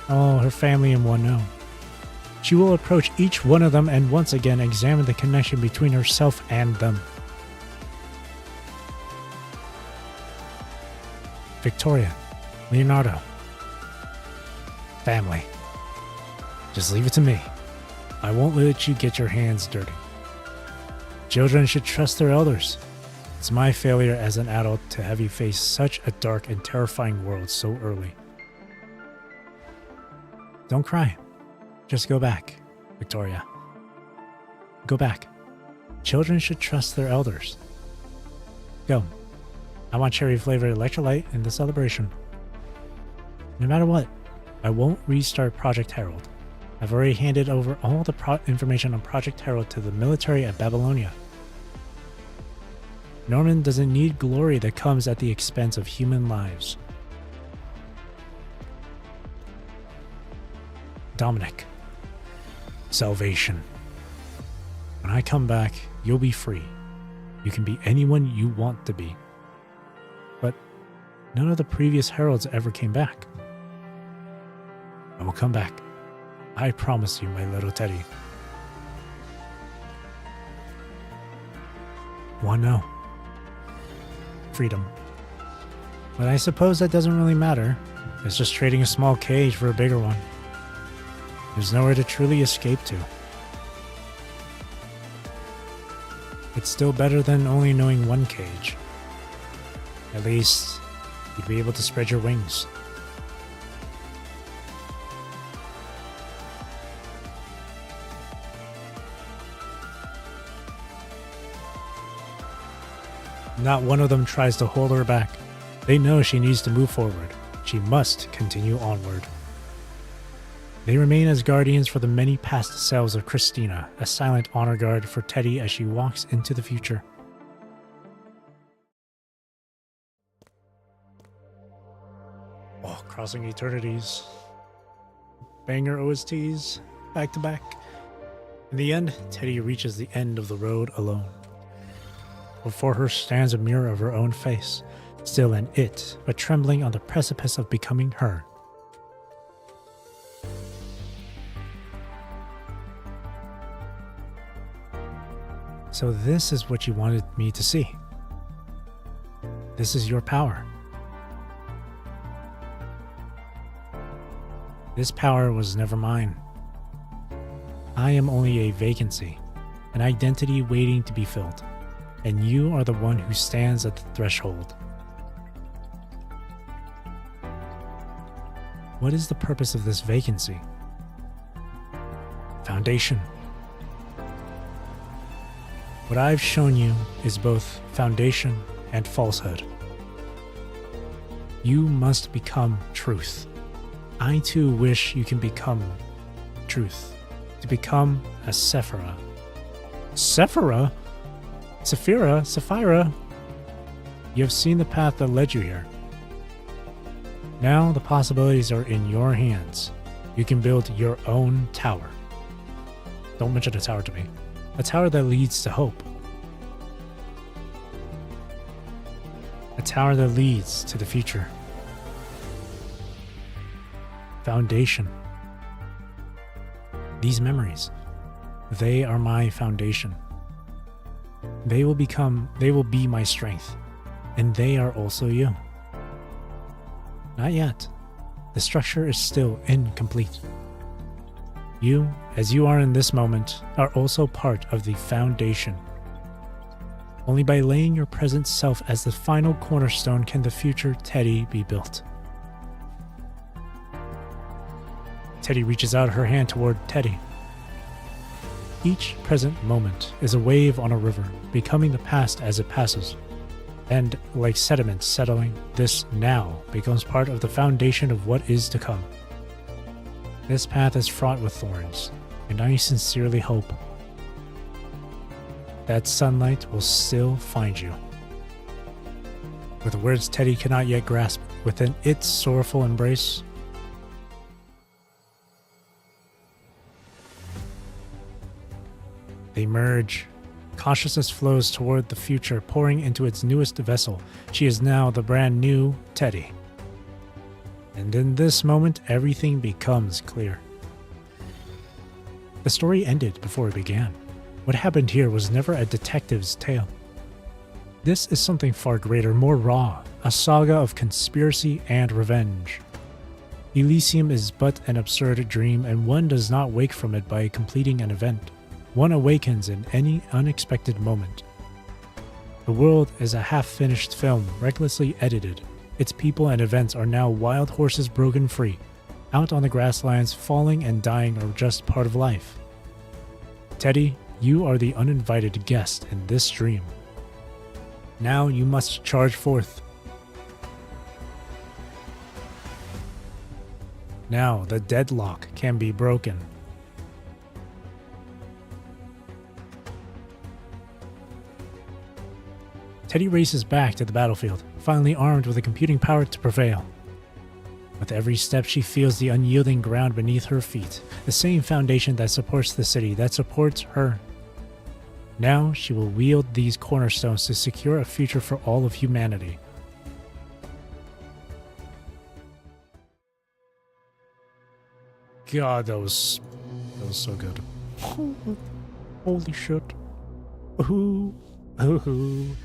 Oh, her family in one know. She will approach each one of them and once again examine the connection between herself and them. Victoria, Leonardo, family. Just leave it to me. I won't let you get your hands dirty. Children should trust their elders. It's my failure as an adult to have you face such a dark and terrifying world so early. Don't cry. Just go back, Victoria. Go back. Children should trust their elders. Go. I want cherry-flavored electrolyte in the celebration. No matter what, I won't restart Project Herald. I've already handed over all the information on Project Herald to the military at Babylonia. Norman doesn't need glory that comes at the expense of human lives. Dominic. Salvation. When I come back, you'll be free. You can be anyone you want to be. But none of the previous heralds ever came back. I will come back. I promise you, my little Teddy. One no. Freedom. But I suppose that doesn't really matter. It's just trading a small cage for a bigger one. There's nowhere to truly escape to. It's still better than only knowing one cage. At least, you'd be able to spread your wings. Not one of them tries to hold her back. They know she needs to move forward. She must continue onward. They remain as guardians for the many past selves of Christina, a silent honor guard for Teddy as she walks into the future. Oh, Crossing Eternities. Banger OSTs, back to back. In the end, Teddy reaches the end of the road alone. Before her stands a mirror of her own face, still an it, but trembling on the precipice of becoming her. So this is what you wanted me to see. This is your power. This power was never mine. I am only a vacancy, an identity waiting to be filled, and you are the one who stands at the threshold. What is the purpose of this vacancy? Foundation. What I've shown you is both foundation and falsehood. You must become truth. I too wish you can become truth. To become a Sephira. Sephira? Sapphira? You have seen the path that led you here. Now the possibilities are in your hands. You can build your own tower. Don't mention a tower to me. A tower that leads to hope. A tower that leads to the future. Foundation. These memories, they are my foundation. They will be my strength, and they are also you. Not yet. The structure is still incomplete. You, as you are in this moment, are also part of the foundation. Only by laying your present self as the final cornerstone can the future Teddy be built. Teddy reaches out her hand toward Teddy. Each present moment is a wave on a river, becoming the past as it passes. And, like sediment settling, this now becomes part of the foundation of what is to come. This path is fraught with thorns, and I sincerely hope that sunlight will still find you. With words Teddy cannot yet grasp, within its sorrowful embrace, they merge. Consciousness flows toward the future, pouring into its newest vessel. She is now the brand new Teddy. And in this moment, everything becomes clear. The story ended before it began. What happened here was never a detective's tale. This is something far greater, more raw, a saga of conspiracy and revenge. Elysium is but an absurd dream, and one does not wake from it by completing an event. One awakens in any unexpected moment. The world is a half-finished film, recklessly edited. Its people and events are now wild horses broken free. Out on the grasslands, falling and dying are just part of life. Teddy, you are the uninvited guest in this dream. Now you must charge forth. Now the deadlock can be broken. Teddy races back to the battlefield, finally armed with the computing power to prevail. With every step, she feels the unyielding ground beneath her feet, the same foundation that supports the city, that supports her. Now she will wield these cornerstones to secure a future for all of humanity. God, that was so good. Holy shit. Ooh. Ooh.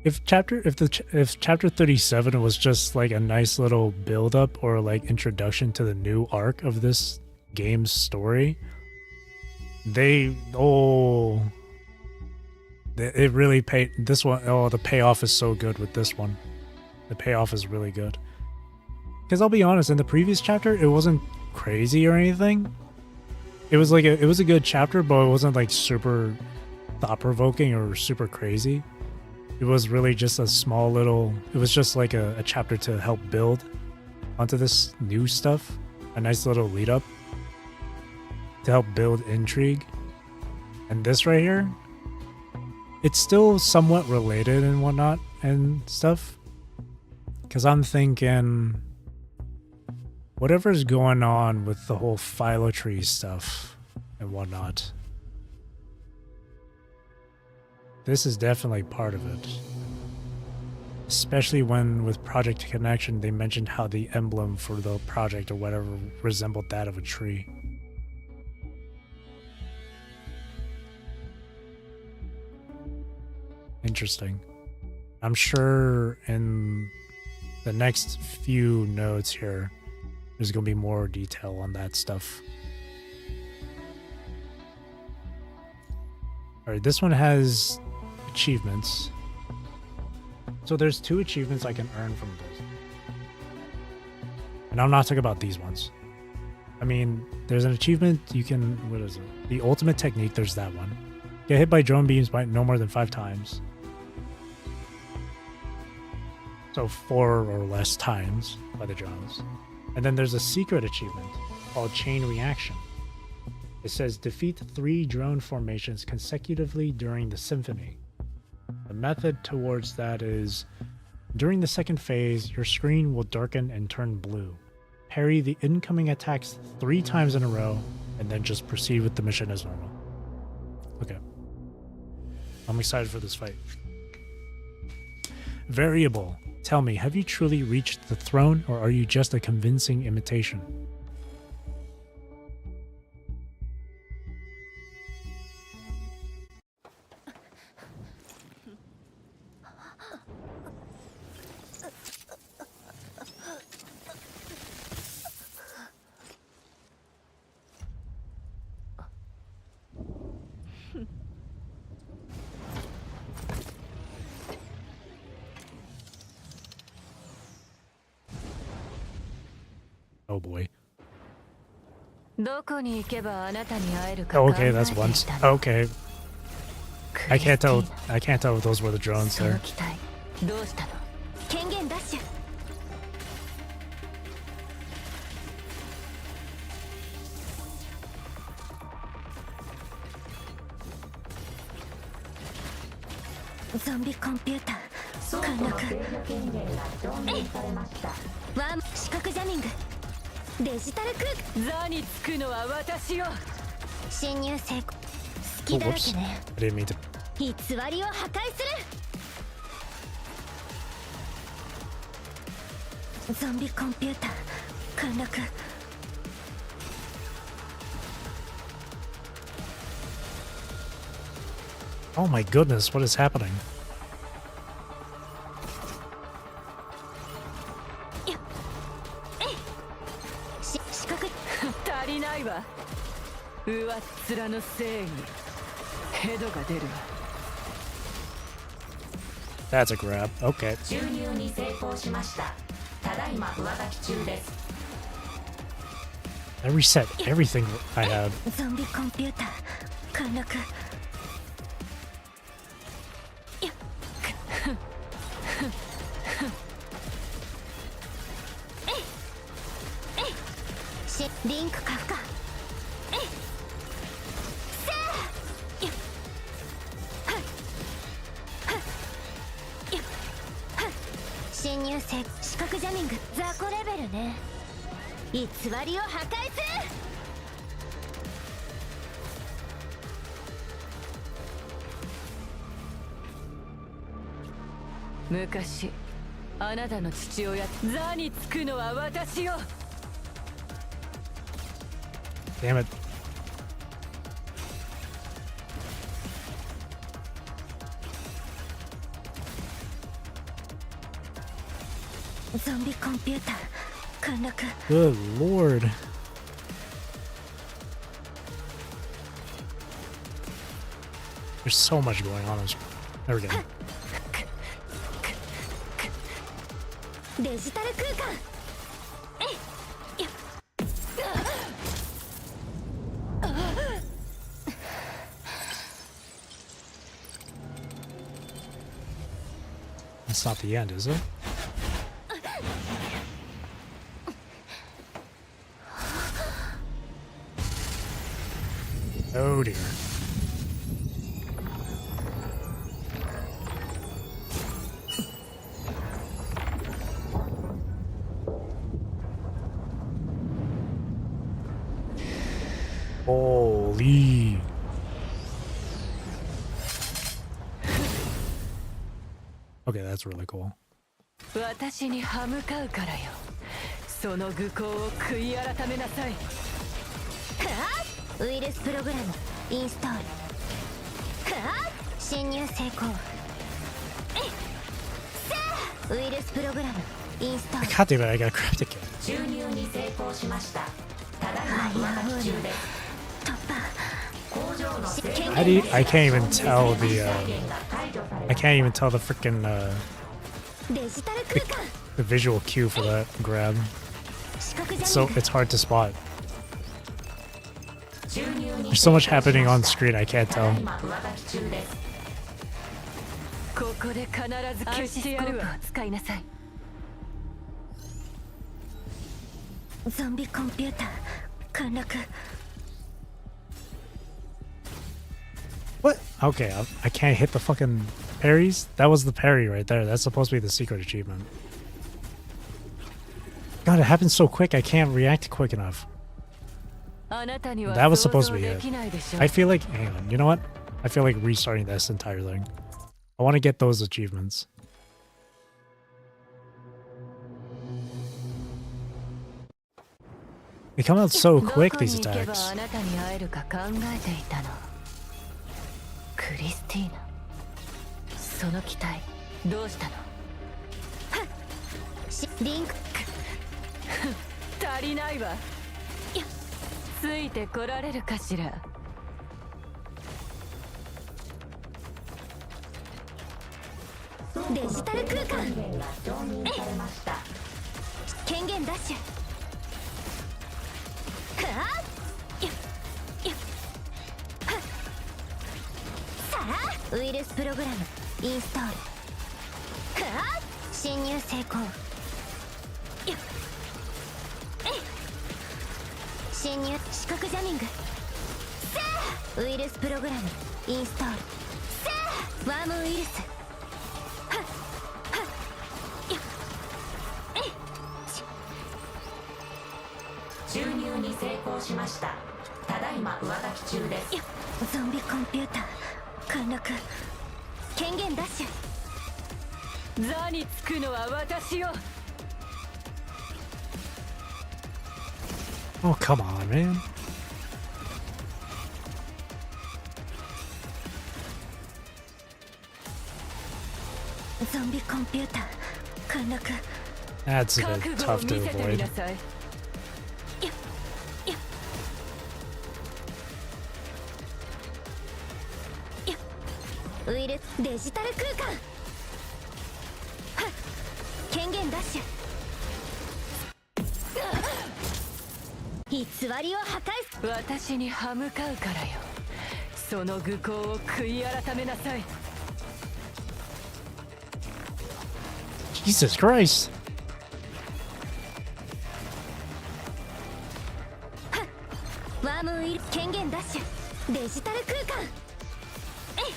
If chapter 37 was just like a nice little build up or like introduction to the new arc of this game's story, it really paid this one. Oh, the payoff is so good with this one. The payoff is really good. Because I'll be honest, in the previous chapter, it wasn't crazy or anything. It was a good chapter, but it wasn't like super thought-provoking or super crazy. It was really just a small little, it was just like a chapter to help build onto this new stuff. A nice little lead up to help build intrigue. And this right here, it's still somewhat related and whatnot and stuff. Because I'm thinking, whatever's going on with the whole Philo-tree stuff and whatnot, this is definitely part of it. Especially when with Project Connection they mentioned how the emblem for the project or whatever resembled that of a tree. Interesting. I'm sure in the next few notes here, there's going to be more detail on that stuff. All right, this one has achievements. So there's 2 achievements I can earn from this. And I'm not talking about these ones. I mean, there's an achievement you can, what is it? The ultimate technique, there's that one. Get hit by drone beams by no more than 5 times. So 4 or less times by the drones. And then there's a secret achievement called Chain Reaction. It says defeat 3 drone formations consecutively during the symphony. The method towards that is during the second phase, your screen will darken and turn blue. Parry the incoming attacks 3 times in a row, and then just proceed with the mission as normal. Okay. I'm excited for this fight. Variable. Tell me, have you truly reached the throne, or are you just a convincing imitation? Oh boy. Oh, okay, that's once. Okay. I can't tell if those were the drones there. Zombie computer 陥落ワーム視覚ジャミングデジタル空間座につくのは私よ侵入成功好きだらけね I didn't mean to. 偽りを破壊するゾンビコンピューター陥落 Oh my goodness, what is happening? 視覚足りないわ上っ面の正義ヘドが出るわ That's a grab. Okay. 注入に成功しましたただいま上書き中です I reset everything I had. ゾンビコンピューター陥落 リンクカフカえいせーやはっはっやはっ侵入性視覚ジャミング雑魚レベルね偽りを破壊する昔あなたの父親座につくのは私よ Damn it. Zombie computer 陥落 Good lord. There's so much going on. There we go. デジタル空間えいや That's not the end, is it? Oh dear. Holy. Okay, that's really cool. 私に歯向かうからよその愚行を悔い改めなさいウイルスプログラムインストール侵入成功ウイルスプログラムインストール。 God damn it, I gotta grab the kid. 注入に成功しました。ただいま上書き中です。突破。工場の制御 I can't even tell the I can't even tell the freaking デジタル空間 the visual cue for that grab. 視覚ジャ So ミング。 it's hard to spot. 注入に There's so much happening on screen I can't ただ tell. いま上書き中です。ここで必ず消してやるわ。使いなさい。ゾンビコンピューター陥落。 What? Okay, I can't hit the fucking parries? That was the parry right there. That's supposed to be the secret achievement. God, it happened so quick, I can't react quick enough. あなたには That was 想 supposed 像 to be で it. きないでしょ I feel like, hang on, you know what? I feel like restarting this entire thing. I want to get those achievements. They come out so どこ quick, に these 行けば attacks. あなたに会えるか考えていたの。クリスティーナ、その機体どうしたの？リンク足りないわ。ついてこられるかしら。デジタル空間権限ダッシュ。はあよっよっはっさあウイルスプログラムインストール。はあ侵入成功。よっえい侵入視覚ジャミング。さあウイルスプログラムインストール。さあワームウイルス。注入に成功しました。ただいま上書き中です。ゾンビコンピューター陥落。権限ダッシュ。座につくのは私よ。 Oh, come on, man. ゾンビコンピューター陥落。 That's a 覚 bit 悟を tough 見 to せてみ avoid. なさい。ウイルスデジタル空間。はっ権限ダッシュ。偽りを破壊す。私に歯向かうからよ。その愚行を悔い改めなさい。 Jesus Christ. ワームウイルス権限ダッシュ。デジタル空間。えい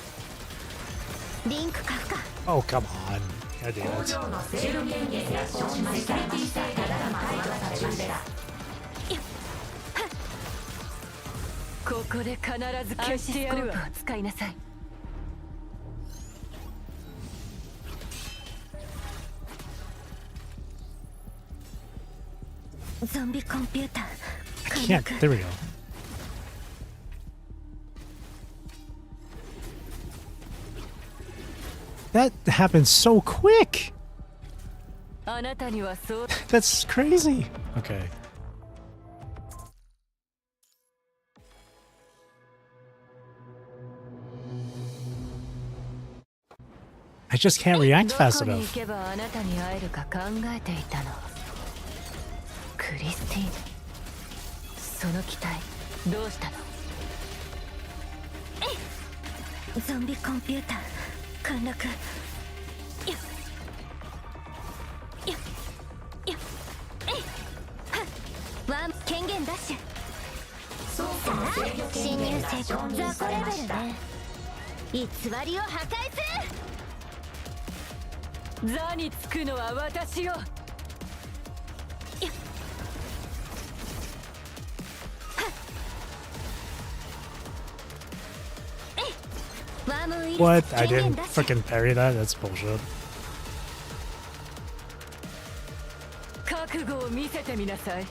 リンク化不可。 Oh, come on. God damn 工 it. 場の制御権限が生しました。ただいま上書き中です。ここで必ず消してやるわ。使いなさい。ゾンビコンピューター I 陥 can't. 落。 There we go. That happened so quick. あなたにはそう。 That's crazy. Okay. I just can't react ど fast こに enough. 行けばあなたに会えるか考えていたの。クリスティーナ、その機体どうしたの？ゾンビコンピューター陥落。よっよっよっえいはっワーム権限ダッシュ。倉庫の制御権侵入限が承成功。認雑魚レされました。ベルね。偽りを破壊する。座につくのは私よ。ワームウイルス What? I 権限 didn't ダッシュ。 freaking parry that? That's bullshit. 覚悟を見せてみなさい。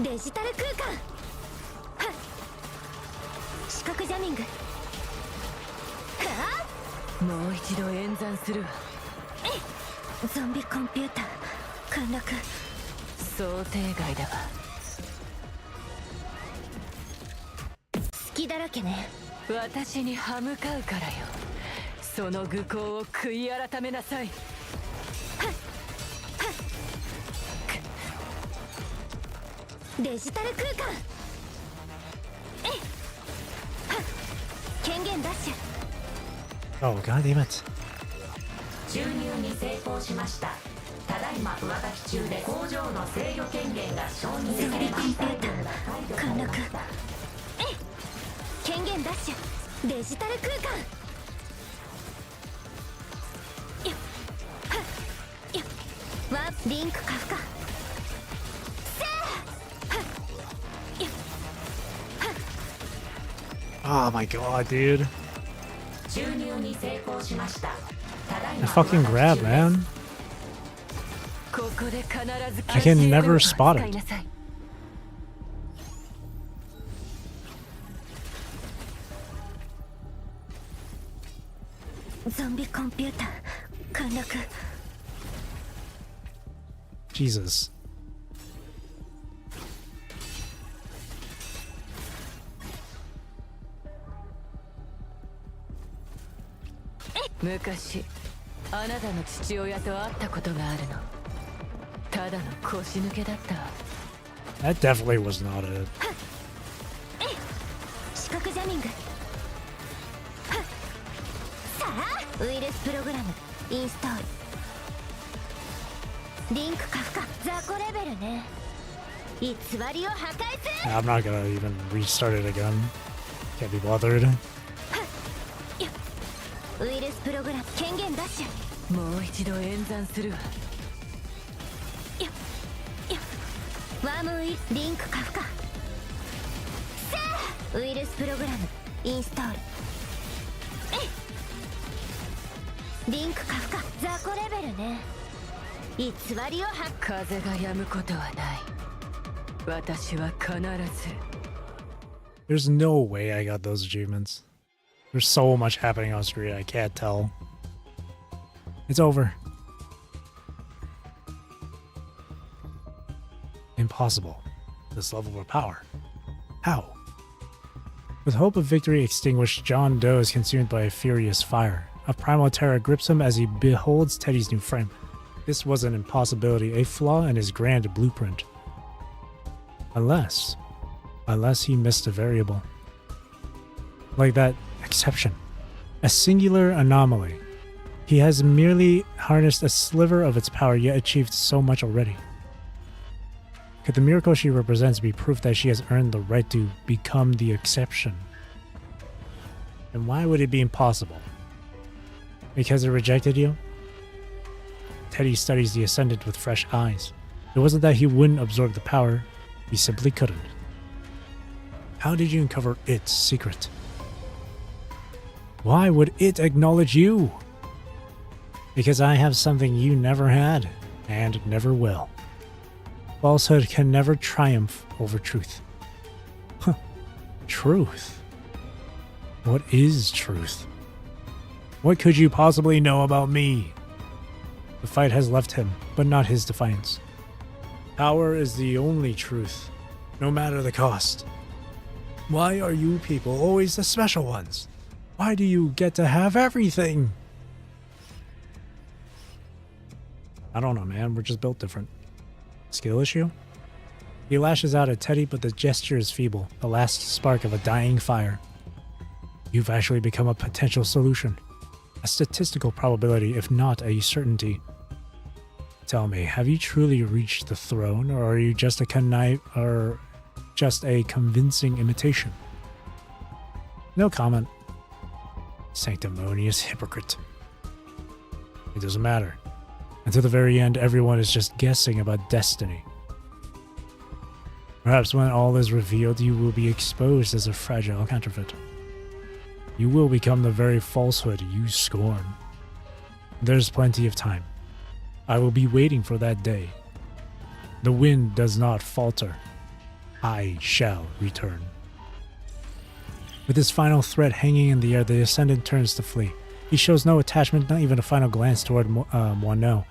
デジタル空間。はっ視覚ジャミング。はあもう一度演算するわ。ゾンビコンピューター陥落。想定外だわ。隙だらけね。私に歯向かうからよ。その愚行を悔い改めなさい。デジタル空間。権限ダッシュ。 Oh, god damn it. 注入に成功しました。ただいま上書き中で工場の制御権限が承認されました。陥落。権限ダッシュ。デジタル空間。よっはっよっワープリンクカフカ。せーはっよっ Oh my god, dude. 注入に成功しました。ただい I ま fucking grab, man. ここで必ず I can never spot 使い it. なさい。ゾンビコンピューター陥落。 Jesus. 昔あなたの父親と会ったことがあるの。ただの腰抜けだったわ。 That definitely was not it. 視覚ジャミング。はっさあウイルスプログラムインストール。リンクカフカ。雑魚レベルね。偽りを破壊する。 I'm not gonna even restart it again. Can't be bothered. ウイルスプログラム権限ダッシュ。もう一度演算するわ。ワームウイリンクカフカ。せーウイルスプログラムインストール。リンクカフカ。雑魚レベルね。偽りを破壊。風が止むことはない。私は必ず。 There's no way I got those achievements. There's so much happening on screen, I can't tell. It's over. Impossible. This level of power. How? With hope of victory extinguished, John Doe is consumed by a furious fire. A primal terror grips him as he beholds Teddy's new frame. This was an impossibility, a flaw in his grand blueprint. Unless he missed a variable. Like that exception. A singular anomaly. He has merely harnessed a sliver of its power, yet achieved so much already. Could the miracle she represents be proof that she has earned the right to become the exception? And why would it be impossible? Because it rejected you? Teddy studies the Ascendant with fresh eyes. It wasn't that he wouldn't absorb the power, he simply couldn't. How did you uncover its secret? Why would it acknowledge you? Because I have something you never had, and never will. Falsehood can never triumph over truth. Huh. Truth? What is truth? What could you possibly know about me? The fight has left him, but not his defiance. Power is the only truth, no matter the cost. Why are you people always the special ones? Why do you get to have everything? I don't know, man. We're just built different. Skill issue? He lashes out at Teddy, but the gesture is feeble, the last spark of a dying fire. You've actually become a potential solution. A statistical probability, if not a certainty. Tell me, have you truly reached the throne, or are you just a convincing imitation? No comment. Sanctimonious hypocrite. It doesn't matter. Until the very end, everyone is just guessing about destiny. Perhaps when all is revealed, you will be exposed as a fragile counterfeit. You will become the very falsehood you scorn. There's plenty of time. I will be waiting for that day. The wind does not falter. I shall return. With his final threat hanging in the air, the Ascendant turns to flee. He shows no attachment, not even a final glance toward Moineau,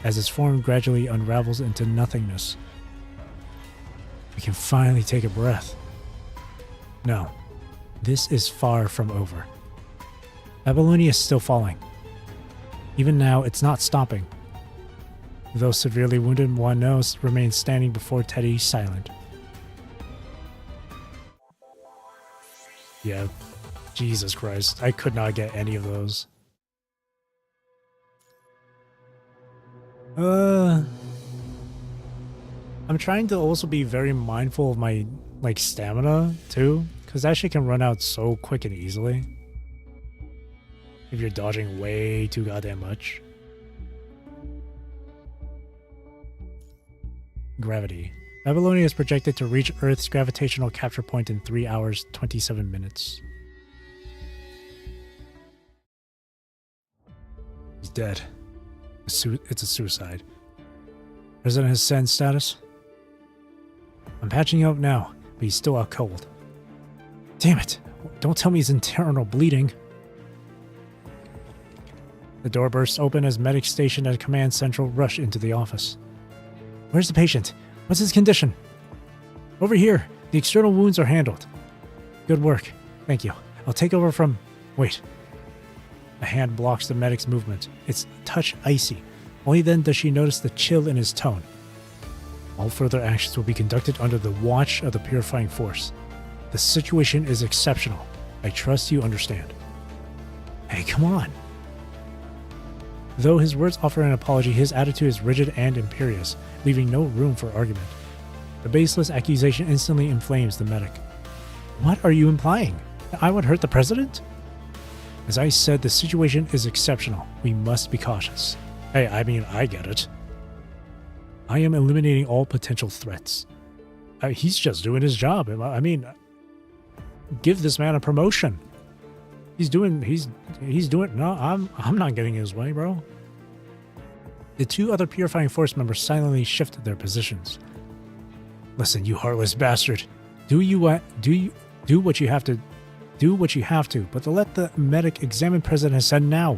as his form gradually unravels into nothingness. We can finally take a breath. No, this is far from over. Babylonia is still falling. Even now, it's not stopping. Though severely wounded, Moineau remains standing before Teddy, silent. Yeah, Jesus Christ, I could not get any of those. I'm trying to also be very mindful of my, stamina, too, because that shit can run out so quick and easily. If you're dodging way too goddamn much. Gravity. Babylonia is projected to reach Earth's gravitational capture point in 3 hours, 27 minutes. He's dead. It's a suicide. President has sent status. I'm patching up now, but he's still out cold. Damn it! Don't tell me he's internal bleeding. The door bursts open as medics stationed at Command Central rush into the office. Where's the patient? What's his condition? Over here. The external wounds are handled. Good work. Thank you. I'll take over from... Wait. A hand blocks the medic's movement. Its touch icy. Only then does she notice the chill in his tone. All further actions will be conducted under the watch of the Purifying Force. The situation is exceptional. I trust you understand. Hey, come on. Though his words offer an apology, his attitude is rigid and imperious, leaving no room for argument. The baseless accusation instantly inflames the medic. What are you implying? That I would hurt the president? As I said, the situation is exceptional. We must be cautious. Hey, I mean, I get it. I am eliminating all potential threats. He's just doing his job. I mean, give this man a promotion. He's doing. No, I'm not getting his way, bro. The two other Purifying Force members silently shift their positions. Listen, you heartless bastard. Do what you have to. Do what you have to, but to let the medic examine President Hassan now.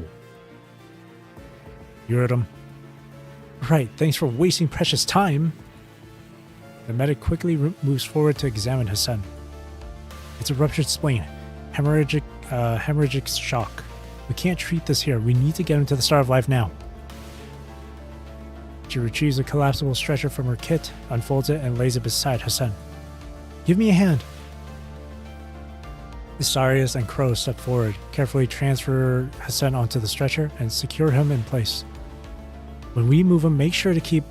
You heard him. Right, thanks for wasting precious time. The medic quickly moves forward to examine Hassan. It's a ruptured spleen. Hemorrhagic shock. We can't treat this here. We need to get him to the Star of Life now. She retrieves a collapsible stretcher from her kit, unfolds it, and lays it beside Hassan. Give me a hand. Isarius and Crow step forward, carefully transfer Hassan onto the stretcher, and secure him in place. When we move him, make sure to keep...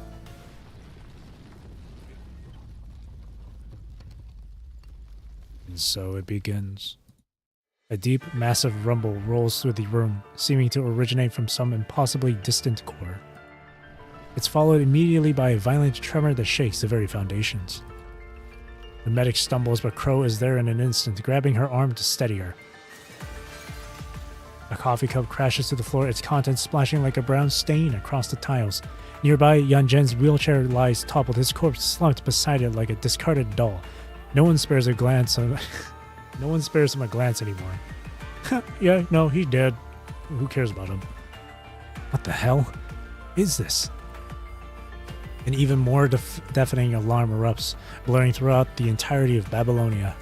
And so it begins. A deep, massive rumble rolls through the room, seeming to originate from some impossibly distant core. It's followed immediately by a violent tremor that shakes the very foundations. The medic stumbles, but Crow is there in an instant, grabbing her arm to steady her. A coffee cup crashes to the floor, its contents splashing like a brown stain across the tiles. Nearby, Yanjen's wheelchair lies toppled, his corpse slumped beside it like a discarded doll. No one spares a glance of... No one spares him a glance anymore. Yeah, no, he's dead. Who cares about him? What the hell is this? An even more deafening alarm erupts, blaring throughout the entirety of Babylonia.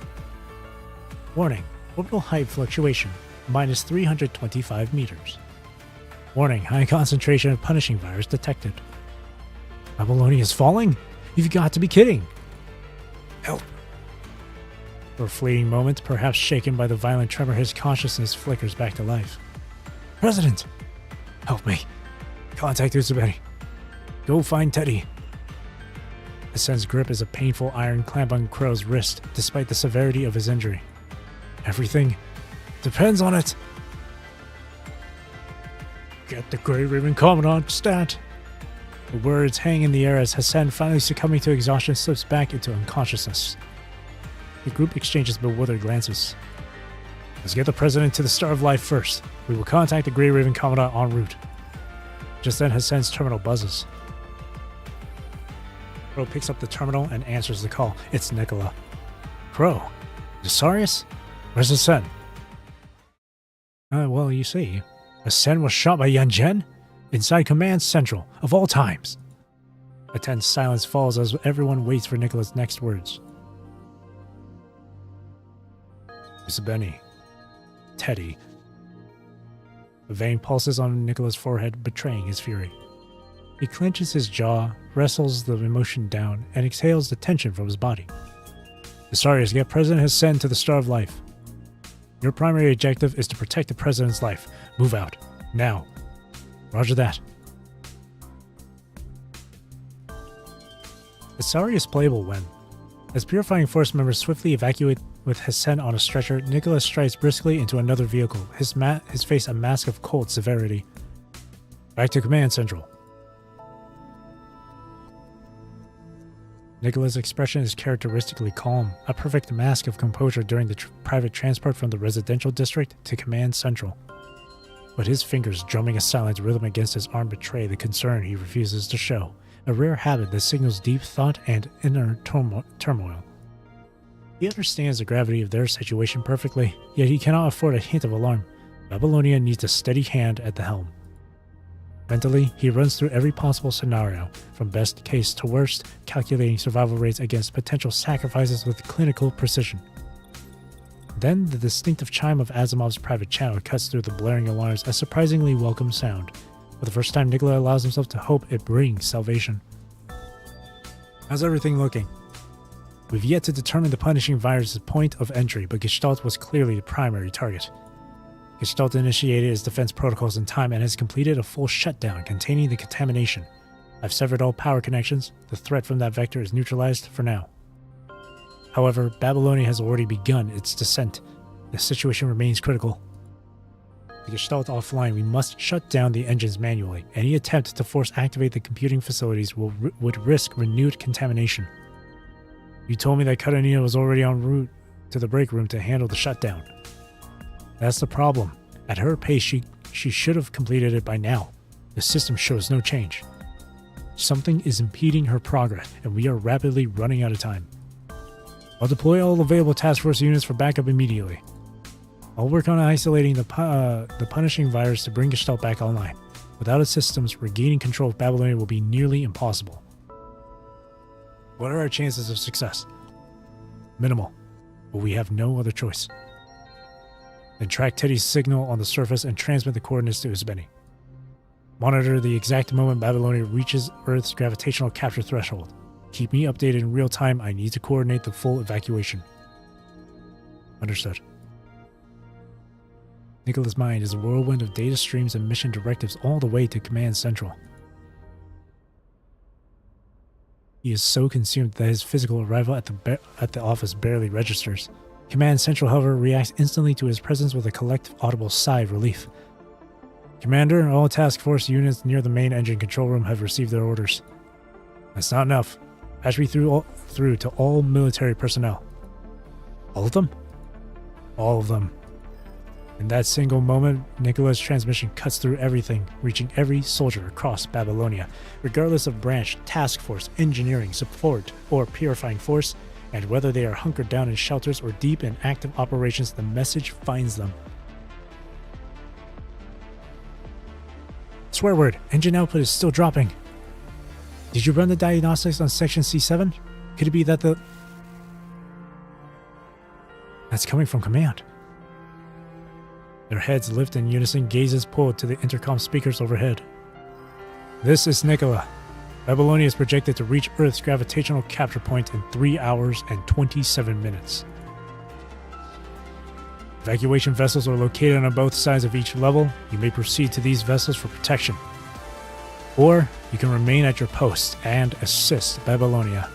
Warning, orbital height fluctuation, minus 325 meters. Warning, high concentration of punishing virus detected. Babylonia is falling? You've got to be kidding! Help! For a fleeting moment, perhaps shaken by the violent tremor, his consciousness flickers back to life. President! Help me. Contact Uzaberi. Go find Teddy. Hassan's grip is a painful iron clamp on Crow's wrist, despite the severity of his injury. Everything depends on it. Get the Grey Raven Commandant stat. The words hang in the air as Hassan, finally succumbing to exhaustion, slips back into unconsciousness. The group exchanges bewildered glances. Let's get the president to the Star of Life first. We will contact the Grey Raven Commandant en route. Just then, Hassan's terminal buzzes. Crow picks up the terminal and answers the call. It's Nicola. Crow? Isarius? Where's Hassan? Well, you see. Hassan was shot by Yan Zhen? Inside Command Central, of all times. A tense silence falls as everyone waits for Nicola's next words. Usabeni. Teddy. A vein pulses on Nicola's forehead, betraying his fury. He clenches his jaw, wrestles the emotion down, and exhales the tension from his body. Asarius, get President Hassan to the Star of Life. Your primary objective is to protect the President's life. Move out. Now. Roger that. Asarius playable when, as Purifying Force members swiftly evacuate with Hassan on a stretcher, Nicholas strides briskly into another vehicle, his face a mask of cold severity. Back to Command Central. Nicola's expression is characteristically calm, a perfect mask of composure during the private transport from the residential district to Command Central. But his fingers drumming a silent rhythm against his arm betray the concern he refuses to show, a rare habit that signals deep thought and inner turmoil. He understands the gravity of their situation perfectly, yet he cannot afford a hint of alarm. Babylonia needs a steady hand at the helm. Mentally, he runs through every possible scenario, from best case to worst, calculating survival rates against potential sacrifices with clinical precision. Then, the distinctive chime of Asimov's private channel cuts through the blaring alarms, a surprisingly welcome sound. For the first time, Nicola allows himself to hope it brings salvation. How's everything looking? We've yet to determine the punishing virus's point of entry, but Gestalt was clearly the primary target. Gestalt initiated its defense protocols in time and has completed a full shutdown containing the contamination. I've severed all power connections. The threat from that vector is neutralized for now. However, Babylonia has already begun its descent. The situation remains critical. The Gestalt offline, we must shut down the engines manually. Any attempt to force activate the computing facilities would risk renewed contamination. You told me that Karenina was already en route to the break room to handle the shutdown. That's the problem. At her pace, she should have completed it by now. The system shows no change. Something is impeding her progress, and we are rapidly running out of time. I'll deploy all available task force units for backup immediately. I'll work on isolating the punishing virus to bring Gestalt back online. Without its systems, regaining control of Babylonia will be nearly impossible. What are our chances of success? Minimal, but we have no other choice. Then track Teddy's signal on the surface and transmit the coordinates to Uzbeni. Monitor the exact moment Babylonia reaches Earth's gravitational capture threshold. Keep me updated in real time. I need to coordinate the full evacuation. Understood. Nicola's mind is a whirlwind of data streams and mission directives all the way to Command Central. He is so consumed that his physical arrival at the office barely registers. Command Central, however, reacts instantly to his presence with a collective audible sigh of relief. Commander, all task force units near the main engine control room have received their orders. That's not enough. Patch me through to all military personnel. All of them? All of them. In that single moment, Nicola's transmission cuts through everything, reaching every soldier across Babylonia, regardless of branch, task force, engineering, support, or purifying force, and whether they are hunkered down in shelters or deep in active operations, the message finds them. Swear word, engine output is still dropping. Did you run the diagnostics on section C7? Could it be that That's coming from command. Their heads lift in unison, gazes pulled to the intercom speakers overhead. This is Nicola. Babylonia is projected to reach Earth's gravitational capture point in 3 hours and 27 minutes. Evacuation vessels are located on both sides of each level. You may proceed to these vessels for protection. Or you can remain at your post and assist Babylonia.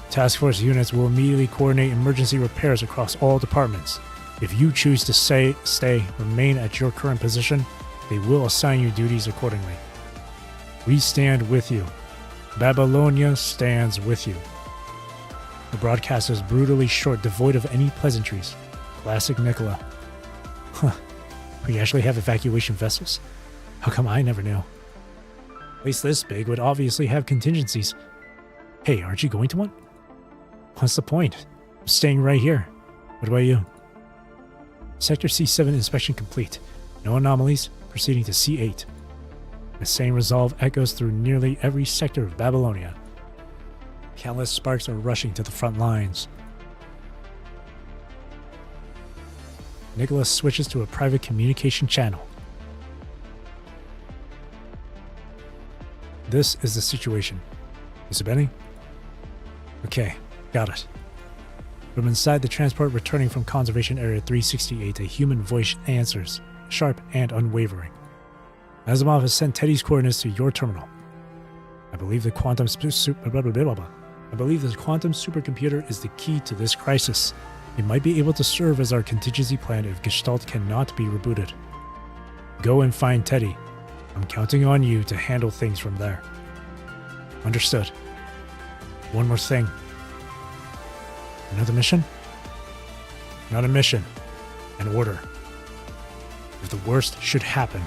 Task force units will immediately coordinate emergency repairs across all departments. If you choose to remain at your current position, they will assign you duties accordingly. We stand with you. Babylonia stands with you. The broadcast is brutally short, devoid of any pleasantries. Classic Nicola. Huh. We actually have evacuation vessels? How come I never knew? A place this big would obviously have contingencies. Hey, aren't you going to one? What's the point? I'm staying right here. What about you? Sector C7 inspection complete. No anomalies, proceeding to C8. The same resolve echoes through nearly every sector of Babylonia. Countless sparks are rushing to the front lines. Nicholas switches to a private communication channel. This is the situation. Is it Benny? Okay, got it. From inside the transport returning from Conservation Area 368, a human voice answers, sharp and unwavering. Asimov has sent Teddy's coordinates to your terminal. I believe the quantum supercomputer is the key to this crisis. It might be able to serve as our contingency plan if Gestalt cannot be rebooted. Go and find Teddy. I'm counting on you to handle things from there. Understood. One more thing. Another mission? Not a mission. An order. If the worst should happen,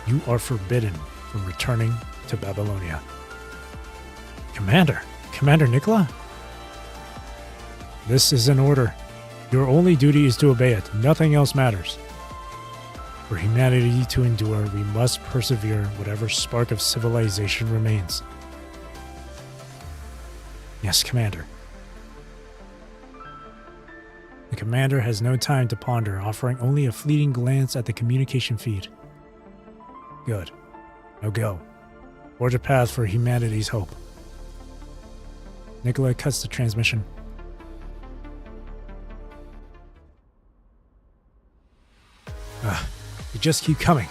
you are forbidden from returning to Babylonia. Commander Nikola? This is an order. Your only duty is to obey it. Nothing else matters. For humanity to endure, we must persevere whatever spark of civilization remains. Yes, Commander. The commander has no time to ponder, offering only a fleeting glance at the communication feed. Good. Now go. Forge a path for humanity's hope. Nikola cuts the transmission. You just keep coming.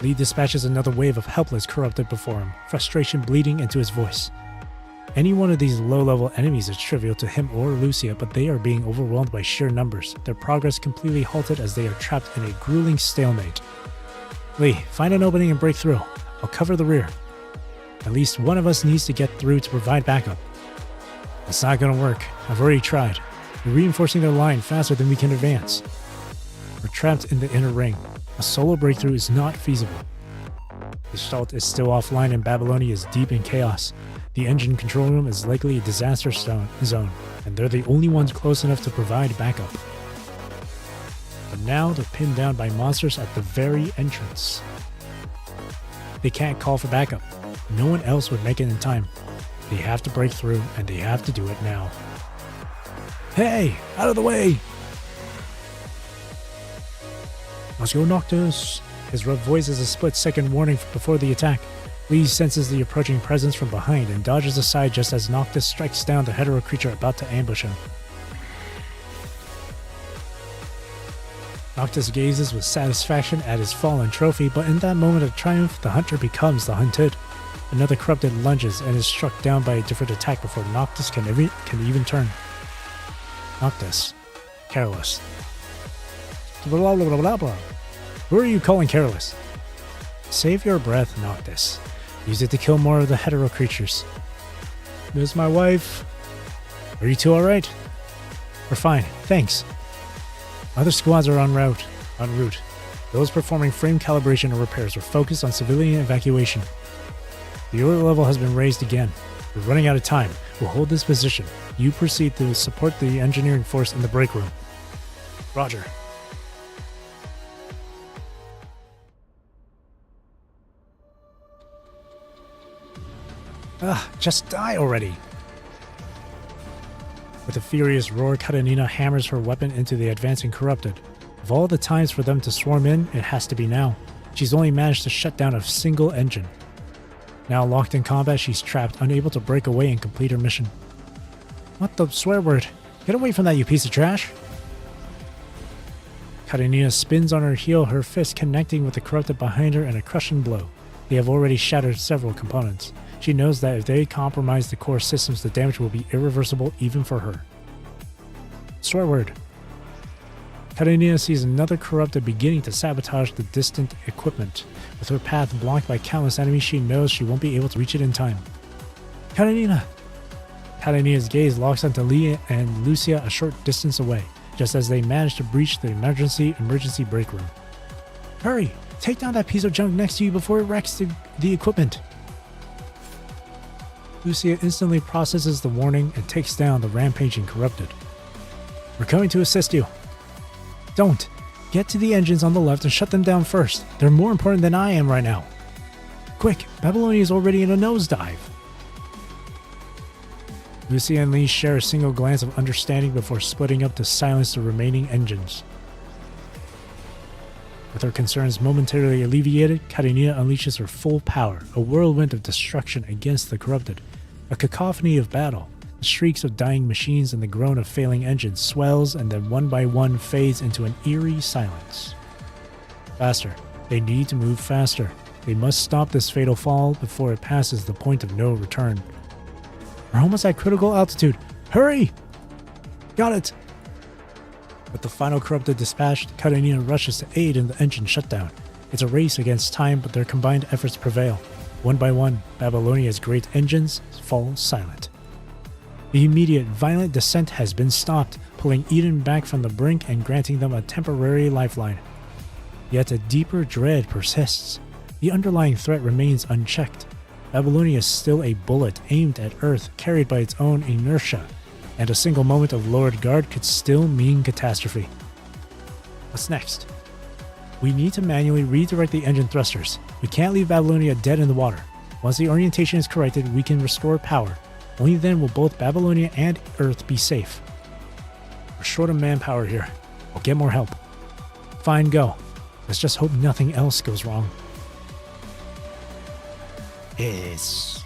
Lee dispatches another wave of helpless corrupted before him, frustration bleeding into his voice. Any one of these low-level enemies is trivial to him or Lucia, but they are being overwhelmed by sheer numbers, their progress completely halted as they are trapped in a grueling stalemate. Lee, find an opening and break through. I'll cover the rear. At least one of us needs to get through to provide backup. It's not gonna work. I've already tried. They're reinforcing their line faster than we can advance. We're trapped in the inner ring. A solo breakthrough is not feasible. Gestalt is still offline and Babylonia is deep in chaos. The engine control room is likely a disaster zone, and they're the only ones close enough to provide backup. But now they're pinned down by monsters at the very entrance. They can't call for backup. No one else would make it in time. They have to break through, and they have to do it now. Hey! Out of the way! Let's go, Noctis! His rough voice is a split-second warning before the attack. Lee senses the approaching presence from behind and dodges aside just as Noctis strikes down the hetero creature about to ambush him. Noctis gazes with satisfaction at his fallen trophy, but in that moment of triumph, the hunter becomes the hunted. Another corrupted lunges and is struck down by a different attack before Noctis can even turn. Noctis. Careless. Blah, blah, blah, blah, blah. Who are you calling careless? Save your breath, Noctis. Use it to kill more of the hetero creatures. There's my wife. Are you two alright? We're fine, thanks. Other squads are en route. Those performing frame calibration or repairs are focused on civilian evacuation. The order level has been raised again. We're running out of time. We'll hold this position. You proceed to support the engineering force in the break room. Roger. Just die already! With a furious roar, Karenina hammers her weapon into the advancing corrupted. Of all the times for them to swarm in, it has to be now. She's only managed to shut down a single engine. Now locked in combat, she's trapped, unable to break away and complete her mission. What the swear word? Get away from that, you piece of trash! Karenina spins on her heel, her fist connecting with the corrupted behind her in a crushing blow. They have already shattered several components. She knows that if they compromise the core systems, the damage will be irreversible even for her. Swear word. Karenina sees another corrupted beginning to sabotage the distant equipment. With her path blocked by countless enemies, she knows she won't be able to reach it in time. Karenina! Karenina's gaze locks onto Lee and Lucia a short distance away, just as they manage to breach the emergency break room. Hurry! Take down that piece of junk next to you before it wrecks the equipment! Lucia instantly processes the warning and takes down the rampaging corrupted. We're coming to assist you. Don't! Get to the engines on the left and shut them down first. They're more important than I am right now. Quick, Babylonia is already in a nosedive. Lucy and Lee share a single glance of understanding before splitting up to silence the remaining engines. With her concerns momentarily alleviated, Karenina unleashes her full power, a whirlwind of destruction against the corrupted. A cacophony of battle, the shrieks of dying machines and the groan of failing engines swells and then one by one fades into an eerie silence. Faster. They need to move faster. They must stop this fatal fall before it passes the point of no return. We're almost at critical altitude. Hurry! Got it! With the final corrupted dispatched, Karenina rushes to aid in the engine shutdown. It's a race against time, but their combined efforts prevail. One by one, Babylonia's great engines fall silent. The immediate, violent descent has been stopped, pulling Eden back from the brink and granting them a temporary lifeline. Yet a deeper dread persists. The underlying threat remains unchecked. Babylonia is still a bullet aimed at Earth, carried by its own inertia, and a single moment of lowered guard could still mean catastrophe. What's next? We need to manually redirect the engine thrusters. We can't leave Babylonia dead in the water. Once the orientation is corrected, we can restore power. Only then will both Babylonia and Earth be safe. We're short of manpower here. We'll get more help. Fine, go. Let's just hope nothing else goes wrong. Yes.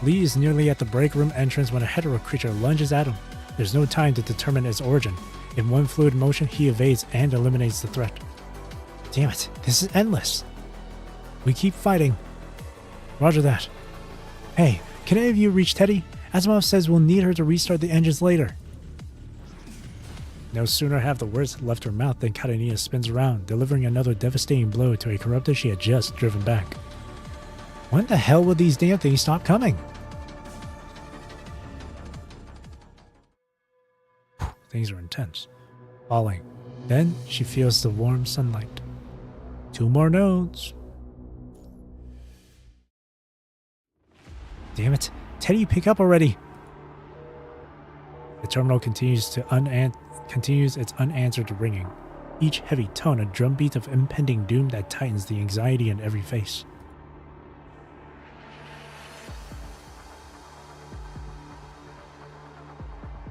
Lee is nearly at the break room entrance when a hetero creature lunges at him. There's no time to determine its origin. In one fluid motion, he evades and eliminates the threat. Damn it, this is endless. We keep fighting. Roger that. Hey, can any of you reach Teddy? Asimov says we'll need her to restart the engines later. No sooner have the words left her mouth than Karenina spins around, delivering another devastating blow to a corruptor she had just driven back. When the hell will these damn things stop coming? Things are intense. Falling. Then she feels the warm sunlight. 2 more nodes. Damn it. Teddy, pick up already. The terminal continues its unanswered ringing. Each heavy tone a drumbeat of impending doom that tightens the anxiety in every face.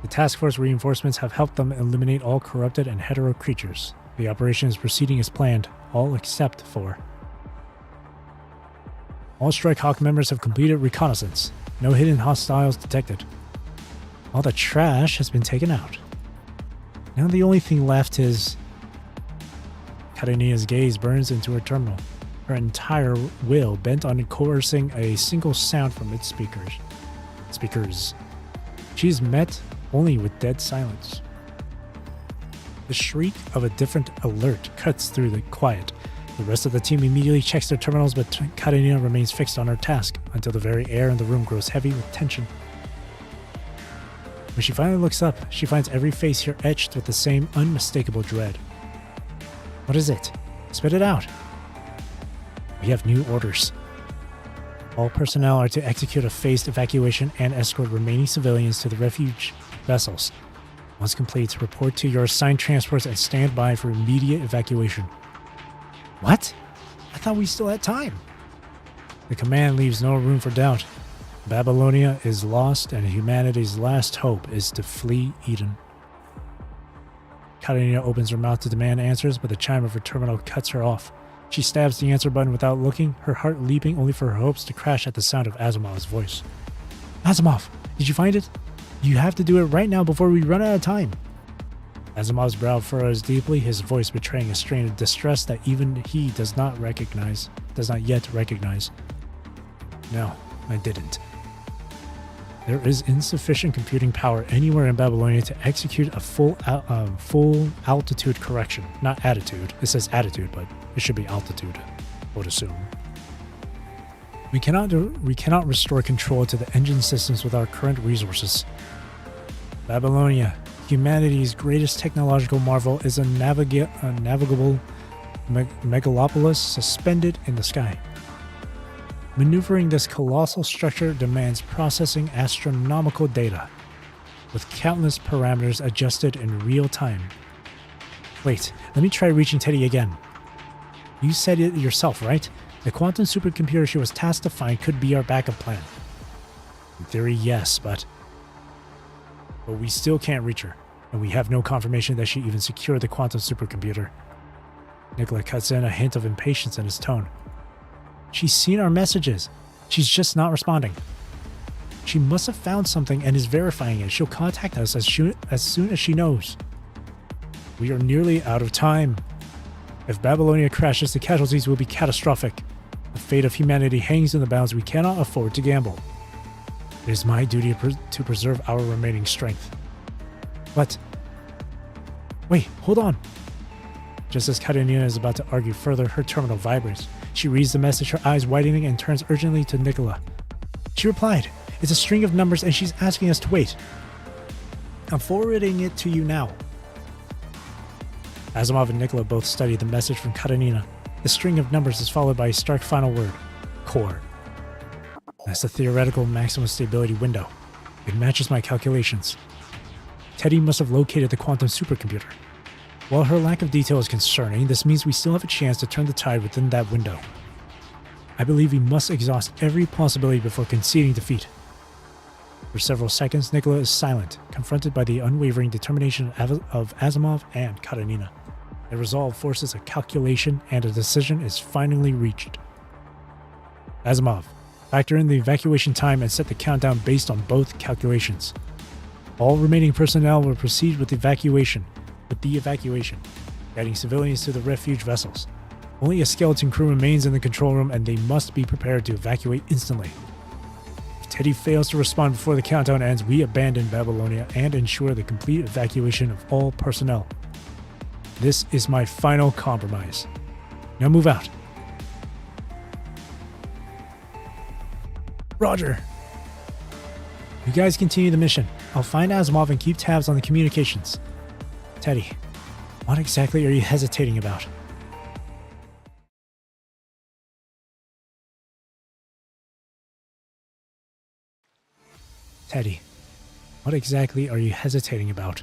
The task force reinforcements have helped them eliminate all corrupted and hetero creatures. The operation is proceeding as planned, all except for... All Strike Hawk members have completed reconnaissance. No hidden hostiles detected. All the trash has been taken out. Now the only thing left is... Karenina's gaze burns into her terminal, her entire will bent on coercing a single sound from its speakers. She's met only with dead silence. The shriek of a different alert cuts through the quiet. The rest of the team immediately checks their terminals, but Karenina remains fixed on her task until the very air in the room grows heavy with tension. When she finally looks up, she finds every face here etched with the same unmistakable dread. What is it? Spit it out. We have new orders. All personnel are to execute a phased evacuation and escort remaining civilians to the refuge vessels. Once complete, report to your assigned transports and stand by for immediate evacuation. What? I thought we still had time. The command leaves no room for doubt. Babylonia is lost, and humanity's last hope is to flee Eden. Karenina opens her mouth to demand answers, but the chime of her terminal cuts her off. She stabs the answer button without looking, her heart leaping only for her hopes to crash at the sound of Asimov's voice. Asimov, did you find it? You have to do it right now before we run out of time. Asimov's brow furrows deeply, his voice betraying a strain of distress that even he does not yet recognize. No, I didn't. There is insufficient computing power anywhere in Babylonia to execute a full altitude correction. Not attitude. It says attitude, but it should be altitude, I would assume. We cannot restore control to the engine systems with our current resources. Babylonia, humanity's greatest technological marvel, is a navigable megalopolis suspended in the sky. Maneuvering this colossal structure demands processing astronomical data. with countless parameters adjusted in real time. Wait, let me try reaching Teddy again. You said it yourself, right? The quantum supercomputer she was tasked to find could be our backup plan. In theory, yes, but we still can't reach her, and we have no confirmation that she even secured the quantum supercomputer. Nicola cuts in, a hint of impatience in his tone. She's seen our messages. She's just not responding. She must have found something and is verifying it. She'll contact us as soon as she knows. We are nearly out of time. If Babylonia crashes, the casualties will be catastrophic. The fate of humanity hangs in the balance. We cannot afford to gamble. It is my duty to preserve our remaining strength. What? Wait, hold on. Just as Karenina is about to argue further, her terminal vibrates. She reads the message, her eyes widening, and turns urgently to Nicola. She replied, "It's a string of numbers and she's asking us to wait. I'm forwarding it to you now." Asimov and Nicola both study the message from Karenina. The string of numbers is followed by a stark final word, core. That's the theoretical maximum stability window. It matches my calculations. Teddy must have located the quantum supercomputer. While her lack of detail is concerning, this means we still have a chance to turn the tide within that window. I believe we must exhaust every possibility before conceding defeat. For several seconds, Nicola is silent, confronted by the unwavering determination of Asimov and Karenina. Their resolve forces a calculation, and a decision is finally reached. Asimov, factor in the evacuation time and set the countdown based on both calculations. All remaining personnel will proceed with the evacuation, guiding civilians to the refuge vessels. Only a skeleton crew remains in the control room, and they must be prepared to evacuate instantly. If Teddy fails to respond before the countdown ends, we abandon Babylonia and ensure the complete evacuation of all personnel. This is my final compromise. Now move out. Roger. You guys continue the mission. I'll find Asimov and keep tabs on the communications. Teddy, what exactly are you hesitating about? Teddy, what exactly are you hesitating about?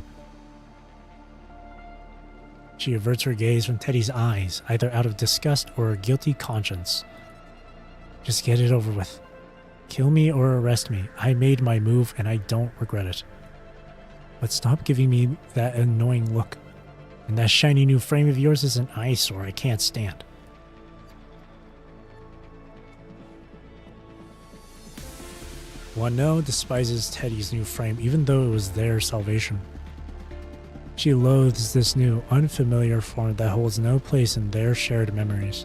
She averts her gaze from Teddy's eyes, either out of disgust or a guilty conscience. Just get it over with. Kill me or arrest me. I made my move and I don't regret it. But stop giving me that annoying look. And that shiny new frame of yours is an eyesore I can't stand. Wano despises Teddy's new frame, even though it was their salvation. She loathes this new, unfamiliar form that holds no place in their shared memories.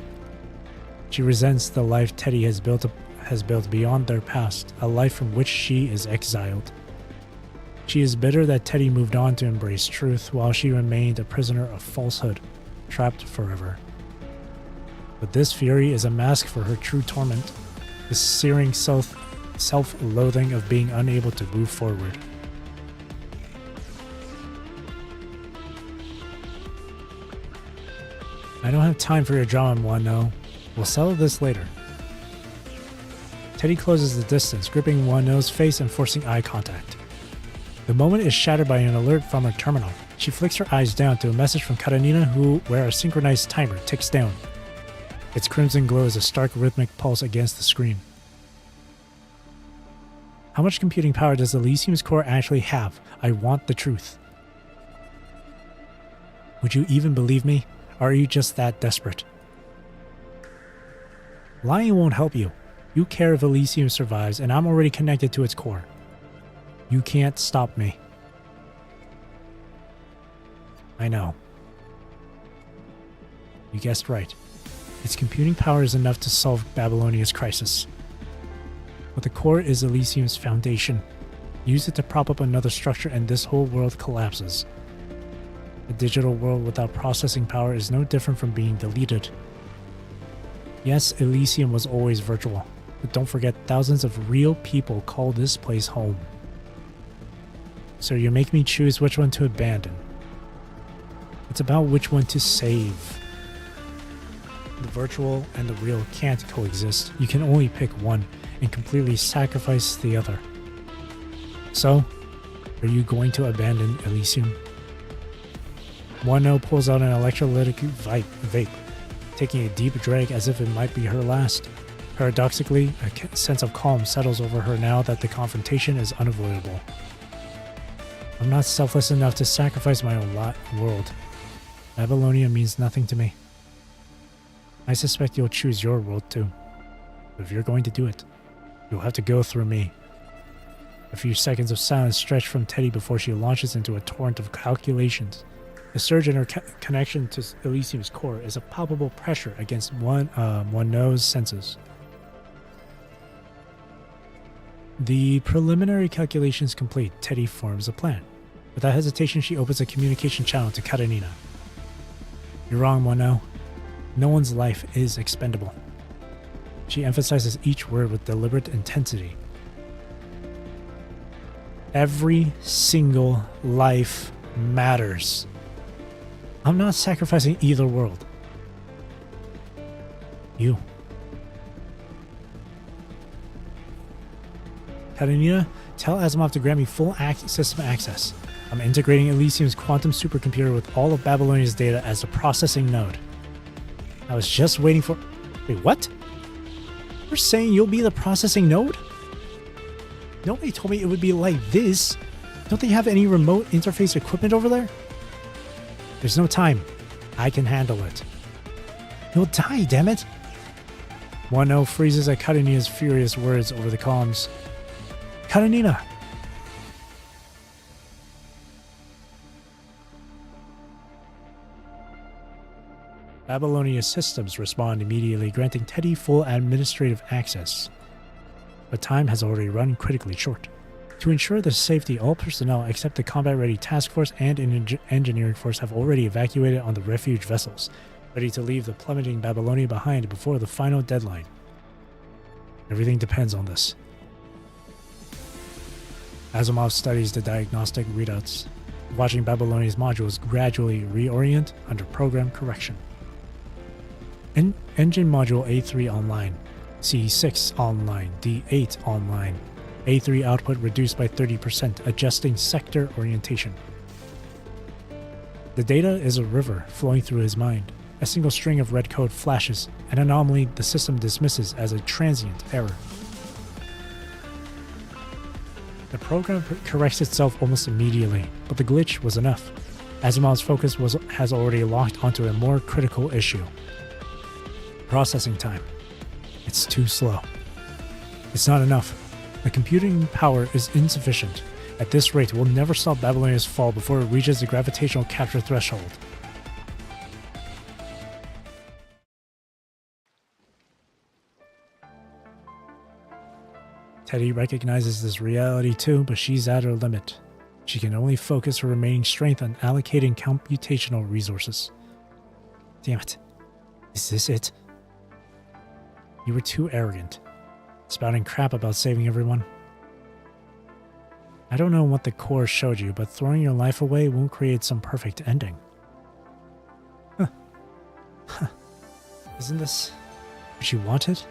She resents the life Teddy has built beyond their past, a life from which she is exiled. She is bitter that Teddy moved on to embrace truth while she remained a prisoner of falsehood, trapped forever. But this fury is a mask for her true torment, the searing self-loathing of being unable to move forward. I don't have time for your drama, Wano. We'll settle this later. Teddy closes the distance, gripping Wano's face and forcing eye contact. The moment is shattered by an alert from her terminal. She flicks her eyes down to a message from Karenina, where a synchronized timer ticks down. Its crimson glow is a stark rhythmic pulse against the screen. How much computing power does Elysium's core actually have? I want the truth. Would you even believe me? Or are you just that desperate? Lying won't help you. You care if Elysium survives, and I'm already connected to its core. You can't stop me. I know. You guessed right. Its computing power is enough to solve Babylonia's crisis. But the core is Elysium's foundation. Use it to prop up another structure and this whole world collapses. A digital world without processing power is no different from being deleted. Yes, Elysium was always virtual, but don't forget thousands of real people call this place home. So you make me choose which one to abandon. It's about which one to save. The virtual and the real can't coexist. You can only pick one and completely sacrifice the other. So, Are you going to abandon Elysium? Wano pulls out an electrolytic vape, taking a deep drag as if it might be her last. Paradoxically, a sense of calm settles over her now that the confrontation is unavoidable. I'm not selfless enough to sacrifice my own world. Babylonia means nothing to me. I suspect you'll choose your world too. But if you're going to do it, you'll have to go through me. A few seconds of silence stretch from Teddy before she launches into a torrent of calculations. The surge in her connection to Elysium's core is a palpable pressure against Wano's senses. The preliminary calculations complete, Teddy forms a plan. Without hesitation, she opens a communication channel to Karenina. You're wrong, Wano. No one's life is expendable. She emphasizes each word with deliberate intensity. Every single life matters. I'm not sacrificing either world. You. Karenina, tell Asimov to grant me full system access. I'm integrating Elysium's quantum supercomputer with all of Babylonia's data as a processing node. I was just waiting for... Wait, what? You're saying you'll be the processing node? Nobody told me it would be like this. Don't they have any remote interface equipment over there? There's no time. I can handle it. You'll die, damn it. Wano freezes at Karenina's furious words over the comms. Karenina! Babylonia's systems respond immediately, granting Teddy full administrative access. But time has already run critically short. To ensure the safety, all personnel except the combat-ready task force and an engineering force have already evacuated on the refuge vessels, ready to leave the plummeting Babylonia behind before the final deadline. Everything depends on this. Asimov studies the diagnostic readouts, watching Babylonia's modules gradually reorient under program correction. Engine module A3 online, C6 online, D8 online, A3 output reduced by 30%, adjusting sector orientation. The data is a river flowing through his mind. A single string of red code flashes, an anomaly the system dismisses as a transient error. The program corrects itself almost immediately, but the glitch was enough. Asimov's focus has already locked onto a more critical issue. Processing time. It's too slow. It's not enough. The computing power is insufficient. At this rate, we'll never stop Babylonia's fall before it reaches the gravitational capture threshold. Teddy recognizes this reality too, but she's at her limit. She can only focus her remaining strength on allocating computational resources. Damn it. Is this it? You were too arrogant, spouting crap about saving everyone. I don't know what the core showed you, but throwing your life away won't create some perfect ending. Huh. Isn't this what you wanted?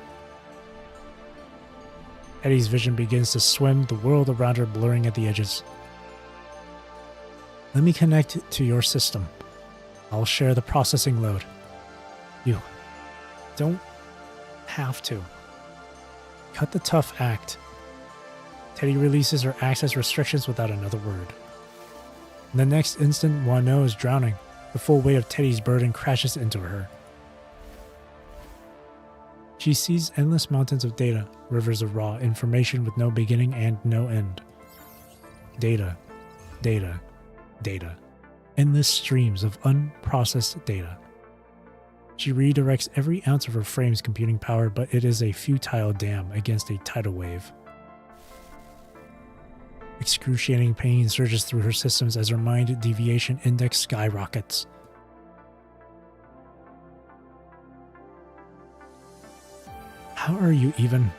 Eddie's vision begins to swim, the world around her blurring at the edges. Let me connect to your system. I'll share the processing load. You don't have to. Cut the tough act. Teddy releases her access restrictions without another word. In the next instant, Wano is drowning. The full weight of Teddy's burden crashes into her. She sees endless mountains of data, rivers of raw information with no beginning and no end. Data, data, data. Endless streams of unprocessed data. She redirects every ounce of her frame's computing power, but it is a futile dam against a tidal wave. Excruciating pain surges through her systems as her mind deviation index skyrockets. How are you even?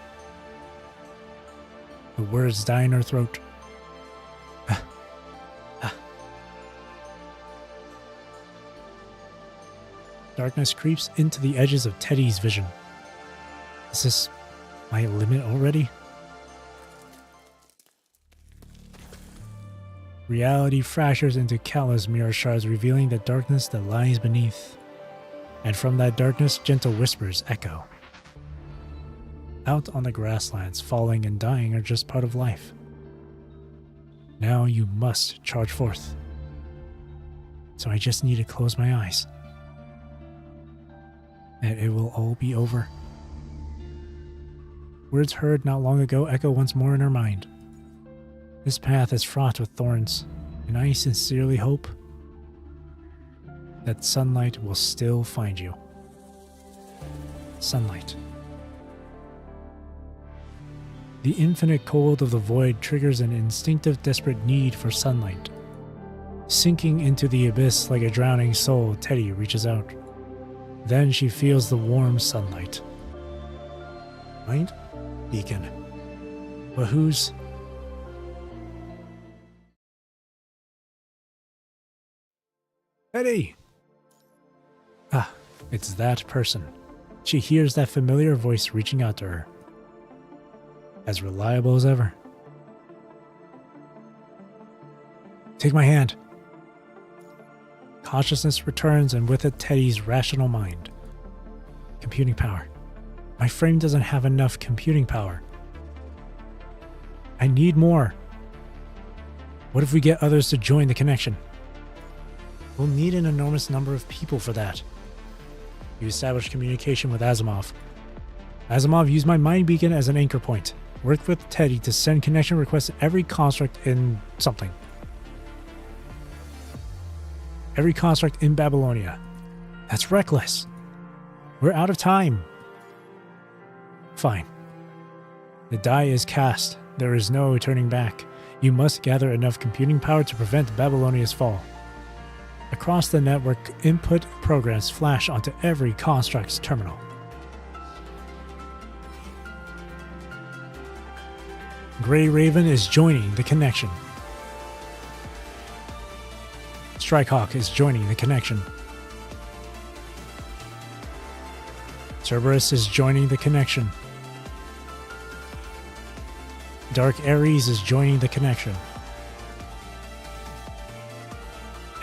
The words die in her throat. Darkness creeps into the edges of Teddy's vision. Is this my limit already? Reality fractures into countless mirror shards, revealing the darkness that lies beneath. And from that darkness, gentle whispers echo. Out on the grasslands, falling and dying are just part of life. Now you must charge forth. So I just need to close my eyes. And it will all be over. Words heard not long ago echo once more in her mind. This path is fraught with thorns, and I sincerely hope that sunlight will still find you. Sunlight. The infinite cold of the void triggers an instinctive, desperate need for sunlight. Sinking into the abyss like a drowning soul, Teddy reaches out. Then she feels the warm sunlight. Mind? Beacon. But whose? Teddy! Ah, it's that person. She hears that familiar voice reaching out to her. As reliable as ever. Take my hand. Consciousness returns, and with it Teddy's rational mind. Computing power. My frame doesn't have enough computing power. I need more. What if we get others to join the connection? We'll need an enormous number of people for that. You establish communication with Asimov. Asimov used my mind beacon as an anchor point. Worked with Teddy to send connection requests to every construct in something. Every construct in Babylonia. That's reckless. We're out of time. Fine. The die is cast. There is no turning back. You must gather enough computing power to prevent Babylonia's fall. Across the network, input programs flash onto every construct's terminal. Grey Raven is joining the connection. Strikehawk is joining the connection. Cerberus is joining the connection. Dark Ares is joining the connection.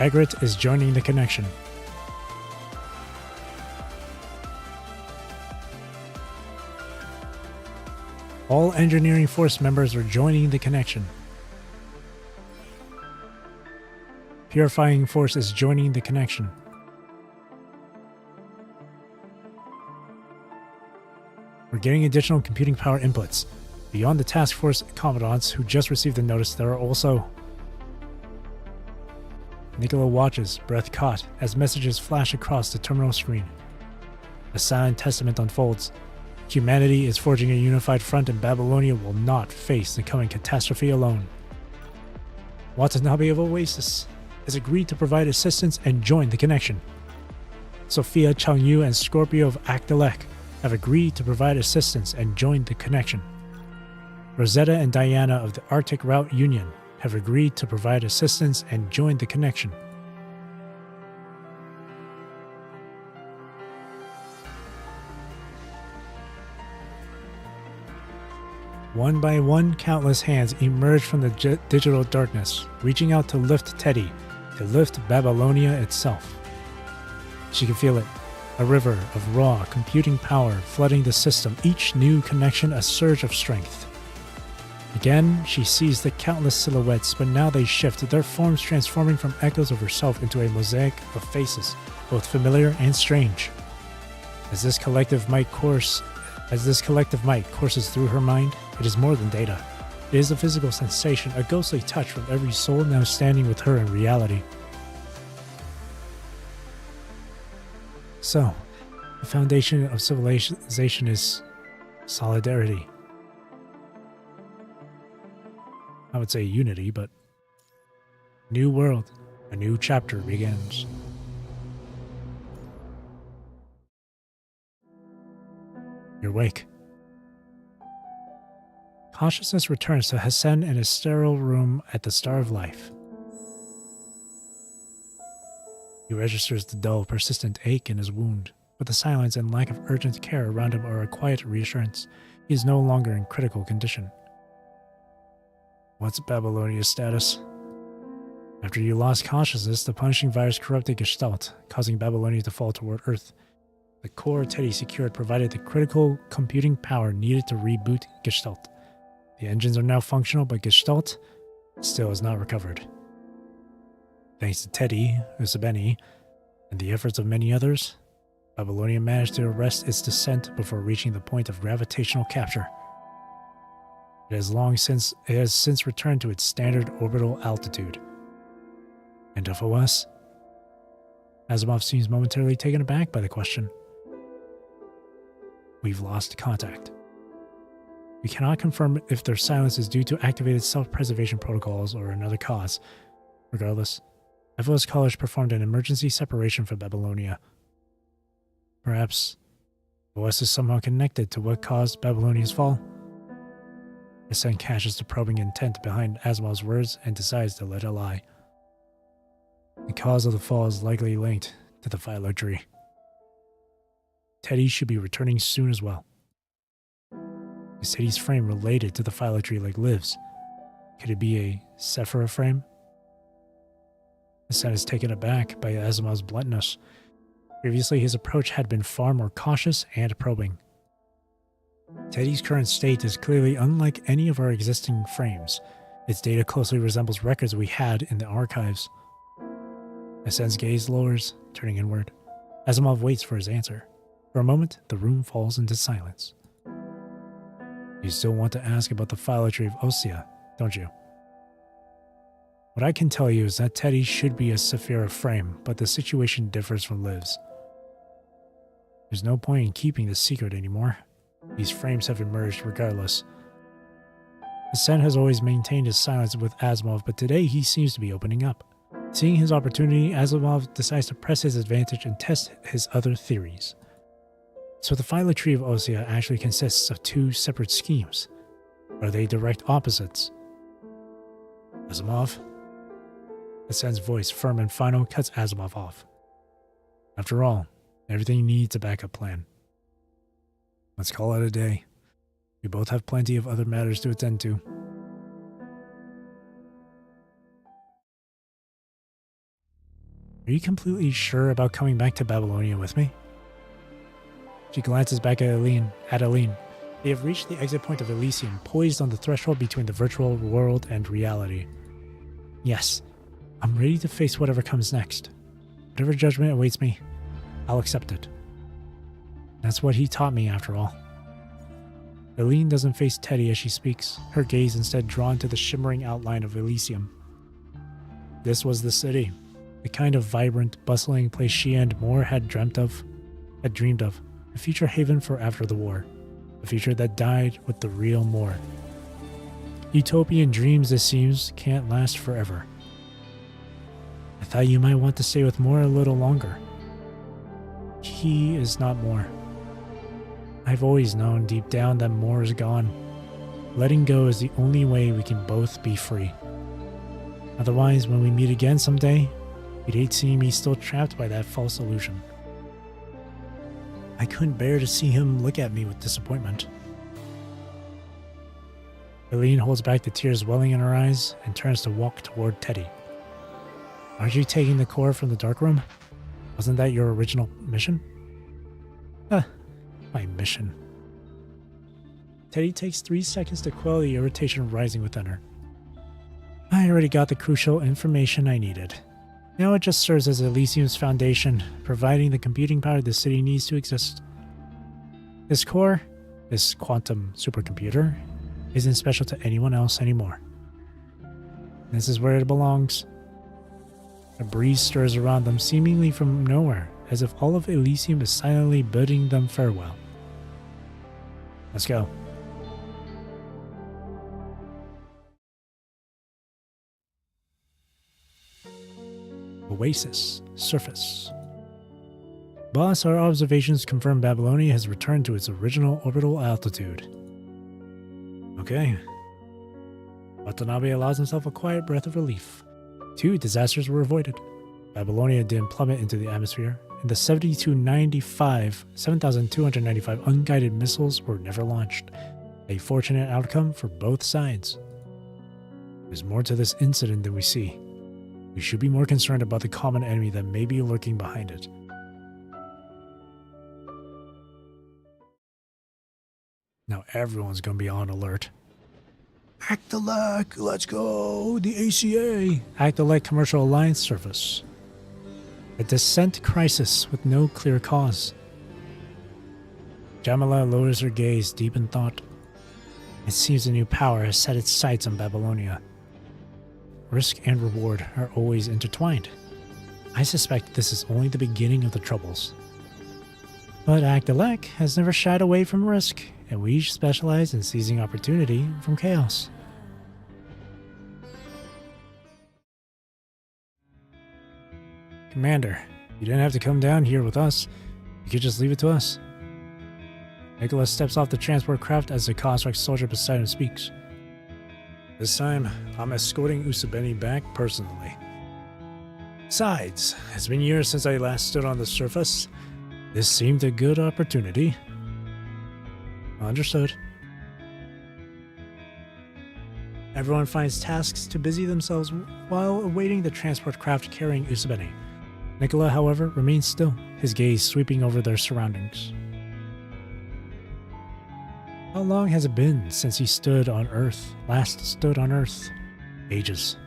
Egret is joining the connection. All Engineering Force members are joining the connection. Purifying Force is joining the connection. We're getting additional computing power inputs. Beyond the task force commandants who just received the notice, there are also... Nicola watches, breath caught, as messages flash across the terminal screen. A silent testament unfolds. Humanity is forging a unified front, and Babylonia will not face the coming catastrophe alone. Watanabe of Oasis has agreed to provide assistance and join the connection. Sophia, Changyu, and Scorpio of Akdalek have agreed to provide assistance and join the connection. Rosetta and Diana of the Arctic Route Union have agreed to provide assistance and join the connection. One by one, countless hands emerge from the digital darkness, reaching out to lift Teddy, to lift Babylonia itself. She can feel it, a river of raw computing power flooding the system, each new connection a surge of strength. Again, she sees the countless silhouettes, but now they shift, their forms transforming from echoes of herself into a mosaic of faces, both familiar and strange. As this collective might courses through her mind, it is more than data. It is a physical sensation, a ghostly touch from every soul now standing with her in reality. So, the foundation of civilization is solidarity. I would say unity, but new world, a new chapter begins. You're awake. Consciousness returns to Hassan in his sterile room at the Star of Life. He registers the dull, persistent ache in his wound, but the silence and lack of urgent care around him are a quiet reassurance. He is no longer in critical condition. What's Babylonia's status? After you lost consciousness, the punishing virus corrupted Gestalt, causing Babylonia to fall toward Earth. The core Teddy secured provided the critical computing power needed to reboot Gestalt. The engines are now functional, but Gestalt still is not recovered. Thanks to Teddy, Usabeni, and the efforts of many others, Babylonia managed to arrest its descent before reaching the point of gravitational capture. It has since returned to its standard orbital altitude. And FOS? Asimov seems momentarily taken aback by the question. We've lost contact. We cannot confirm if their silence is due to activated self-preservation protocols or another cause. Regardless, FOS College performed an emergency separation for Babylonia. Perhaps FOS is somehow connected to what caused Babylonia's fall. Ascent catches the probing intent behind Asimov's words and decides to let it lie. The cause of the fall is likely linked to the phyllo tree. Teddy should be returning soon as well. Is Teddy's frame related to the phyllo tree like Liv's? Could it be a Sephira frame? Ascent is taken aback by Asimov's bluntness. Previously, his approach had been far more cautious and probing. Teddy's current state is clearly unlike any of our existing frames. Its data closely resembles records we had in the archives. Ascent's gaze lowers, turning inward. Asimov waits for his answer. For a moment, the room falls into silence. You still want to ask about the phyllo tree of Osea, don't you? What I can tell you is that Teddy should be a Sephira frame, but the situation differs from Liv's. There's no point in keeping this secret anymore. These frames have emerged regardless. Ascent has always maintained his silence with Asimov, but today he seems to be opening up. Seeing his opportunity, Asimov decides to press his advantage and test his other theories. So the phyllo tree of Osea actually consists of two separate schemes. Are they direct opposites? Asimov? Ascent's voice, firm and final, cuts Asimov off. After all, everything needs a backup plan. Let's call it a day. We both have plenty of other matters to attend to. Are you completely sure about coming back to Babylonia with me? She glances back at Aline. They have reached the exit point of Elysium, poised on the threshold between the virtual world and reality. Yes, I'm ready to face whatever comes next. Whatever judgment awaits me, I'll accept it. That's what he taught me, after all. Aline doesn't face Teddy as she speaks, her gaze instead drawn to the shimmering outline of Elysium. This was the city, the kind of vibrant, bustling place she and Moore had dreamed of, a future haven for after the war, a future that died with the real Moore. Utopian dreams, it seems, can't last forever. I thought you might want to stay with Moore a little longer. He is not Moore. I've always known deep down that Moore is gone. Letting go is the only way we can both be free. Otherwise, when we meet again someday, you'd hate seeing me still trapped by that false illusion. I couldn't bear to see him look at me with disappointment. Aline holds back the tears welling in her eyes and turns to walk toward Teddy. Aren't you taking the core from the dark room? Wasn't that your original mission? My mission. Teddy takes 3 seconds to quell the irritation rising within her. I already got the crucial information I needed. Now it just serves as Elysium's foundation, providing the computing power the city needs to exist. This core, this quantum supercomputer, isn't special to anyone else anymore. This is where it belongs. A breeze stirs around them seemingly from nowhere, as if all of Elysium is silently bidding them farewell. Let's go. Oasis. Surface. Boss, our observations confirm Babylonia has returned to its original orbital altitude. Okay. Watanabe allows himself a quiet breath of relief. 2 disasters were avoided. Babylonia didn't plummet into the atmosphere, and the 7,295 unguided missiles were never launched. A fortunate outcome for both sides. There's more to this incident than we see. We should be more concerned about the common enemy that may be lurking behind it. Now everyone's gonna be on alert. Actalec, let's go! The ACA! Actalec Commercial Alliance Service. A descent crisis with no clear cause. Jamila lowers her gaze deep in thought. It seems a new power has set its sights on Babylonia. Risk and reward are always intertwined. I suspect this is only the beginning of the troubles. But Actalec has never shied away from risk, and we specialize in seizing opportunity from chaos. Commander, you didn't have to come down here with us. You could just leave it to us. Nicholas steps off the transport craft as the construct soldier beside him speaks. This time, I'm escorting Usabeni back personally. Besides, it's been years since I last stood on the surface. This seemed a good opportunity. Understood. Everyone finds tasks to busy themselves while awaiting the transport craft carrying Usabeni. Nicola, however, remains still, his gaze sweeping over their surroundings. How long has it been since he last stood on Earth? Ages.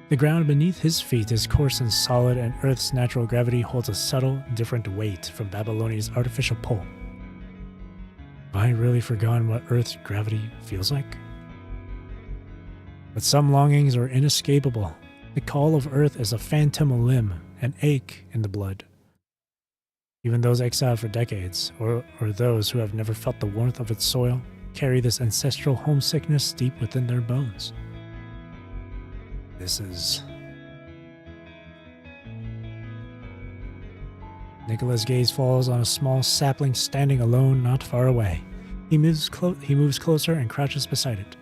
The ground beneath his feet is coarse and solid, and Earth's natural gravity holds a subtle, different weight from Babylonia's artificial pull. Have I really forgotten what Earth's gravity feels like? But some longings are inescapable. The call of Earth is a phantom limb, an ache in the blood. Even those exiled for decades, or those who have never felt the warmth of its soil, carry this ancestral homesickness deep within their bones. This is... Nicola's gaze falls on a small sapling standing alone not far away. He moves closer and crouches beside it.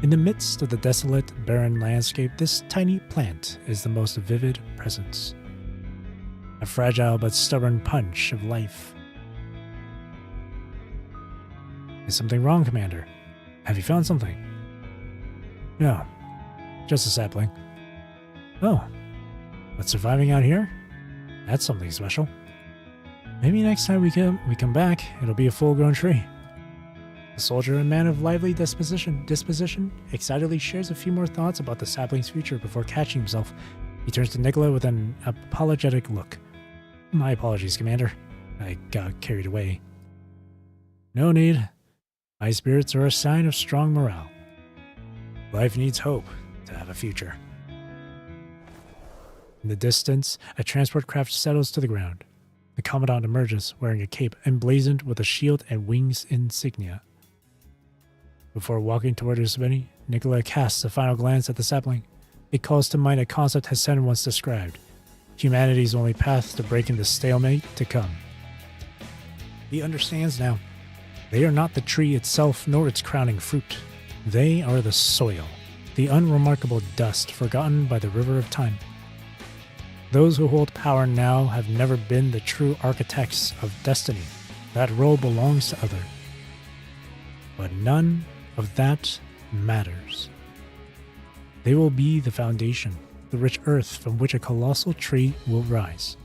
In the midst of the desolate, barren landscape, this tiny plant is the most vivid presence. A fragile but stubborn punch of life. Is something wrong, Commander? Have you found something? No, just a sapling. Oh, but surviving out here? That's something special. Maybe next time we come back, it'll be a full-grown tree. The soldier, a man of lively disposition, excitedly shares a few more thoughts about the sapling's future before catching himself. He turns to Nicola with an apologetic look. My apologies, Commander. I got carried away. No need. High spirits are a sign of strong morale. Life needs hope to have a future. In the distance, a transport craft settles to the ground. The Commandant emerges, wearing a cape emblazoned with a shield and wings insignia. Before walking toward Usabeni, Nicola casts a final glance at the sapling. It calls to mind a concept Hassan once described: humanity's only path to breaking the stalemate to come. He understands now. They are not the tree itself nor its crowning fruit. They are the soil, the unremarkable dust forgotten by the river of time. Those who hold power now have never been the true architects of destiny. That role belongs to others. But none of that matters. They will be the foundation, the rich earth from which a colossal tree will rise.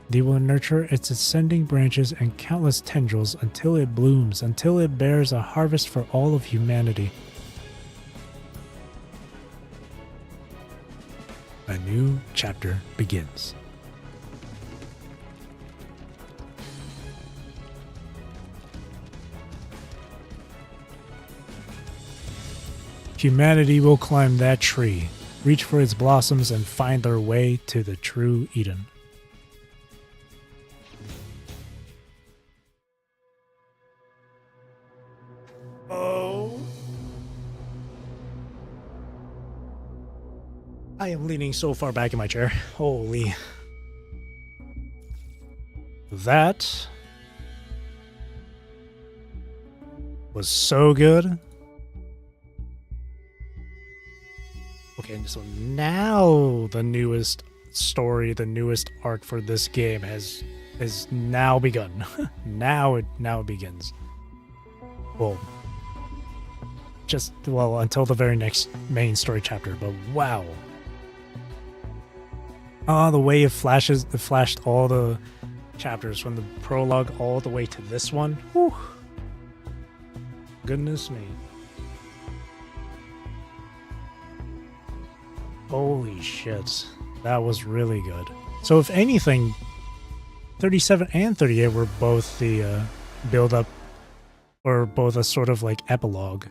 They will nurture its ascending branches and countless tendrils until it blooms, until it bears a harvest for all of humanity. A new chapter begins. Humanity will climb that tree, reach for its blossoms, and find their way to the true Eden. Oh. I am leaning so far back in my chair. Holy. That was so good. Okay, so now the newest story, the newest arc for this game has now begun. now it begins. Well, until the very next main story chapter, but wow. Oh, the way it flashed all the chapters from the prologue all the way to this one. Whew. Goodness me. Holy shit. That was really good. So if anything, 37 and 38 were both the build up, or both a sort of like epilogue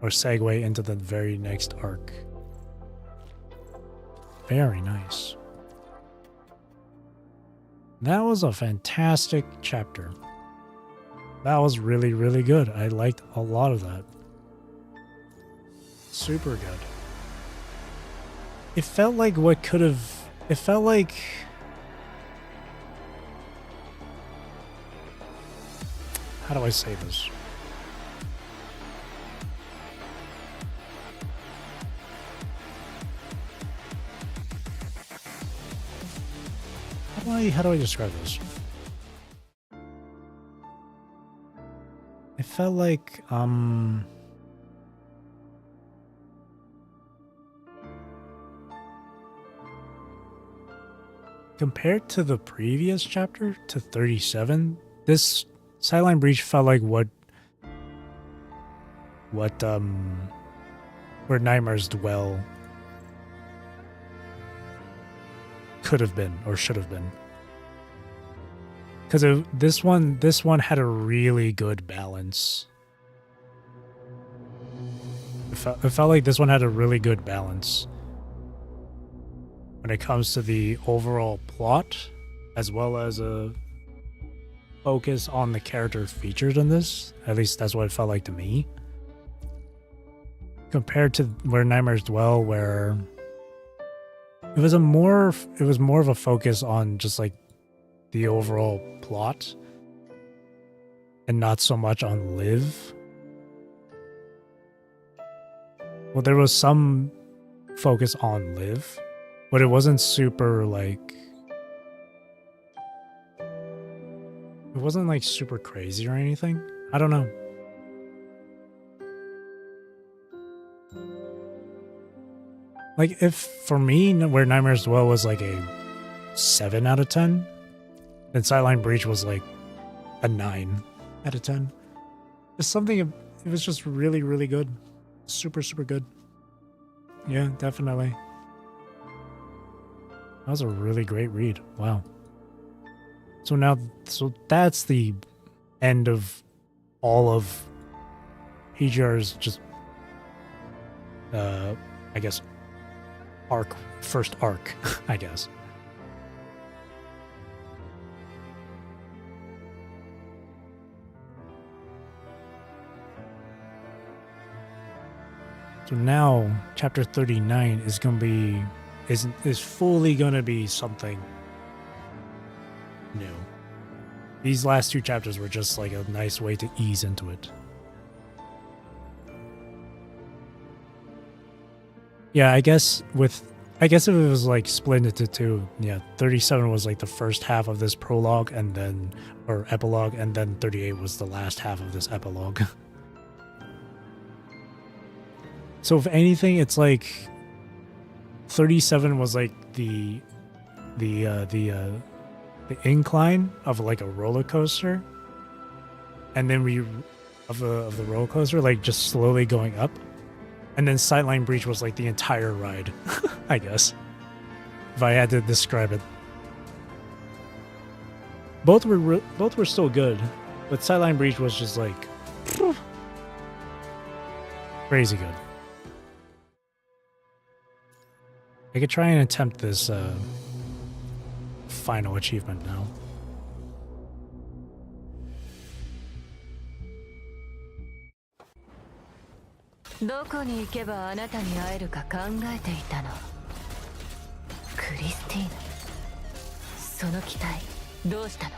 or segue into the very next arc. Very nice. That was a fantastic chapter. That was really, really good. I liked a lot of that. Super good. It felt like what could have... It felt like... How do I say this? How do I describe this? It felt like compared to the previous chapter, to 37, this Sightline Breach felt like what where Nightmares Dwell could have been or should have been. Because this one had a really good balance. It felt like this one had a really good balance when it comes to the overall plot, as well as a focus on the character featured in this. At least that's what it felt like to me. Compared to where Nightmares Dwell, where it was more of a focus on just like the overall plot and not so much on Liv. Well, there was some focus on Liv, but it wasn't super like... It wasn't like super crazy or anything. I don't know. Like, if for me, where Nightmares Dwell was like a 7 out of 10, then Sightline Breach was like a 9 out of 10. There's something, it was just really, really good. Super, super good. Yeah, definitely. That was a really great read. Wow. So that's the end of all of PGR's just, I guess, first arc, I guess. So now, chapter 39 is gonna be is fully gonna be something new. These last two chapters were just like a nice way to ease into it. Yeah, I guess if it was like split into two, yeah, 37 was like the first half of this prologue or epilogue, and then 38 was the last half of this epilogue. So if anything, it's like 37 was like the incline of like a roller coaster, and then of the roller coaster like just slowly going up, and then Sightline Breach was like the entire ride, I guess, if I had to describe it. Both were still good, but Sightline Breach was just like crazy good. I could try and attempt this final achievement now.どこに行けばあなたに会えるか考えていたの。クリスティーヌ、その期待どうしたの？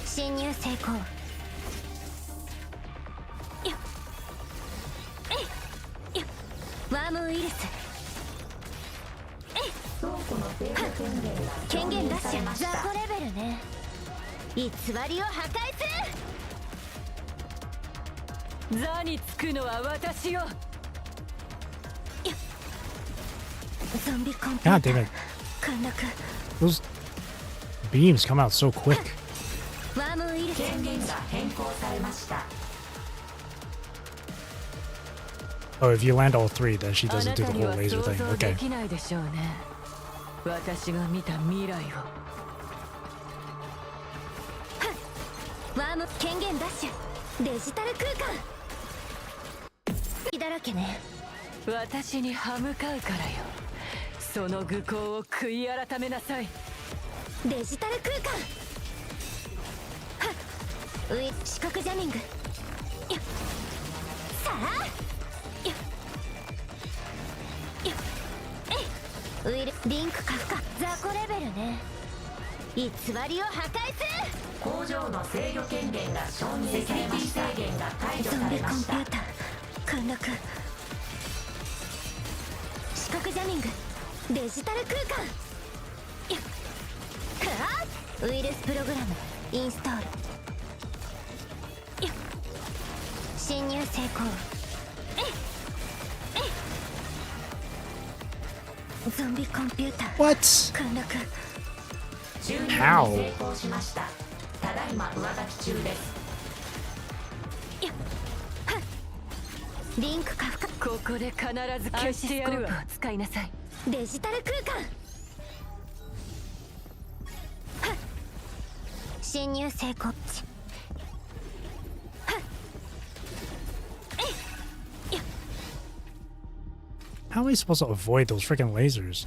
侵入成功。ワームウイルス。権限出しちゃいました。雑魚レベルね。偽りを破壊する。座につくのは私よ。ゾンビコンピュ God ータ damn ー it. 陥落 Those beams come out so quick. ワームウイルス権限が変更されました。 Oh, if you land all three, then she あ doesn't な do た the に whole は laser 想 thing. 像で Okay. きないでしょうね。私が見た未来を。ワーム権限ダッシュデジタル空間だらけね。私に歯向かうからよ。その愚行を悔い改めなさい。デジタル空間はっ視覚ジャミングよっさあよっよっえいウイルリンク過負荷雑魚レベルね。偽りを破壊する。工場の制御権限が承認されました。制限が解除ゾンビされました。コンピューター陥落。視覚ジャミングデジタル空間よっはっウイルスプログラムインストールよっ侵入成功。ゾンビコンピューター What? 陥落。注入に How? 成功しました。ただいま上書き中です。よっはっリンク過負荷ここで必ず消してやるわ。使いなさい。デジタル空間はっ侵入成功。はっえいよ How am I supposed to avoid those freaking lasers?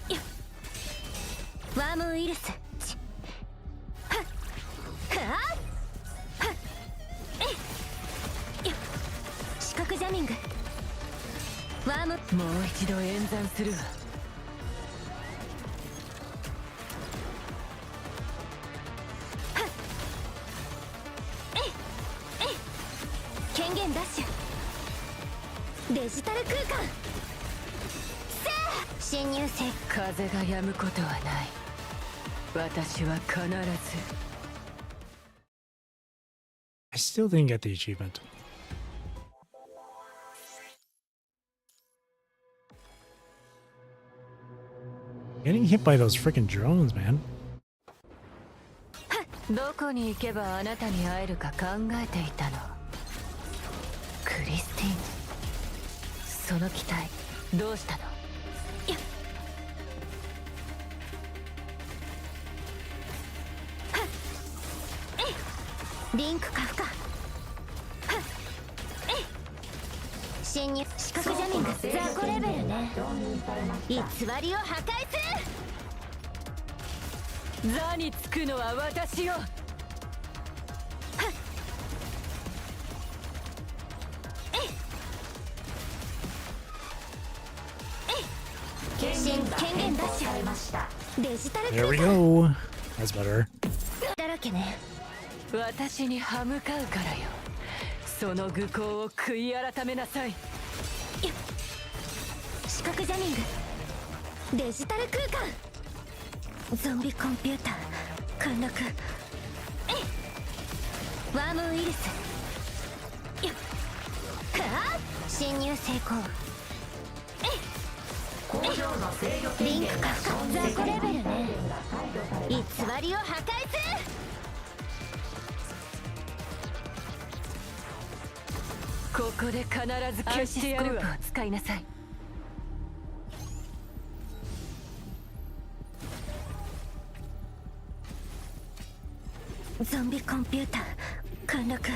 ワームウイルスはっはっはっえいよ視覚ジャミングワームもう一度演算するわ。権限ダッシュデジタル空間せー侵入成風が止むことはない。私は必ず。 I still didn't get the achievement. Getting hit by those freaking drones, man. どこに行けばあなたに会えるか考えていたの。クリスティーン、その機体どうしたの？リンク過負荷はっえい侵入視覚ジャミング雑魚レベルね。偽りを破壊する。座につくのは私よ。権限ダッシュデジタル There 空 we 間 go. That's better. だらけね。私に歯向かうからよ。その愚行を悔い改めなさい。視覚ジャミングデジタル空間ゾンビコンピューター陥落。ワームウイルスよっはっ侵入成功。工場の制御権リンク過限が承負荷認雑魚レベルね。偽解除されました。りを破壊する。ここで必ず消してやるわ。使いなさい。ゾンビコンピューター陥落。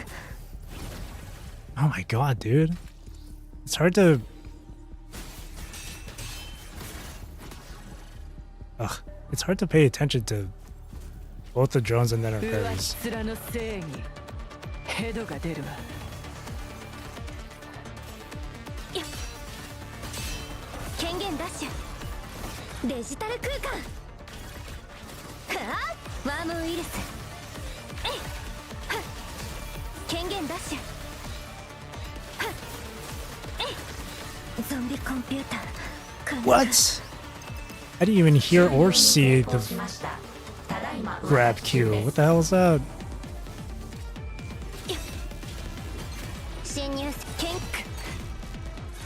Oh my god, dude. It's hard to... Ugh. It's hard to pay attention to both the drones and then our 上 fairies. っ面の正義、ヘドが出るわ。権限ダッシュデジタル空間はっワームウイルスえいはっ権限ダッシュはっえいゾンビコンピューター陥落。 What? I didn't even hear or see 成功 the しました。ただいま grab Q. What the hell is that? 侵入ケン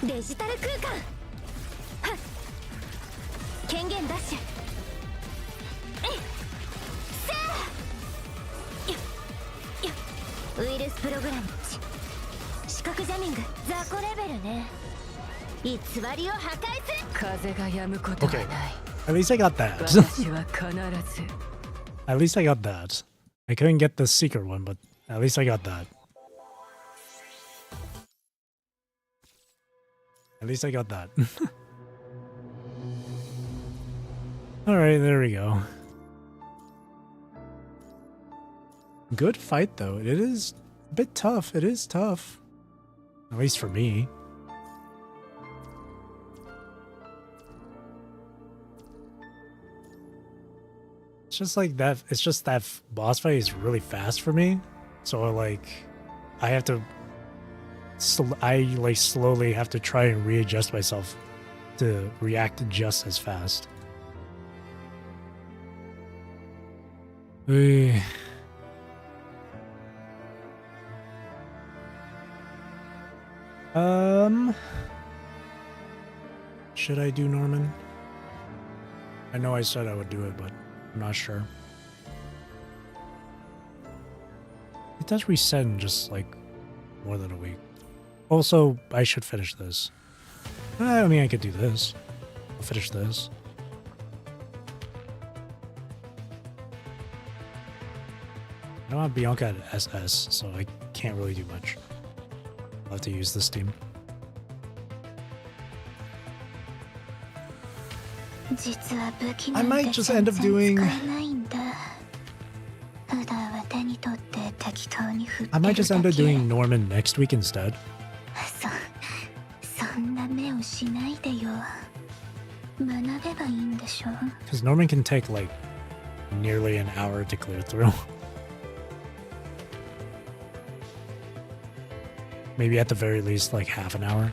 クデジタル空間はっ権限ダッシュ。せーウイルスプログラム視覚ジャミング雑魚レベルね。偽りを破壊する。風が止むことはない。 At least I got that. 私は必ず At least I got that. I couldn't get the secret one, but at least I got that. At least I got that. Alright, there we go. Good fight though. It is a bit tough. It is tough. At least for me. It's just like that. It's just that boss fight is really fast for me. So like, I have to. I like slowly have to try and readjust myself to react just as fast. Should I do Norman? I know I said I would do it, but I'm not sure. It does reset in just like more than a week. Also, I should finish this. I mean, I could do this. I'll finish this. I don't have Bianca at SS, so I can't really do much. I'll have to use this team. I might just end up doing... I might just end up doing Norman next week instead. Because Norman can take like nearly an hour to clear through. Maybe at the very least like half an hour.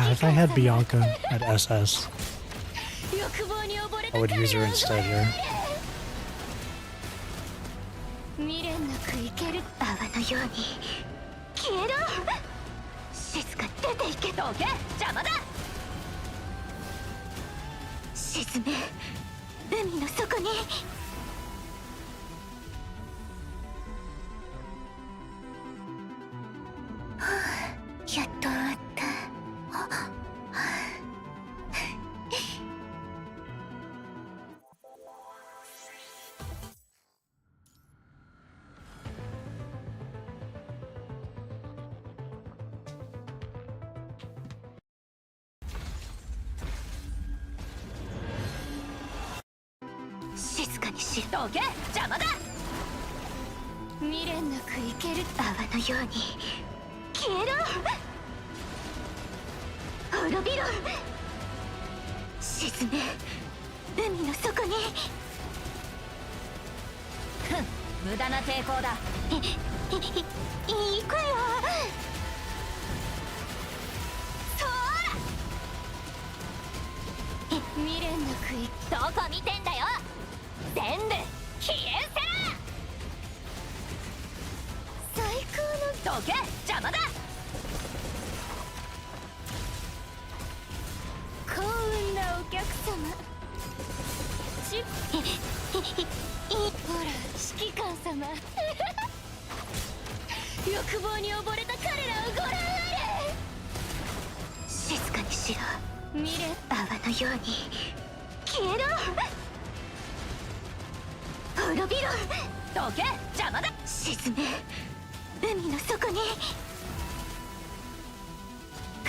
If I had Bianca at SS, I would use her instead here.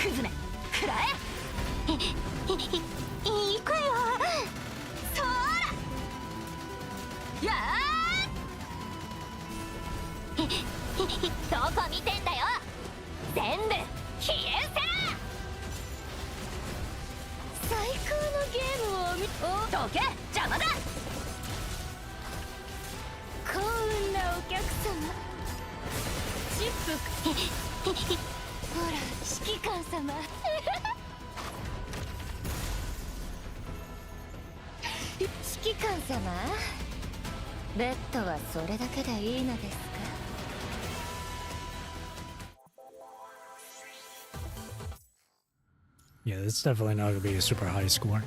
クズめ食らえ。行くよ。そーらやー。どこ見てんだよ。全部消え失せ。最高のゲームをどけ邪魔だ。幸運なお客様。チップほら指揮官様。指揮官様、ベッドはそれだけでいいのですか？Yeah, that's definitely not gonna be a super high score.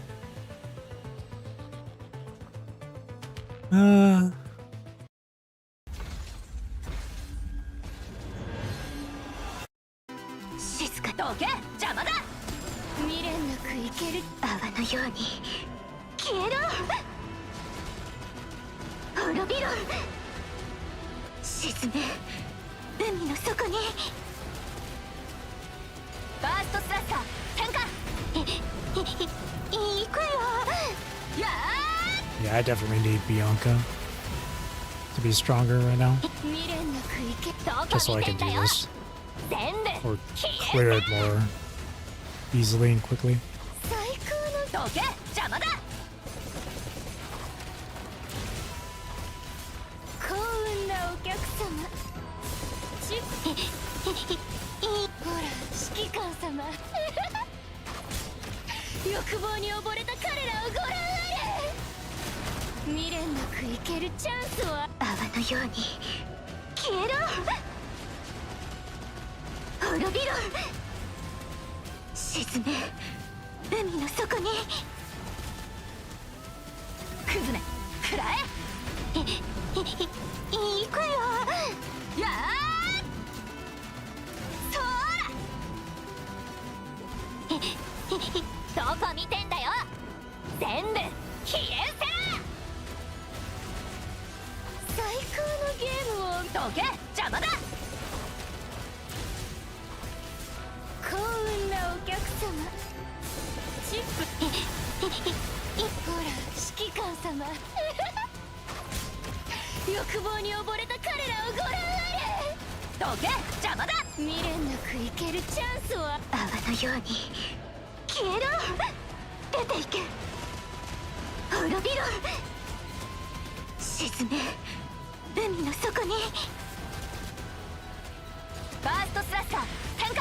静かどけ邪魔だ。未練なく生ける泡のように消えろ。滅びろ。沈め海の底に。バーストスラッサー転換。行くよ。やー。 Yeah, I definitely need Bianca to be stronger right now, 未練なく生けど just so こ I 見て can んだ do よ。 this 全部 or 消え clear it more easily and quickly. 最高のどけ邪魔だ。幸運なお客様。ほら指揮官様。欲望に溺れた彼らをご覧あれ。未練なく生けるチャンスは泡のように消えろ。滅びろ。沈め海の底に。クズめ食らえ。行くよ。やー。そーら。どこ見てんだよ。全部消え失せ。最高のゲームをどけ邪魔だ。幸運なお客様。チップほら指揮官様。欲望に溺れた彼らをご覧あれ。どけ邪魔だ。未練なく生けるチャンスは泡のように消えろ。出ていけ。滅びろ。沈め海の底に。バーストスラッサー転換。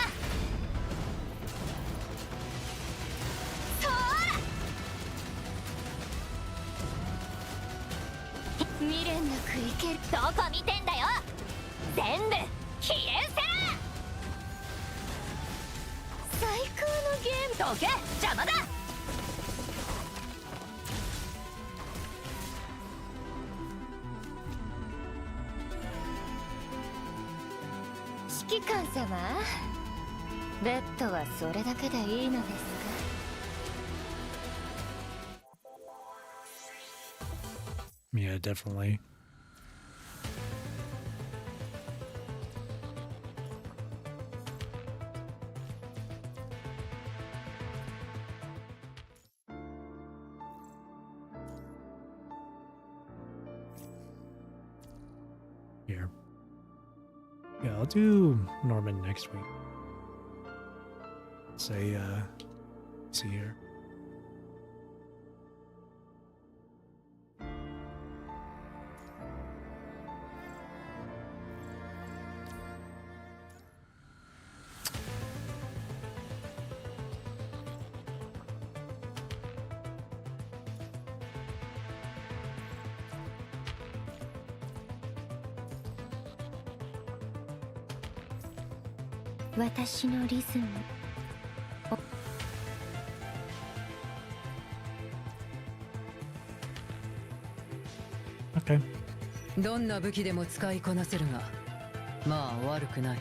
そーら。未練なく生けるどこ見てんだよ。全部消え失せ。最高のゲームどけ邪魔だ。指揮官様、ベッドはそれだけでいいのですか？ Yeah, definitely. Here. Yeah, I'll do Norman next week. Say, see here.私のリズム。 Okay. どんな武器でも使いこなせるが、まあ悪くない。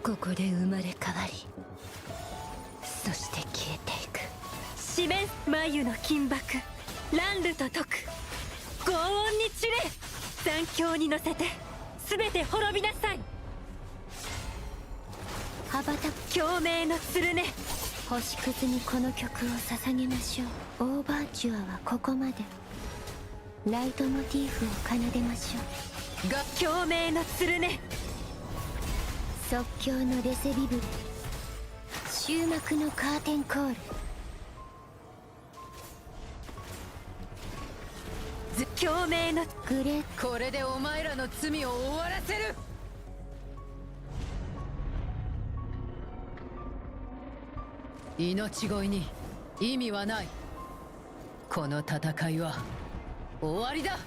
ここで生まれ変わり、そして消えていく。四面眉の金箔乱流と解く轟音に散れ残響に乗せて全て滅びなさい羽ばたく共鳴の鶴ね星屑にこの曲を捧げましょうオーバーチュアはここまでライトモチーフを奏でましょうが共鳴の鶴ね即興のレセビブル終幕のカーテンコール共鳴のグレこれでお前らの罪を終わらせる。命乞いに意味はない。この戦いは終わりだ。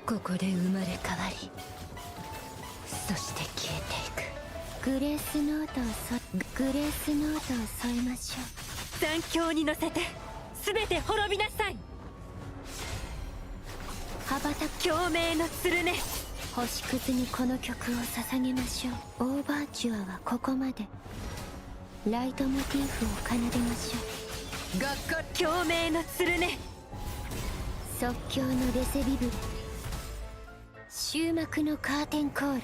ここで生まれ変わりそして消えていくグレースノートを添えましょう残響に乗せて全て滅びなさい羽ばたく共鳴の鶴ね星屑にこの曲を捧げましょうオーバーチュアはここまでライトモチーフを奏でましょうがっかり共鳴の鶴ね即興のレセビブル終幕のカーテンコール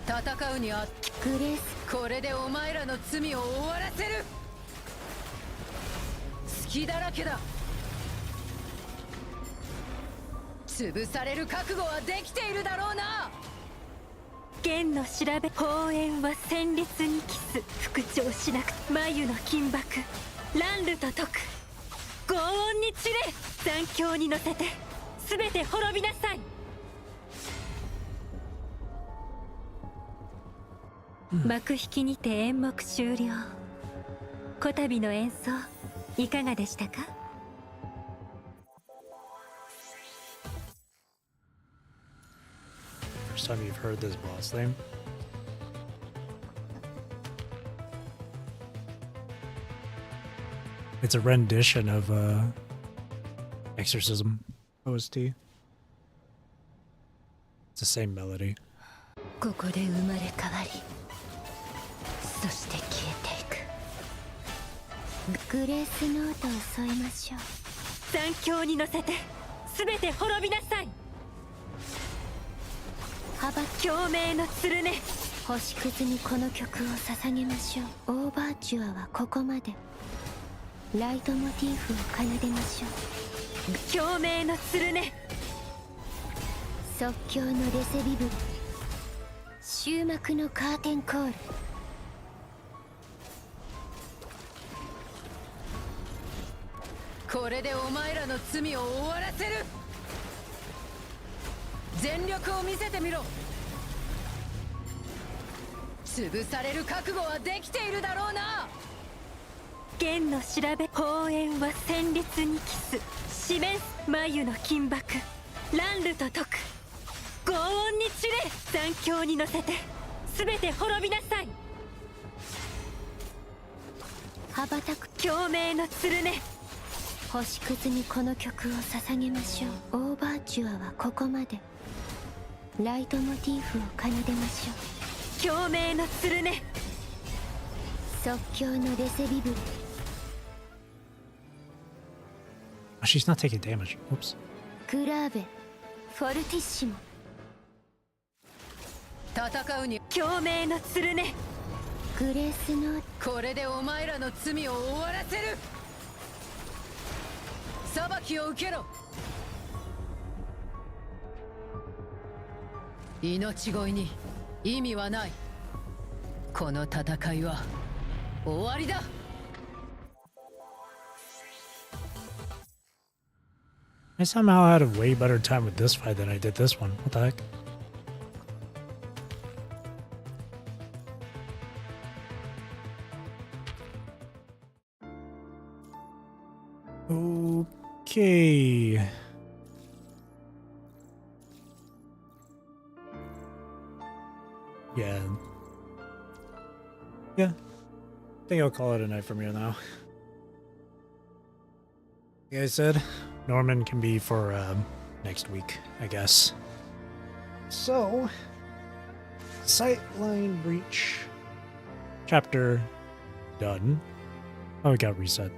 戦うにあってグレースこれでお前らの罪を終わらせる。隙だらけだ。潰される覚悟はできているだろうな。弦の調べ砲煙は旋律にキス復調しなく眉の金箔乱流と解く轟音に散れ残響に乗せて全て滅びなさい、幕引きにて演目終了。こたびの演奏いかがでしたか。First time you've heard this boss theme? It's a rendition of Exorcism OST. It's the same melody. ここで生まれ変わりそして消えていくグレースノートを添えましょう残響に乗せて全て滅びなさい幅共鳴の鶴ね星屑にこの曲を捧げましょうオーバーチュアはここまでライトモチーフを奏でましょう共鳴の鶴ね即興のレセビブル終幕のカーテンコールこれでお前らの罪を終わらせる。全力を見せてみろ。潰される覚悟はできているだろうな。弦の調べ砲煙は旋律にキス四面眉の金箔乱流と解く轟音に散れ残響に乗せて全て滅びなさい羽ばたく共鳴の鶴ね星屑にこの曲を捧げましょうオーバーチュアはここまでライトモチーフを奏でましょう共鳴の鶴ね即興のレセビブル Oh, she's not taking damage. Oops. グラーベフォルティッシモ戦うに共鳴の鶴ねグレースノーこれでお前らの罪を終わらせる。裁きを受けろ。命乞いに意味はない。この戦いは終わりだ。I somehow had a way better time with this fight than I did this one. What the heck? Okay. Yeah. Yeah, I think I'll call it a night from here now. Like I said, Norman can be for next week, I guess. So, Sightline Breach chapter done. Oh, it got reset.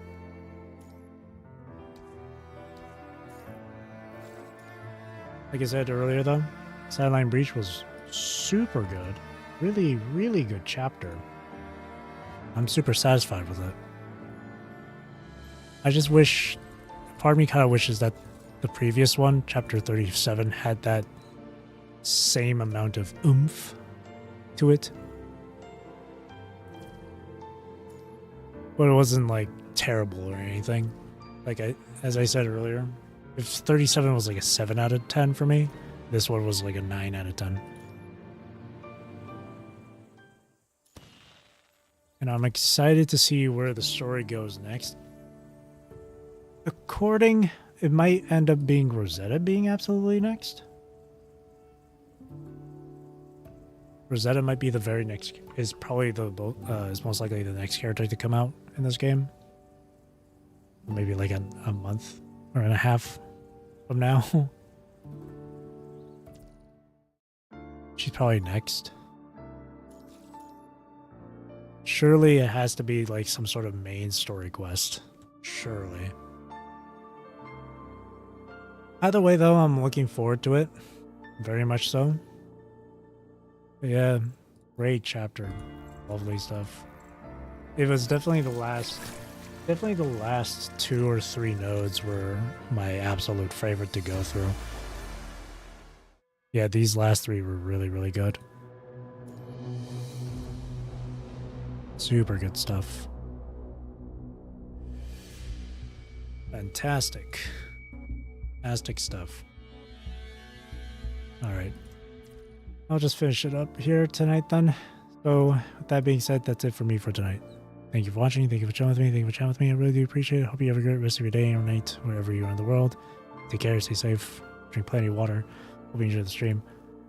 Like I said earlier, though, Sightline Breach was super good. Really, really good chapter. I'm super satisfied with it. I just wish, part of me kind of wishes that the previous one, chapter 37, had that same amount of oomph to it. But it wasn't like terrible or anything. Like as I said earlier, if 37 was like a 7 out of 10 for me, this one was like a 9 out of 10. And I'm excited to see where the story goes next. According, it might end up being Rosetta being absolutely next. Rosetta might be the very next, is probably is most likely the next character to come out in this game. Maybe like a month or and a half from now. She's probably next. Surely it has to be like some sort of main story quest. Surely. Either way, though, I'm looking forward to it. Very much so. But yeah, great chapter. Lovely stuff. It was definitely the last 2 or 3 nodes were my absolute favorite to go through. Yeah, these last 3 were really, really good. Super good stuff. Fantastic. Fantastic stuff. Alright. I'll just finish it up here tonight then. So, with that being said, that's it for me for tonight. Thank you for watching. Thank you for chilling with me. Thank you for chatting with me. I really do appreciate it. Hope you have a great rest of your day or night, wherever you are in the world. Take care. Stay safe. Drink plenty of water. Hope you enjoy the stream.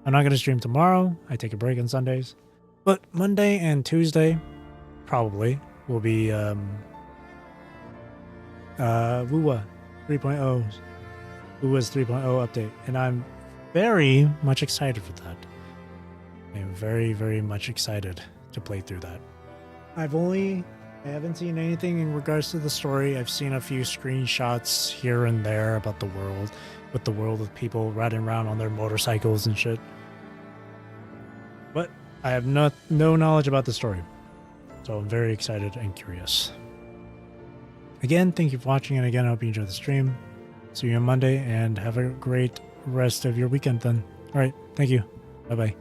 I'm not going to stream tomorrow. I take a break on Sundays. But Monday and Tuesday, probably, will be WUWA 3.0. WUWA's 3.0 update. And I'm very much excited for that. I'm very, very much excited to play through that. I haven't seen anything in regards to the story. I've seen a few screenshots here and there about the world, with people riding around on their motorcycles and shit. But I have no knowledge about the story. So I'm very excited and curious. Again, thank you for watching, and again, I hope you enjoyed the stream. See you on Monday, and have a great rest of your weekend then. Alright, thank you. Bye-bye.